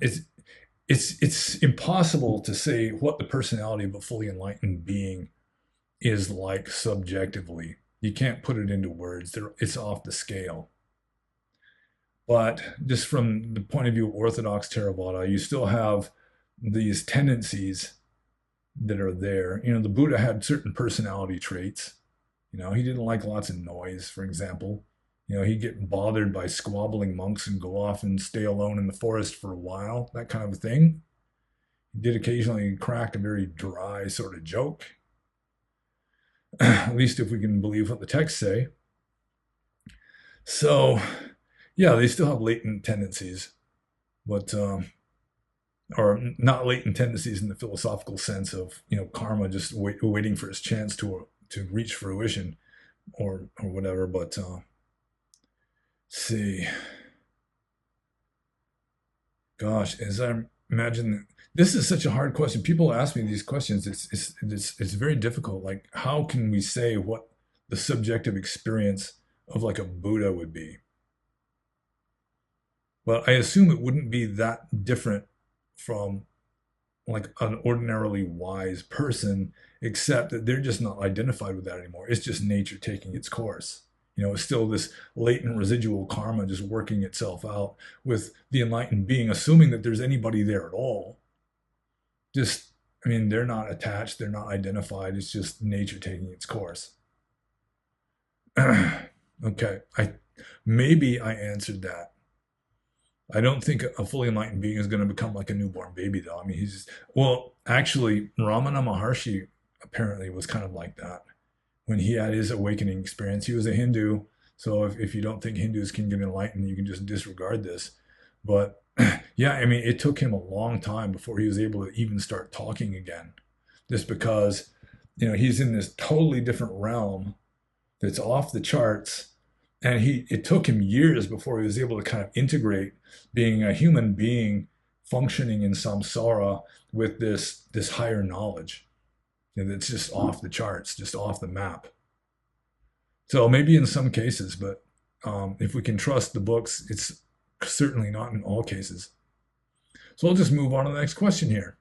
it's impossible to say what the personality of a fully enlightened being is like subjectively. You can't put it into words. It's off the scale. But just from the point of view of Orthodox Theravada, you still have these tendencies that are there. The Buddha had certain personality traits. He didn't like lots of noise, for example. He'd get bothered by squabbling monks and go off and stay alone in the forest for a while, that kind of thing. He did occasionally crack a very dry sort of joke, at least if we can believe what the texts say. So, yeah, they still have latent tendencies, but or not latent tendencies in the philosophical sense of karma just waiting for its chance to reach fruition or whatever. But see, gosh, as I imagine, this is such a hard question. People ask me these questions. It's very difficult. Like, how can we say what the subjective experience of like a Buddha would be? Well, I assume it wouldn't be that different from like an ordinarily wise person, except that they're just not identified with that anymore. It's just nature taking its course. It's still this latent residual karma just working itself out with the enlightened being, assuming that there's anybody there at all. They're not attached, they're not identified. It's just nature taking its course. Okay, maybe I answered that. I don't think a fully enlightened being is going to become like a newborn baby, though. Actually, Ramana Maharshi apparently was kind of like that when he had his awakening experience. He was a Hindu, so if you don't think Hindus can get enlightened, you can just disregard this. But yeah, it took him a long time before he was able to even start talking again, just because he's in this totally different realm that's off the charts. And it took him years before he was able to kind of integrate being a human being functioning in samsara with this higher knowledge. And it's just off the charts, just off the map. So maybe in some cases, but if we can trust the books, it's certainly not in all cases. So I'll just move on to the next question here.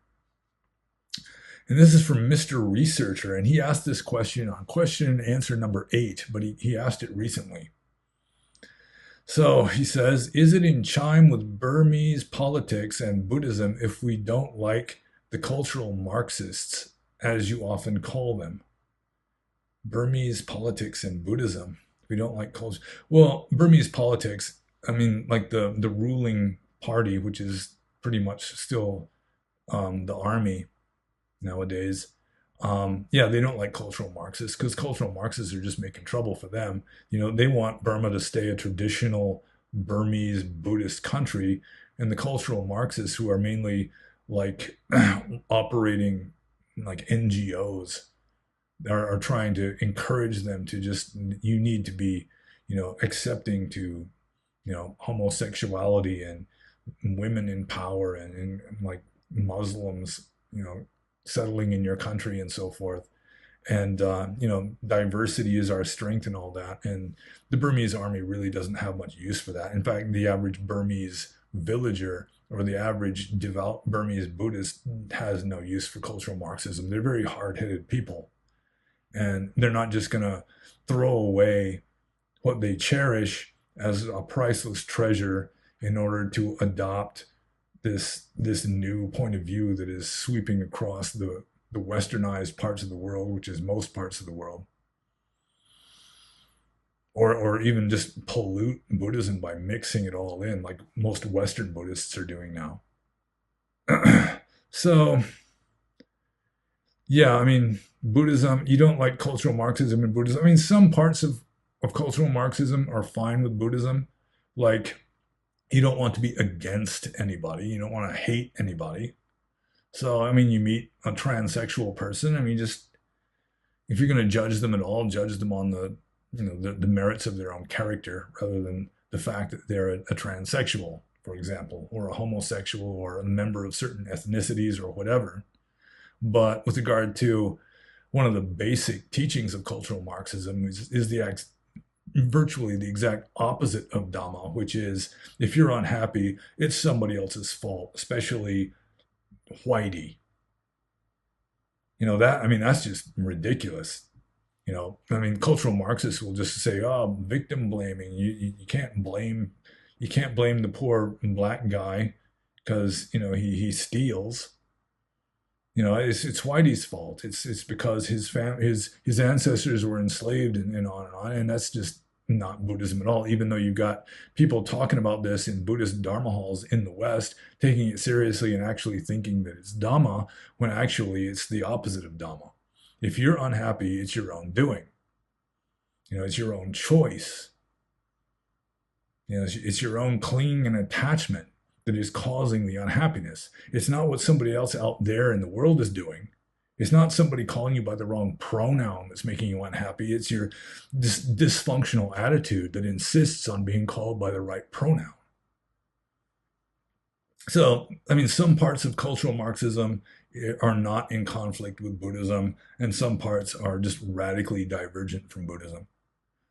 And this is from Mr. Researcher, and he asked this question on question and answer number 8, but he asked it recently. So he says, is it in chime with Burmese politics and Buddhism if we don't like the cultural Marxists, as you often call them? Burmese politics and Buddhism. We don't like culture. Well, Burmese politics, like the ruling party, which is pretty much still the army nowadays. They don't like cultural Marxists because cultural Marxists are just making trouble for them. They want Burma to stay a traditional Burmese Buddhist country, and the cultural Marxists, who are mainly like operating like NGOs, are trying to encourage them to you need to be, accepting to, homosexuality and women in power and like Muslims, settling in your country and so forth. And, diversity is our strength and all that. And the Burmese army really doesn't have much use for that. In fact, the average Burmese villager or the average devout Burmese Buddhist has no use for cultural Marxism. They're very hard-headed people. And they're not just going to throw away what they cherish as a priceless treasure in order to adopt this new point of view that is sweeping across the westernized parts of the world, which is most parts of the world, or even just pollute Buddhism by mixing it all in, like most Western Buddhists are doing now. So, yeah, Buddhism, you don't like cultural Marxism in Buddhism. Some parts of cultural Marxism are fine with Buddhism, like you don't want to be against anybody. You don't want to hate anybody. So, you meet a transsexual person. Just if you're going to judge them at all, judge them on the merits of their own character rather than the fact that they're a transsexual. for example, or a homosexual or a member of certain ethnicities or whatever. But with regard to one of the basic teachings of cultural Marxism is virtually the exact opposite of Dhamma, which is if you're unhappy, it's somebody else's fault, especially whitey. That's just ridiculous. Cultural Marxists will just say, "Oh, victim blaming. You can't blame the poor black guy because he steals. It's Whitey's fault. It's because his ancestors were enslaved and on and on, and that's just not Buddhism at all. Even though you've got people talking about this in Buddhist Dharma halls in the West, taking it seriously and actually thinking that it's Dhamma, when actually it's the opposite of Dhamma. If you're unhappy, it's your own doing. It's your own choice. It's your own clinging and attachment that is causing the unhappiness. It's not what somebody else out there in the world is doing. It's not somebody calling you by the wrong pronoun that's making you unhappy. It's your dysfunctional attitude that insists on being called by the right pronoun. So, some parts of cultural Marxism are not in conflict with Buddhism, and some parts are just radically divergent from Buddhism.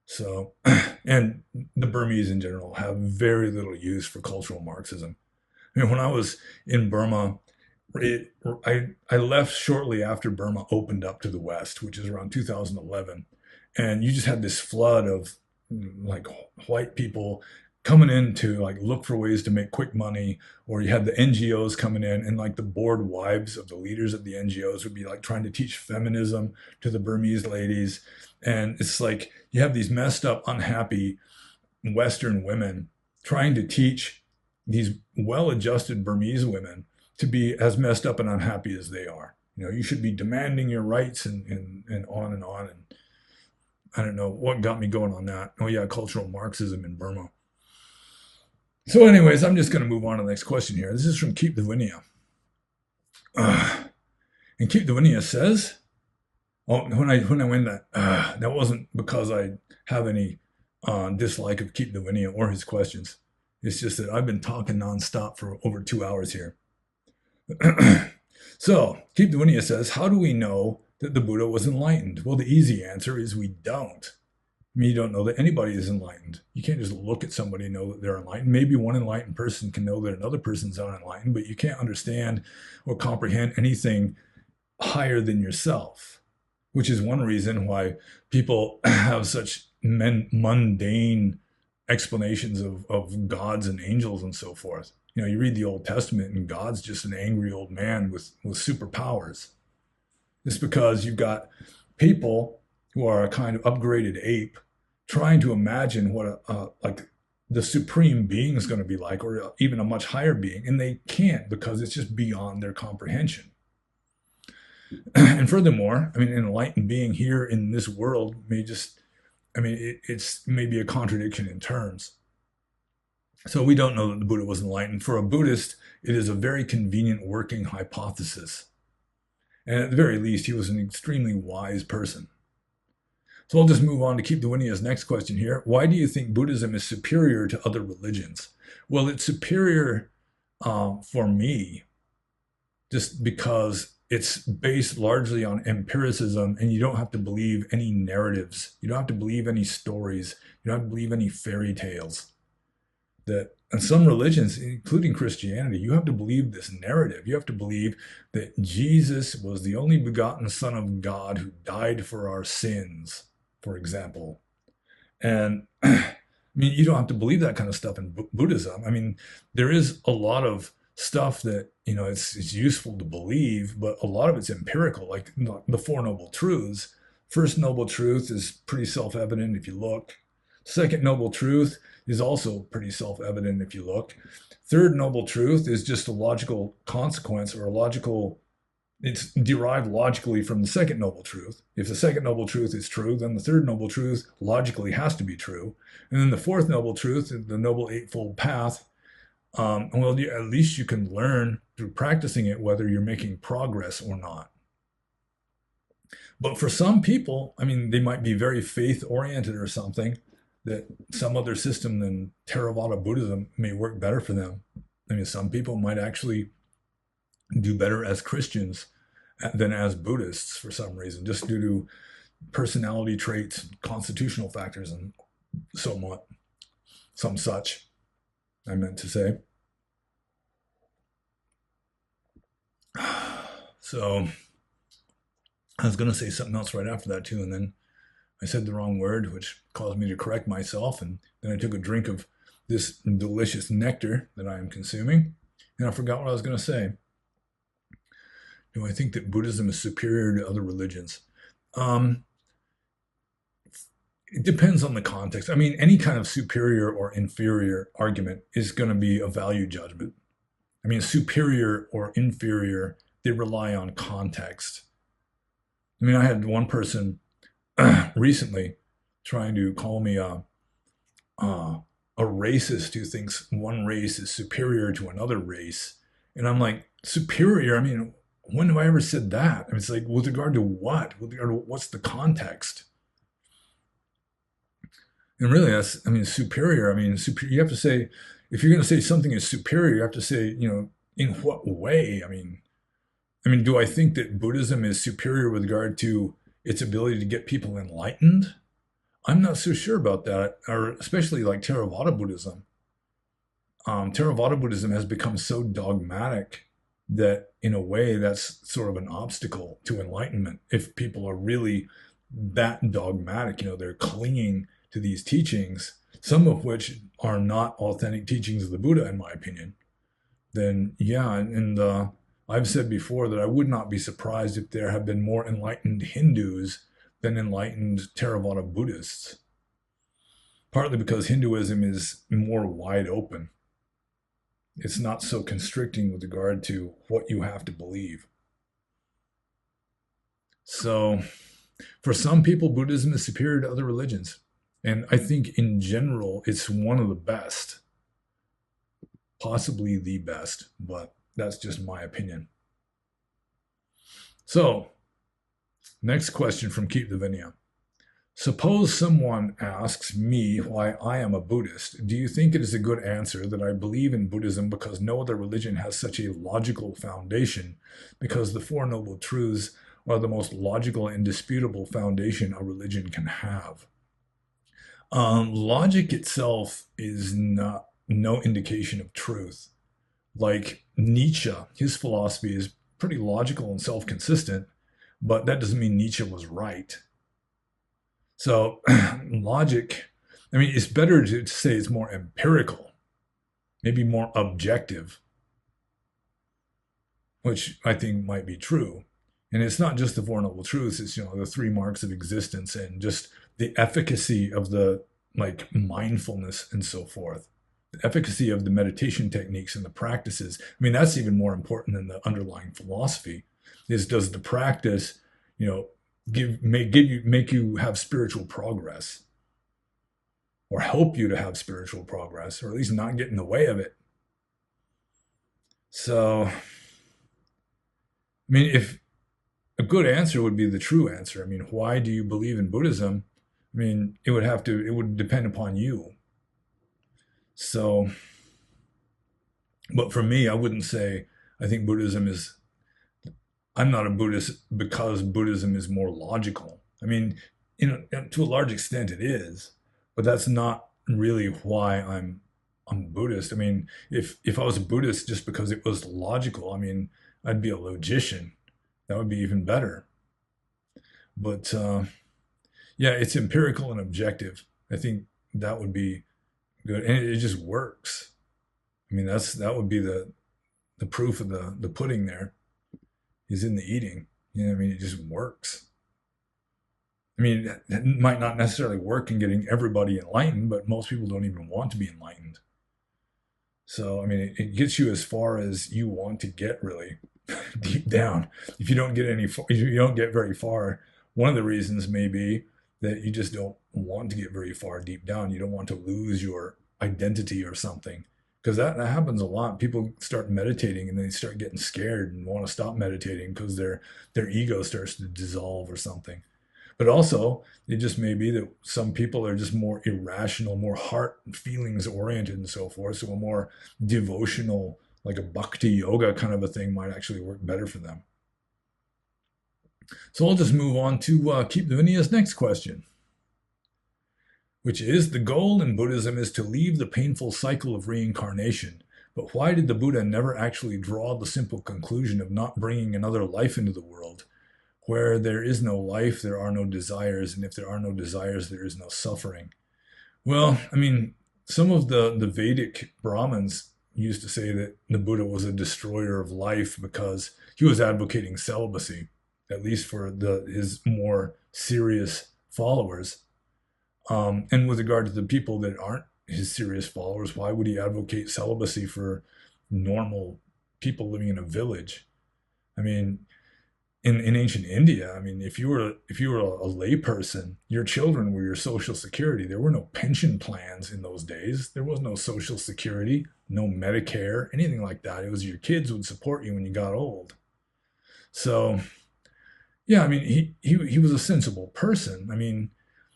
So, and the Burmese in general have very little use for cultural Marxism. When I was in Burma, I left shortly after Burma opened up to the West, which is around 2011. And you just had this flood of like white people coming in to like look for ways to make quick money, or you had the NGOs coming in, and like the bored wives of the leaders of the NGOs would be like trying to teach feminism to the Burmese ladies. And it's like you have these messed up, unhappy Western women trying to teach these well-adjusted Burmese women to be as messed up and unhappy as they are. You should be demanding your rights and on and on. And I don't know what got me going on that. Oh yeah, cultural Marxism in Burma. So anyways, I'm just going to move on to the next question here. This is from Keep the Vinya. And Keep the Vinya says, when I went that wasn't because I have any dislike of Keep the Vinya or his questions. It's just that I've been talking nonstop for over 2 hours here. So, Keep the Vinya says, how do we know that the Buddha was enlightened? Well, the easy answer is we don't. You don't know that anybody is enlightened. You can't just look at somebody and know that they're enlightened. Maybe one enlightened person can know that another person's unenlightened, but you can't understand or comprehend anything higher than yourself, which is one reason why people have such mundane explanations of gods and angels and so forth. You read the Old Testament and God's just an angry old man with superpowers. It's because you've got people who are a kind of upgraded ape trying to imagine what like the supreme being is going to be like, or even a much higher being, and they can't because it's just beyond their comprehension. And furthermore, an enlightened being here in this world may just, it's maybe a contradiction in terms. So we don't know that the Buddha was enlightened. For a Buddhist, it is a very convenient working hypothesis. And at the very least, he was an extremely wise person. So I'll just move on to Keep the Vinya's next question here. Why do you think Buddhism is superior to other religions? Well, it's superior for me just because it's based largely on empiricism, and you don't have to believe any narratives. You don't have to believe any stories. You don't have to believe any fairy tales. That in some religions, including Christianity, you have to believe this narrative. You have to believe that Jesus was the only begotten Son of God who died for our sins, for example. And you don't have to believe that kind of stuff in Buddhism. There is a lot of stuff that, it's useful to believe, but a lot of it's empirical, like the Four Noble Truths. First noble truth is pretty self-evident if you look. Second noble truth is also pretty self-evident if you look. Third noble truth is just a logical consequence, or it's derived logically from the second noble truth. If the second noble truth is true, then the third noble truth logically has to be true. And then the fourth noble truth, the Noble Eightfold Path, at least you can learn through practicing it whether you're making progress or not. But for some people, they might be very faith-oriented or something. that some other system than Theravada Buddhism may work better for them. I mean, some people might actually do better as Christians than as Buddhists for some reason, just due to personality traits, constitutional factors, and somewhat, some such, I meant to say. So I was going to say something else right after that too, and then I said the wrong word, which caused me to correct myself, and then I took a drink of this delicious nectar that I am consuming, and I forgot what I was going to say. Do I think that Buddhism is superior to other religions? It depends on the context. I mean, any kind of superior or inferior argument is going to be a value judgment. I mean, superior or inferior, they rely on context. I mean, I had one person recently trying to call me a racist who thinks one race is superior to another race. And I'm like, superior? I mean, when have I ever said that? I mean, it's like, with regard to what? With regard to what's the context? And really, that's, I mean, superior. I mean, you have to say, if you're going to say something is superior, you have to say, in what way? I mean, do I think that Buddhism is superior with regard to its ability to get people enlightened? I'm not so sure about that, or especially like Theravada Buddhism. Theravada Buddhism has become so dogmatic that, in a way, that's sort of an obstacle to enlightenment. If people are really that dogmatic, they're clinging to these teachings, some of which are not authentic teachings of the Buddha, in my opinion, then yeah, and I've said before that I would not be surprised if there have been more enlightened Hindus than enlightened Theravada Buddhists, partly because Hinduism is more wide open. It's not so constricting with regard to what you have to believe. So, for some people, Buddhism is superior to other religions. And I think in general, it's one of the best, possibly the best, but that's just my opinion. So, next question from Keep the Vinaya. Suppose someone asks me why I am a Buddhist. Do you think it is a good answer that I believe in Buddhism because no other religion has such a logical foundation, because the Four Noble Truths are the most logical and indisputable foundation a religion can have? Logic itself is no indication of truth. Like Nietzsche, his philosophy is pretty logical and self-consistent, but that doesn't mean Nietzsche was right. So logic, I mean, it's better to say it's more empirical, maybe more objective, which I think might be true. And it's not just the Four Noble Truths, it's, the three marks of existence and just the efficacy of the mindfulness and so forth. The efficacy of the meditation techniques and the practices. I mean, that's even more important than the underlying philosophy. Does the practice, make you have spiritual progress, or help you to have spiritual progress, or at least not get in the way of it? So, I mean, if a good answer would be the true answer. I mean, why do you believe in Buddhism? I mean, it would depend upon you. So, but for me, I wouldn't say I think I'm not a Buddhist because Buddhism is more logical. I mean, to a large extent it is, but that's not really why I'm Buddhist. I mean, if I was a Buddhist just because it was logical, I mean, I'd be a logician. That would be even better. But yeah, it's empirical and objective. I think that would be good, and it just works. I mean, that would be the proof of the pudding there is in the eating. I mean, it just works. I mean, it might not necessarily work in getting everybody enlightened, but most people don't even want to be enlightened. So, I mean, it gets you as far as you want to get, really, deep down. If you don't get very far, one of the reasons may be that you just don't want to get very far deep down. You don't want to lose your identity or something, because that happens a lot. People start meditating and they start getting scared and want to stop meditating because their ego starts to dissolve or something. But also, it just may be that some people are just more irrational, more heart and feelings oriented and so forth. So a more devotional, like a bhakti yoga kind of a thing might actually work better for them. So I'll just move on to Keep Davinia's next question, which is the goal in Buddhism is to leave the painful cycle of reincarnation. But why did the Buddha never actually draw the simple conclusion of not bringing another life into the world? Where there is no life, there are no desires, and if there are no desires, there is no suffering. Well, I mean, some of the Vedic Brahmins used to say that the Buddha was a destroyer of life because he was advocating celibacy, at least for his more serious followers. And with regard to the people that aren't his serious followers, why would he advocate celibacy for normal people living in a village? I mean, in ancient India, I mean, if you were a layperson, your children were your social security. There were no pension plans in those days. There was no social security, no Medicare, anything like that. It was your kids would support you when you got old. So, yeah, I mean, he was a sensible person. I mean,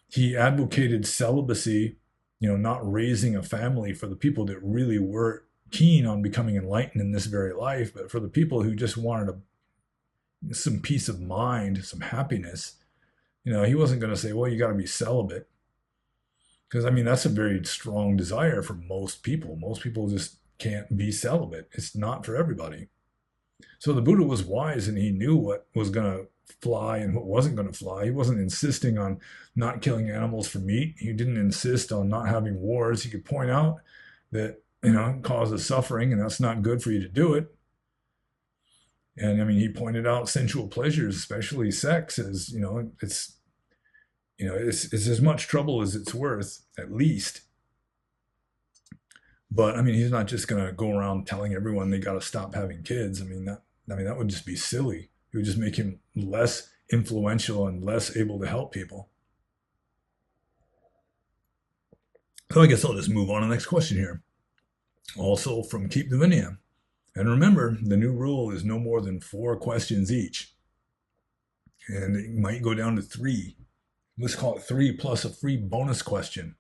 he advocated celibacy, not raising a family for the people that really were keen on becoming enlightened in this very life, but for the people who just wanted some peace of mind, some happiness. He wasn't going to say, well, you got to be celibate. Because, I mean, that's a very strong desire for most people. Most people just can't be celibate. It's not for everybody. So the Buddha was wise and he knew what was going to fly and what wasn't going to fly. He wasn't insisting on not killing animals for meat. He didn't insist on not having wars. He could point out that, it causes suffering and that's not good for you to do it. And I mean, he pointed out sensual pleasures, especially sex, as it's as much trouble as it's worth, at least. But I mean, he's not just going to go around telling everyone they got to stop having kids. I mean, that would just be silly. It would just make him less influential and less able to help people. So I guess I'll just move on to the next question here. Also from Keep Davinia. And remember, the new rule is no more than 4 questions each. And it might go down to 3. Let's call it 3 plus a free bonus question.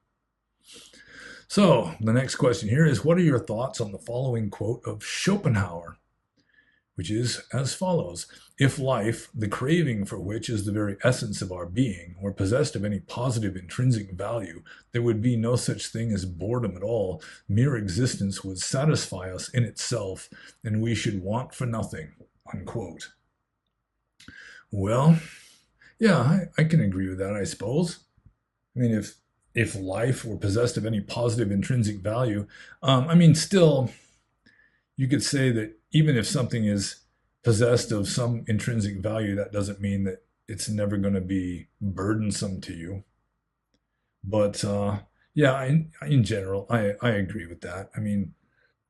So the next question here is, what are your thoughts on the following quote of Schopenhauer? Which is as follows: if life, the craving for which is the very essence of our being, were possessed of any positive intrinsic value, there would be no such thing as boredom at all. Mere existence would satisfy us in itself, and we should want for nothing, unquote. Well, yeah, I can agree with that, I suppose. I mean, if life were possessed of any positive intrinsic value, I mean, still, you could say that even if something is possessed of some intrinsic value, that doesn't mean that it's never going to be burdensome to you. But yeah, in general, I agree with that. I mean,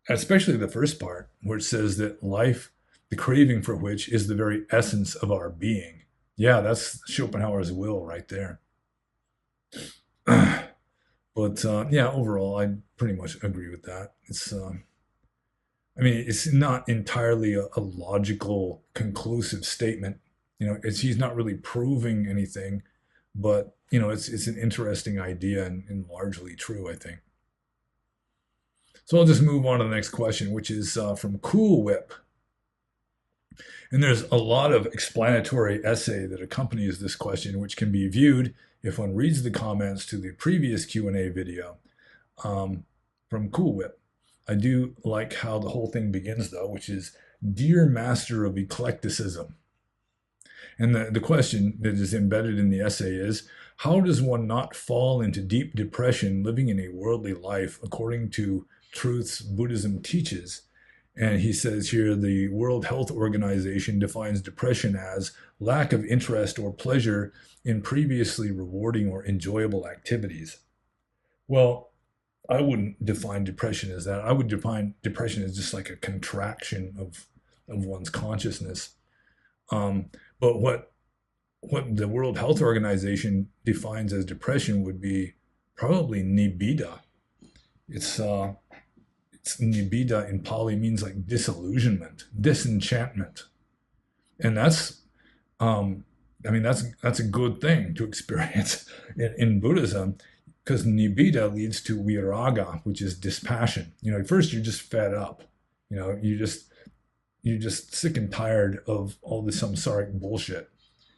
especially the first part where it says that life, the craving for which is the very essence of our being. Yeah, that's Schopenhauer's will right there. But yeah, overall, I pretty much agree with that. I mean, it's not entirely a logical, conclusive statement. He's not really proving anything, but it's an interesting idea and largely true, I think. So I'll just move on to the next question, which is from Cool Whip. And there's a lot of explanatory essay that accompanies this question, which can be viewed if one reads the comments to the previous Q&A video from Cool Whip. I do like how the whole thing begins, though, which is, Dear Master of Eclecticism. And the question that is embedded in the essay is, how does one not fall into deep depression living in a worldly life according to truths Buddhism teaches? And he says here, the World Health Organization defines depression as lack of interest or pleasure in previously rewarding or enjoyable activities. Well, I wouldn't define depression as that. I would define depression as just like a contraction of one's consciousness. But what the World Health Organization defines as depression would be probably nibbida. It's nibbida in Pali means like disillusionment, disenchantment. And that's I mean, that's a good thing to experience in Buddhism, because nibbida leads to viraga, which is dispassion. At first you're just fed up. You're just sick and tired of all this samsaric bullshit.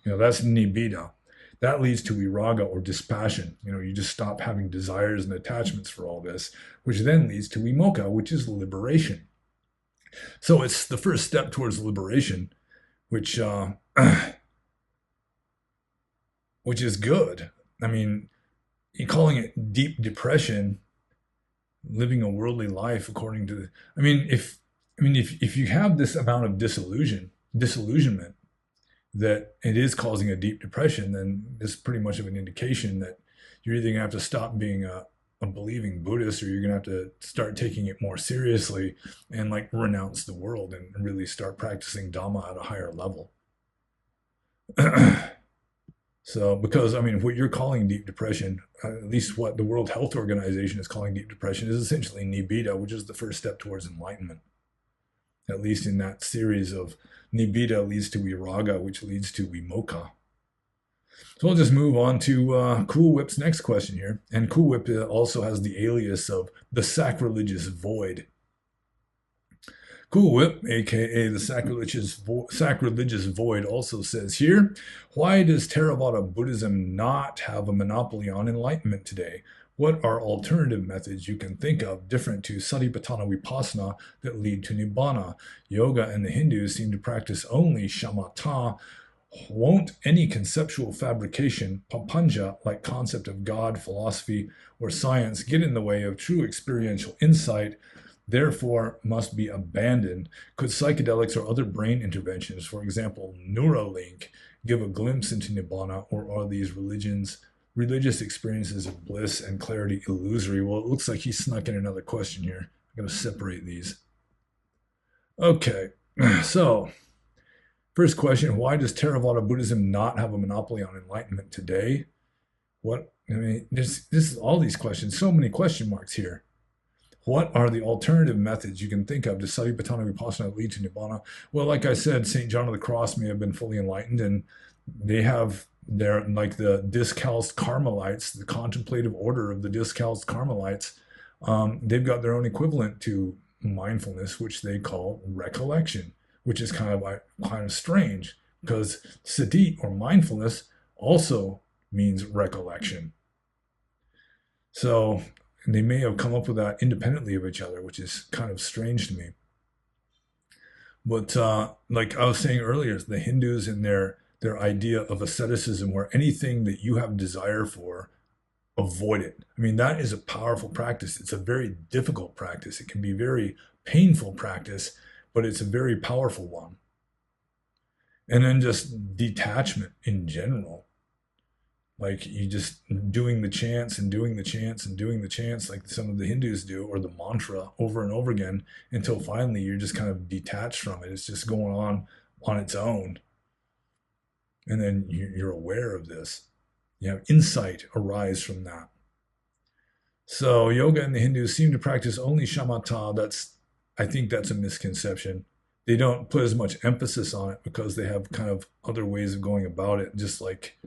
That's nibbida. That leads to viraga, or dispassion. You just stop having desires and attachments for all this, which then leads to vimoksha, which is liberation. So it's the first step towards liberation, which which is good. I mean, calling it deep depression, living a worldly life according to if you have this amount of disillusionment, that it is causing a deep depression, then it's pretty much of an indication that you're either going to have to stop being a believing Buddhist, or you're going to have to start taking it more seriously and like renounce the world and really start practicing Dhamma at a higher level. So, because what you're calling deep depression, at least what the World Health Organization is calling deep depression, is essentially nibbida, which is the first step towards enlightenment. At least in that series of nibbida leads to viraga, which leads to vimoksha. So I'll just move on to Cool Whip's next question here. And Cool Whip also has the alias of the sacrilegious void. Cool Whip, aka the sacrilegious void, also says here, why does Theravada Buddhism not have a monopoly on enlightenment today? What are alternative methods you can think of different to Satipatthana Vipassana that lead to Nibbana? Yoga and the Hindus seem to practice only shamatha. Won't any conceptual fabrication, papancha, like concept of God, philosophy, or science, get in the way of true experiential insight, therefore must be abandoned? Could psychedelics or other brain interventions, for example, Neuralink, give a glimpse into Nibbana, or are these religious experiences of bliss and clarity illusory? Well, it looks like he snuck in another question here. I'm going to separate these. Okay, so first question, why does Theravada Buddhism not have a monopoly on enlightenment today? This is all these questions, so many question marks here. What are the alternative methods you can think of to Satipatthana Vipassana that lead to Nibbana? Well, like I said, St. John of the Cross may have been fully enlightened, and they have like the discalced Carmelites, the contemplative order of the discalced Carmelites, they've got their own equivalent to mindfulness, which they call recollection, which is kind of strange, because sati, or mindfulness, also means recollection. So they may have come up with that independently of each other, which is kind of strange to me. But like I was saying earlier, the Hindus and their idea of asceticism, where anything that you have desire for, avoid it. That is a powerful practice. It's a very difficult practice. It can be very painful practice, but it's a very powerful one. And then just detachment in general. Like you just doing the chants and doing the chants and doing the chants like some of the Hindus do, or the mantra over and over again, until finally you're just kind of detached from it. It's just going on its own. And then you're aware of this. You have insight arise from that. So yoga and the Hindus seem to practice only shamatha. I think that's a misconception. They don't put as much emphasis on it because they have kind of other ways of going about it. Just like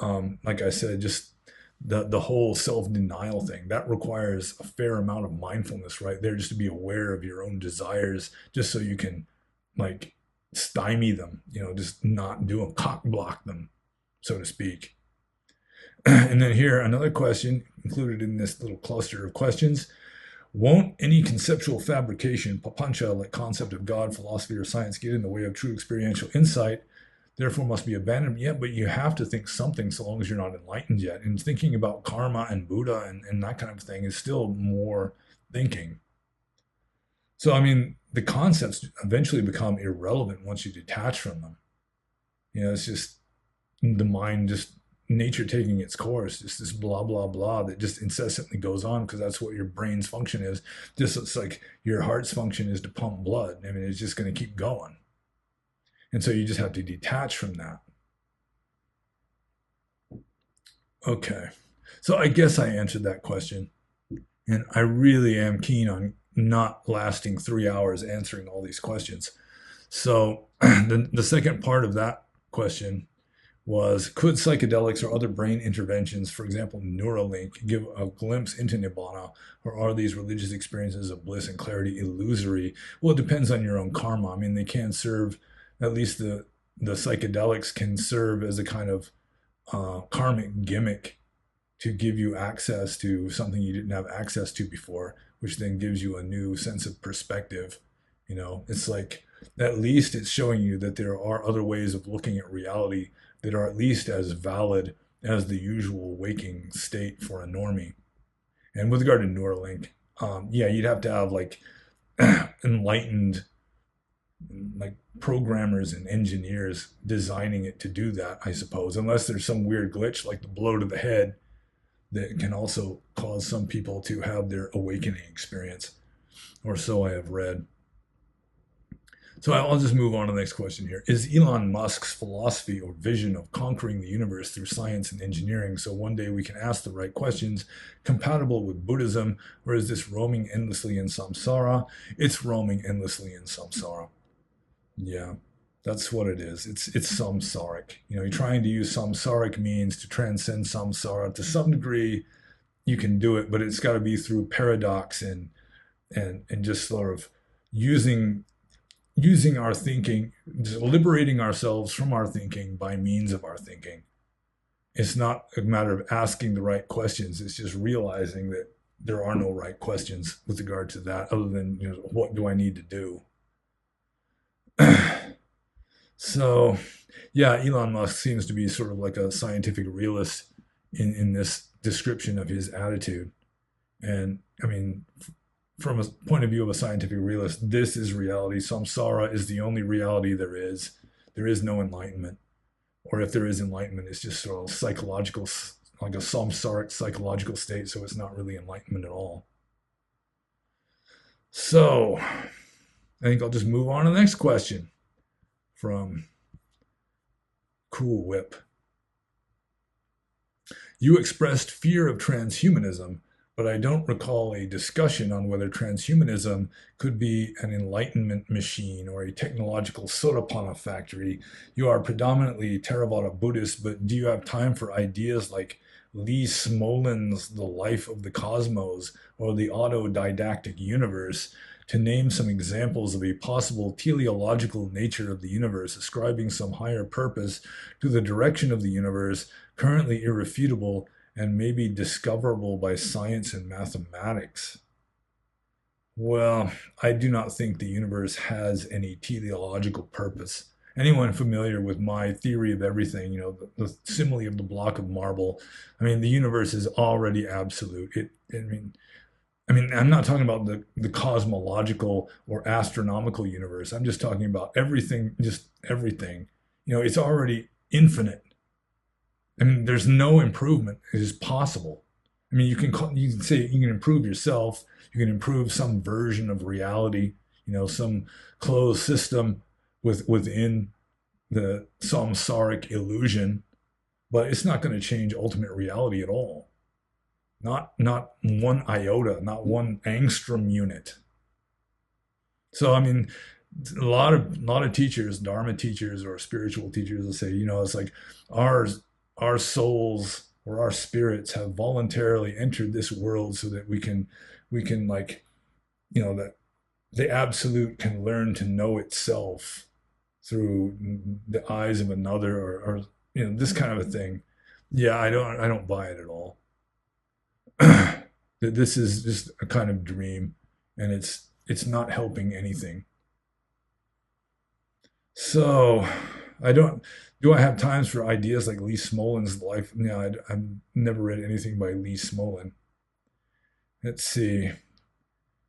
I said, just the whole self-denial thing, that requires a fair amount of mindfulness right there, just to be aware of your own desires, just so you can like stymie them, just not cock block them, so to speak. And then here, another question included in this little cluster of questions. Won't any conceptual fabrication, papancha, like concept of God, philosophy, or science, get in the way of true experiential insight, therefore must be abandoned? Yeah, but you have to think something so long as you're not enlightened yet. And thinking about karma and Buddha and that kind of thing is still more thinking. So, the concepts eventually become irrelevant once you detach from them. It's just the mind, just nature taking its course, just this blah, blah, blah that just incessantly goes on, because that's what your brain's function is. Just it's like your heart's function is to pump blood. It's just going to keep going. And so you just have to detach from that. Okay. So I guess I answered that question. And I really am keen on not lasting 3 hours answering all these questions. So the second part of that question was, could psychedelics or other brain interventions, for example, Neuralink, give a glimpse into Nibbana, or are these religious experiences of bliss and clarity illusory? Well, it depends on your own karma. I mean, they can serve, at least the psychedelics can serve as a kind of karmic gimmick to give you access to something you didn't have access to before, which then gives you a new sense of perspective. It's like, at least it's showing you that there are other ways of looking at reality that are at least as valid as the usual waking state for a normie. And with regard to Neuralink, yeah, you'd have to have like enlightened like programmers and engineers designing it to do that, I suppose, unless there's some weird glitch like the blow to the head that can also cause some people to have their awakening experience, or so I have read. So I'll just move on to the next question here. Is Elon Musk's philosophy or vision of conquering the universe through science and engineering, so one day we can ask the right questions, compatible with Buddhism, or is this roaming endlessly in samsara? It's roaming endlessly in samsara. Yeah, that's what it is. It's samsaric. You're trying to use samsaric means to transcend samsara. To some degree, you can do it, but it's got to be through paradox and just sort of using our thinking, just liberating ourselves from our thinking by means of our thinking. It's not a matter of asking the right questions. It's just realizing that there are no right questions with regard to that, other than, what do I need to do? So, yeah, Elon Musk seems to be sort of like a scientific realist in this description of his attitude. And I mean, from a point of view of a scientific realist, this is reality. Samsara is the only reality there is. There is no enlightenment. Or if there is enlightenment, it's just sort of psychological, like a samsaric psychological state, so it's not really enlightenment at all. So, I think I'll just move on to the next question from Cool Whip. You expressed fear of transhumanism, but I don't recall a discussion on whether transhumanism could be an enlightenment machine or a technological sodapanna factory. You are predominantly Theravada Buddhist, but do you have time for ideas like Lee Smolin's The Life of the Cosmos or the Autodidactic Universe to name some examples of a possible teleological nature of the universe, ascribing some higher purpose to the direction of the universe, currently irrefutable and maybe discoverable by science and mathematics? Well, I do not think the universe has any teleological purpose. Anyone familiar with my theory of everything, the simile of the block of marble, I mean, the universe is already absolute. I'm not talking about the cosmological or astronomical universe. I'm just talking about everything, just everything. It's already infinite. I mean, there's no improvement is possible. I mean, you can say you can improve yourself. You can improve some version of reality. Some closed system within the samsaric illusion, but it's not going to change ultimate reality at all. Not one iota, not one angstrom unit. So I mean, a lot of teachers, Dharma teachers or spiritual teachers will say, it's like our souls or our spirits have voluntarily entered this world so that we can like, that the absolute can learn to know itself through the eyes of another, or this kind of a thing. Yeah, I don't buy it at all. This is just a kind of dream, and it's not helping anything. So do I have times for ideas like Lee Smolin's life? No, I've never read anything by Lee Smolin. Let's see.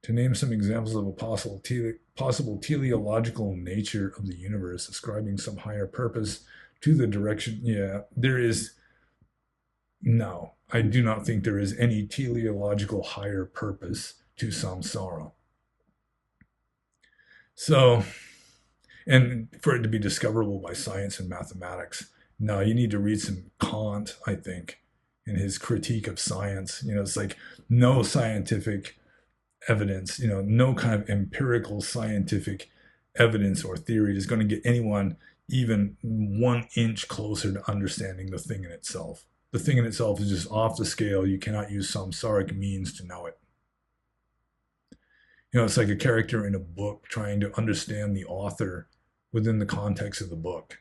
To name some examples of a possible teleological nature of the universe, ascribing some higher purpose to the direction. Yeah, there is. No, I do not think there is any teleological higher purpose to samsara. So, and for it to be discoverable by science and mathematics, no, you need to read some Kant, I think, in his critique of science. It's like no scientific evidence, no kind of empirical scientific evidence or theory is going to get anyone even 1 inch closer to understanding the thing in itself. The thing in itself is just off the scale. You cannot use samsaric means to know it. It's like a character in a book trying to understand the author within the context of the book.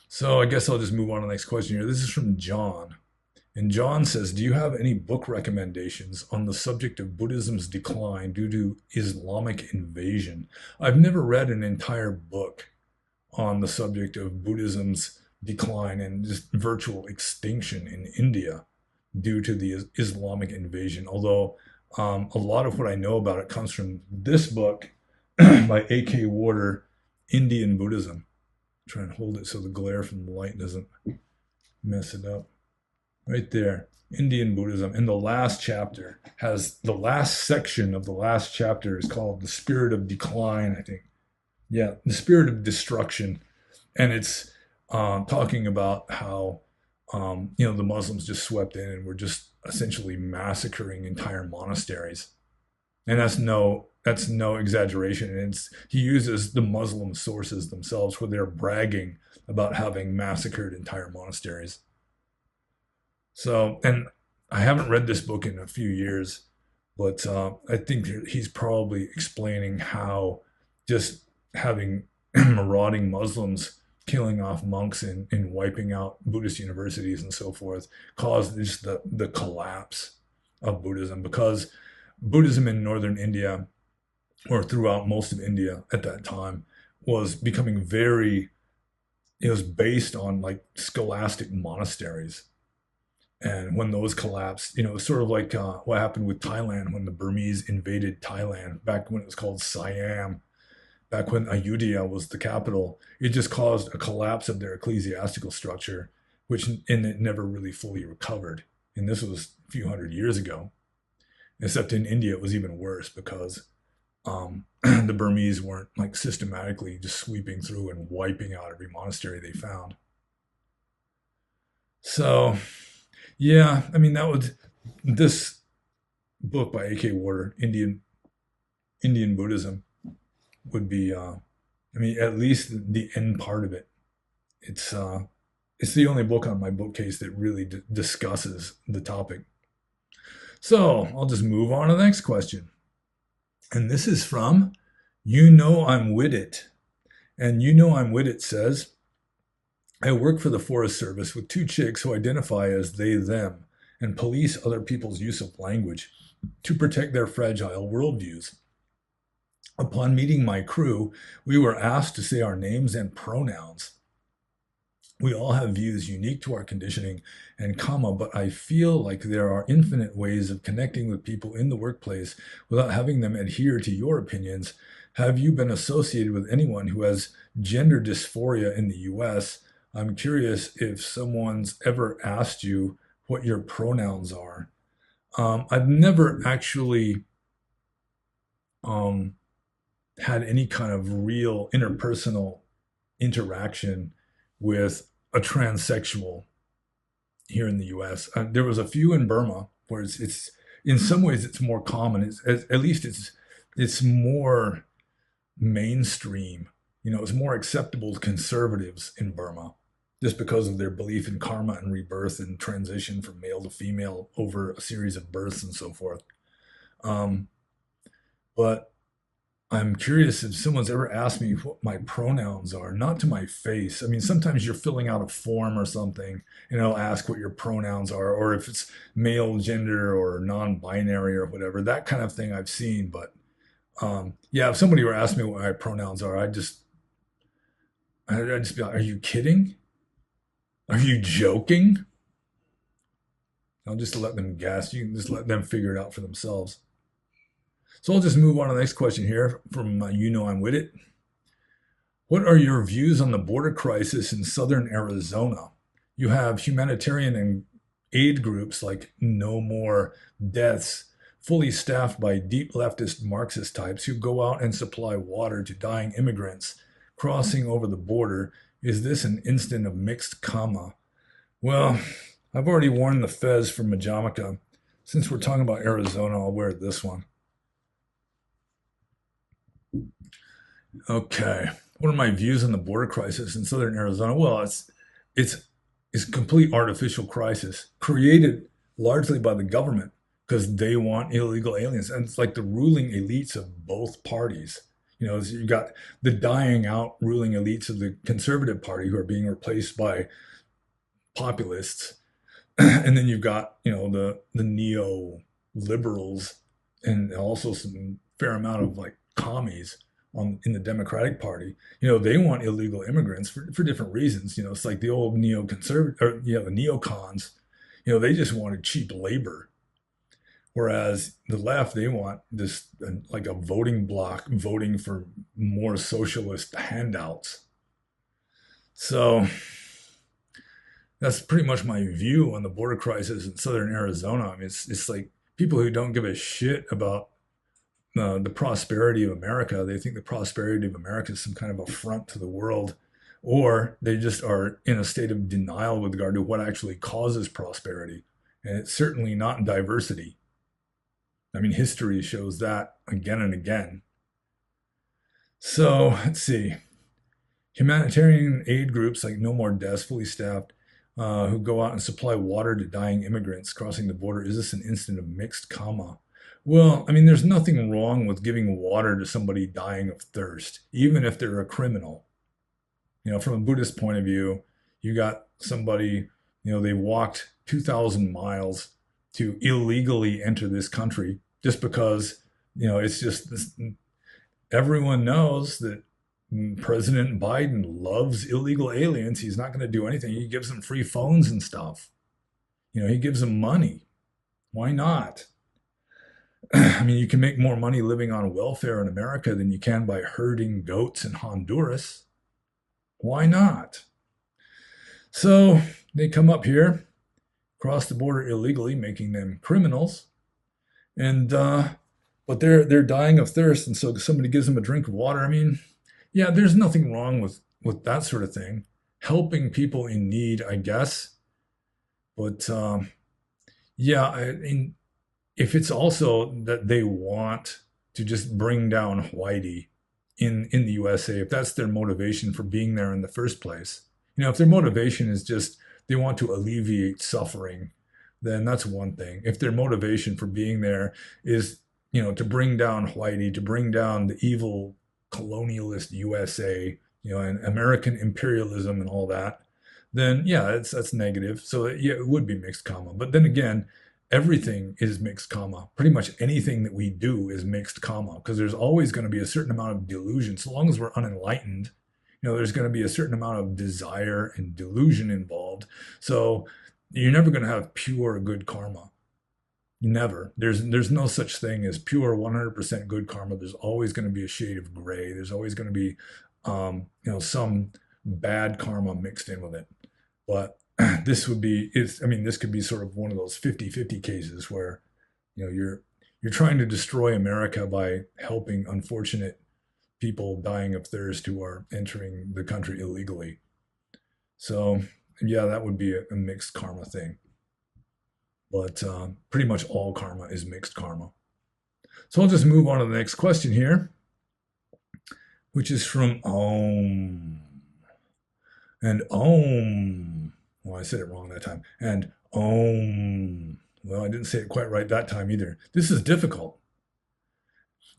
So I guess I'll just move on to the next question here. This is from John. And John says, do you have any book recommendations on the subject of Buddhism's decline due to Islamic invasion? I've never read an entire book on the subject of Buddhism's decline and just virtual extinction in India due to the Islamic invasion. Although a lot of what I know about it comes from this book by A.K. Warder, Indian Buddhism. Try and hold it so the glare from the light doesn't mess it up. Right there, Indian Buddhism. And the last chapter has, the last section of the last chapter is called The Spirit of Decline, I think. Yeah, The Spirit of Destruction. And it's talking about how, the Muslims just swept in and were just essentially massacring entire monasteries. And that's no exaggeration. And he uses the Muslim sources themselves where they're bragging about having massacred entire monasteries. So, and I haven't read this book in a few years, but I think he's probably explaining how just having marauding Muslims killing off monks and wiping out Buddhist universities and so forth caused just the collapse of Buddhism, because Buddhism in northern India, or throughout most of India at that time, was becoming it was based on like scholastic monasteries. And when those collapsed, it was sort of like what happened with Thailand when the Burmese invaded Thailand, back when it was called Siam, back when Ayutthaya was the capital. It just caused a collapse of their ecclesiastical structure, and it never really fully recovered. And this was a few hundred years ago. Except in India, it was even worse because the Burmese weren't like systematically just sweeping through and wiping out every monastery they found. So, yeah, I mean, this book by A.K. Warder, Indian Buddhism, would be, at least the end part of it. It's the only book on my bookcase that really discusses the topic. So I'll just move on to the next question. And this is from I'm With It. And I'm With It says, I work for the Forest Service with 2 chicks who identify as they, them, and police other people's use of language to protect their fragile worldviews. Upon meeting my crew, we were asked to say our names and pronouns. We all have views unique to our conditioning and karma, but I feel like there are infinite ways of connecting with people in the workplace without having them adhere to your opinions. Have you been associated with anyone who has gender dysphoria in the US? I'm curious if someone's ever asked you what your pronouns are. I've never actually had any kind of real interpersonal interaction with a transsexual here in the US. There was a few in Burma where it's in some ways it's more common. At least it's more mainstream. It's more acceptable to conservatives in Burma just because of their belief in karma and rebirth and transition from male to female over a series of births and so forth. But I'm curious if someone's ever asked me what my pronouns are, not to my face. I mean, sometimes you're filling out a form or something, and it'll ask what your pronouns are, or if it's male gender or non-binary or whatever, that kind of thing I've seen. But yeah, if somebody were to ask me what my pronouns are, I'd just be like, are you kidding? Are you joking? I'll just let them guess. You can just let them figure it out for themselves. So I'll just move on to the next question here from I'm With It. What are your views on the border crisis in southern Arizona? You have humanitarian and aid groups like No More Deaths, fully staffed by deep leftist Marxist types who go out and supply water to dying immigrants crossing over the border. Is this an instant of mixed karma? Well, I've already worn the fez from Madhyamaka. Since we're talking about Arizona, I'll wear this one. Okay. what are my views on the border crisis in southern Arizona? Well, it's it's a complete artificial crisis created largely by the government because they want illegal aliens, and it's like the ruling elites of both parties. You know, you've got the dying out ruling elites of the conservative party who are being replaced by populists, and then you've got the neo liberals and also some fair amount of like commies on in the Democratic Party. They want illegal immigrants for different reasons. It's like the old neoconservative or the neocons. They just wanted cheap labor, whereas the left, they want this like a voting bloc voting for more socialist handouts. So that's pretty much my view on the border crisis in southern Arizona. I mean, it's like people who don't give a shit about the prosperity of America. They think the prosperity of America is some kind of affront to the world, or they just are in a state of denial with regard to what actually causes prosperity. And it's certainly not diversity. I mean, history shows that again and again. So let's see. Humanitarian aid groups like No More Deaths, fully staffed, who go out and supply water to dying immigrants crossing the border. Is this an incident of mixed karma? Well, I mean, there's nothing wrong with giving water to somebody dying of thirst, even if they're a criminal. From a Buddhist point of view, you got somebody, they walked 2,000 miles to illegally enter this country just because, it's just this, everyone knows that President Biden loves illegal aliens. He's not going to do anything. He gives them free phones and stuff. He gives them money. Why not? I mean, you can make more money living on welfare in America than you can by herding goats in Honduras. Why not? So they come up here, cross the border illegally, making them criminals, and but they're dying of thirst, and so somebody gives them a drink of water. I mean, yeah, there's nothing wrong with that sort of thing. Helping people in need, I guess, but yeah, I mean, if it's also that they want to just bring down whitey in the USA, if that's their motivation for being there in the first place, if their motivation is just they want to alleviate suffering, then that's one thing. If their motivation for being there is, to bring down whitey, to bring down the evil colonialist USA, and American imperialism and all that, then yeah, that's negative. So yeah, it would be mixed karma. But then again, everything is mixed karma. Pretty much anything that we do is mixed karma because there's always going to be a certain amount of delusion. So long as we're unenlightened, there's going to be a certain amount of desire and delusion involved. So you're never going to have pure good karma. Never. There's no such thing as pure 100% good karma. There's always going to be a shade of gray. There's always going to be, some bad karma mixed in with it. But this would be, this could be sort of one of those 50-50 cases where, you're trying to destroy America by helping unfortunate people dying of thirst who are entering the country illegally. So yeah, that would be a mixed karma thing. But pretty much all karma is mixed karma. So I'll just move on to the next question here, which is from Om. And Om, well, I said it wrong that time. And Om, well, I didn't say it quite right that time either. This is difficult.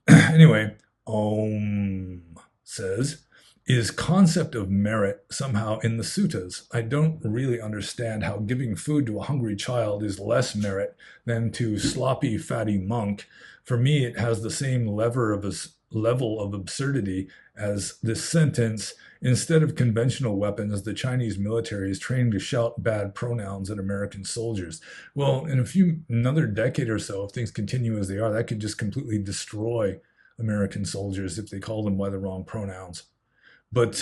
Anyway, Om says, is concept of merit somehow in the suttas? I don't really understand how giving food to a hungry child is less merit than to sloppy, fatty monk. For me, it has the same level of absurdity as this sentence. Instead of conventional weapons, the Chinese military is training to shout bad pronouns at American soldiers. Well, in another decade or so, if things continue as they are, that could just completely destroy American soldiers if they call them by the wrong pronouns. But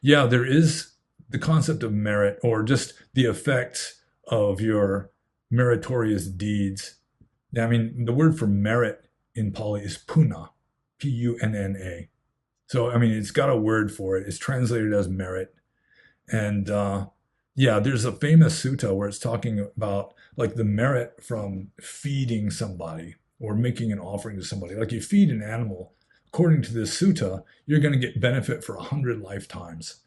yeah, there is the concept of merit, or just the effects of your meritorious deeds. I mean, the word for merit in Pali is punna, Punna. So, I mean, it's got a word for it. It's translated as merit. And yeah, there's a famous sutta where it's talking about like the merit from feeding somebody or making an offering to somebody. Like you feed an animal, according to this sutta, you're going to get benefit for 100 lifetimes.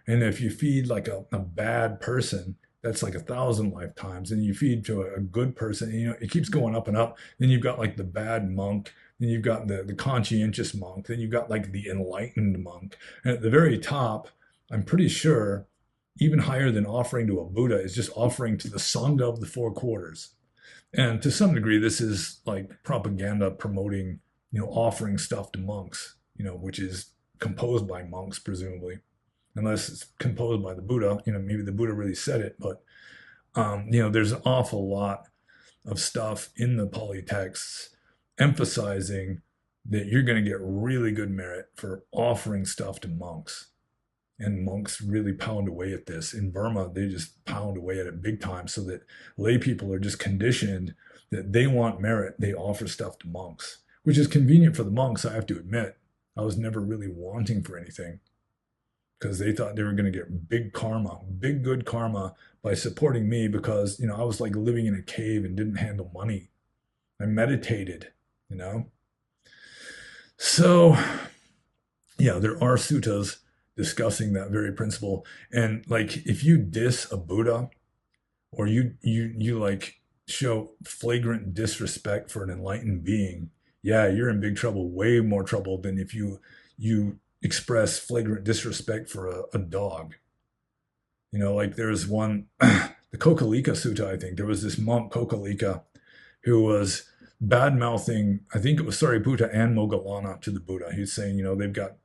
And if you feed like a bad person, that's like 1,000 lifetimes. And you feed to a good person, and, it keeps going up and up. Then you've got like the bad monk. Then you've got the conscientious monk. Then you've got like the enlightened monk. And at the very top, I'm pretty sure, even higher than offering to a Buddha, is just offering to the Sangha of the Four Quarters. And to some degree, this is like propaganda promoting, offering stuff to monks, which is composed by monks, presumably, unless it's composed by the Buddha. Maybe the Buddha really said it, but, there's an awful lot of stuff in the Pali texts emphasizing that you're going to get really good merit for offering stuff to monks. And monks really pound away at this. In Burma, they just pound away at it big time, so that lay people are just conditioned that they want merit. They offer stuff to monks, which is convenient for the monks, I have to admit. I was never really wanting for anything, because they thought they were going to get big karma, big good karma by supporting me, because, I was like living in a cave and didn't handle money. I meditated, So, yeah, there are suttas discussing that very principle. And like, if you diss a Buddha, or you like show flagrant disrespect for an enlightened being, yeah, you're in big trouble, way more trouble than if you express flagrant disrespect for a dog. Like there's one, the Kokalika Sutta, I think. There was this monk, Kokalika, who was bad mouthing, I think it was Sariputta and Moggallana, to the Buddha. He was saying, they've got,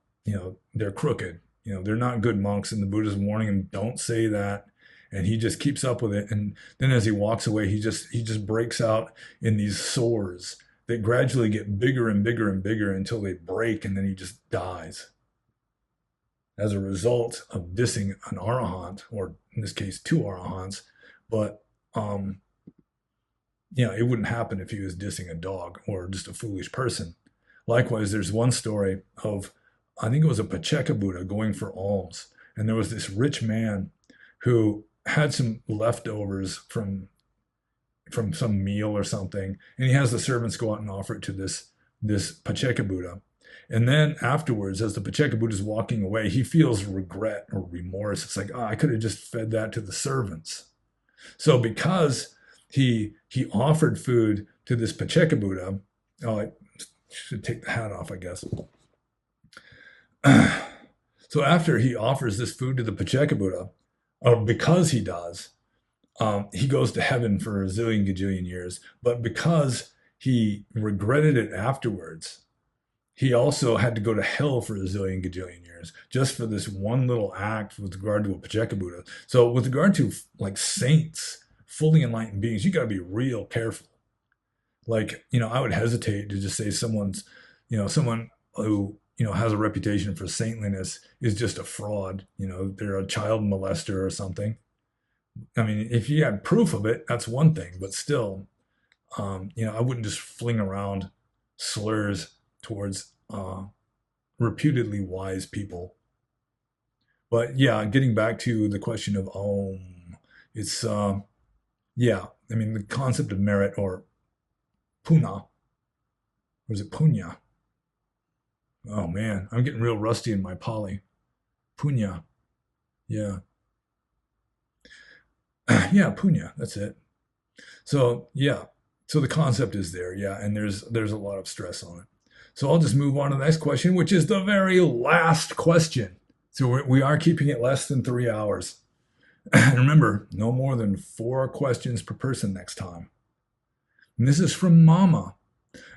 they're crooked. They're not good monks, and the Buddha's warning him, don't say that. And he just keeps up with it. And then as he walks away, he just breaks out in these sores that gradually get bigger and bigger and bigger until they break, and then he just dies as a result of dissing an arahant, or in this case, two arahants. But it wouldn't happen if he was dissing a dog or just a foolish person. Likewise, there's one story of, I think it was a Pacceka Buddha going for alms. And there was this rich man who had some leftovers from some meal or something. And he has the servants go out and offer it to this Pacceka Buddha. And then afterwards, as the Pacceka Buddha is walking away, he feels regret or remorse. It's like, I could have just fed that to the servants. So because he offered food to this Pacceka Buddha, I should take the hat off, I guess. So after he offers this food to the Pacceka Buddha, or because he does, he goes to heaven for a zillion gajillion years. But because he regretted it afterwards, he also had to go to hell for a zillion gajillion years, just for this one little act with regard to a Pacceka Buddha. So with regard to like saints, fully enlightened beings, you got to be real careful. Like, I would hesitate to just say someone who, has a reputation for saintliness is just a fraud. They're a child molester or something. I mean, if you had proof of it, that's one thing, but still, I wouldn't just fling around slurs towards reputedly wise people. But yeah, getting back to the question of Om, it's, the concept of merit, or puna, or is it punya? Oh man, I'm getting real rusty in my Pali. Punya. Yeah. Yeah, punya, that's it. So yeah, so the concept is there, yeah, and there's a lot of stress on it. So I'll just move on to the next question, which is the very last question. So we are keeping it less than 3 hours. And remember, no more than 4 questions per person next time. And this is from Mama.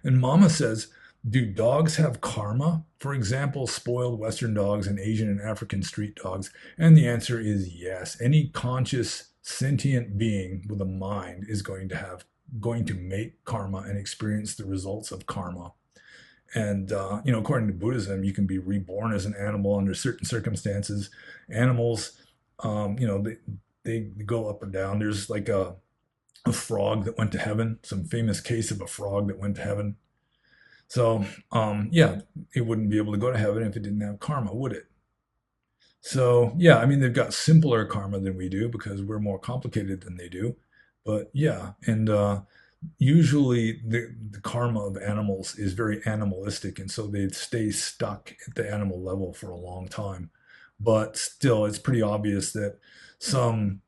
And Mama says, do dogs have karma? For example, spoiled Western dogs and Asian and African street dogs. And the answer is yes. Any conscious, sentient being with a mind is going to make karma and experience the results of karma. And, according to Buddhism, you can be reborn as an animal under certain circumstances. Animals, they go up or down. There's like a frog that went to heaven, some famous case of a frog that went to heaven. So, it wouldn't be able to go to heaven if it didn't have karma, would it? So, yeah, they've got simpler karma than we do because we're more complicated than they do. But yeah, and usually the karma of animals is very animalistic, and so they stay stuck at the animal level for a long time. But still, it's pretty obvious that some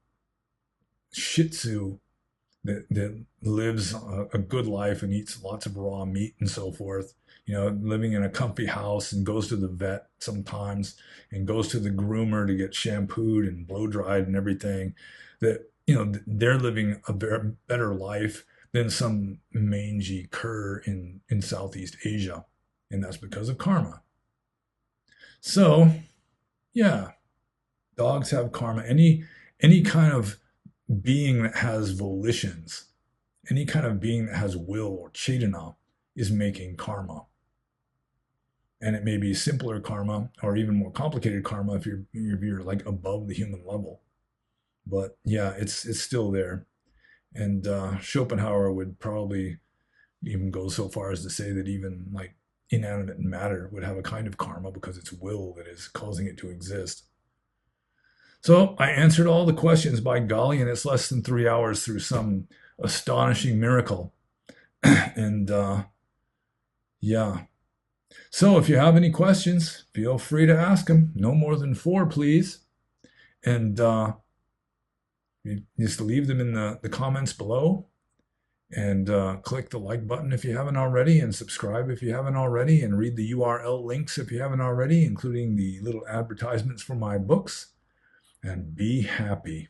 Shih Tzu that lives a good life and eats lots of raw meat and so forth, living in a comfy house and goes to the vet sometimes and goes to the groomer to get shampooed and blow dried and everything, that, they're living a better life than some mangy cur in Southeast Asia. And that's because of karma. So, yeah, dogs have karma. Any kind of being that has volitions, any kind of being that has will or chetana is making karma. And it may be simpler karma or even more complicated karma if you're like above the human level. But yeah, it's still there. And Schopenhauer would probably even go so far as to say that even like inanimate matter would have a kind of karma because it's will that is causing it to exist. So I answered all the questions, by golly, and it's less than 3 hours through some astonishing miracle. And yeah. So if you have any questions, feel free to ask them. No more than 4, please. And you just leave them in the comments below. And click the like button if you haven't already, and subscribe if you haven't already, and read the URL links if you haven't already, including the little advertisements for my books. And be happy.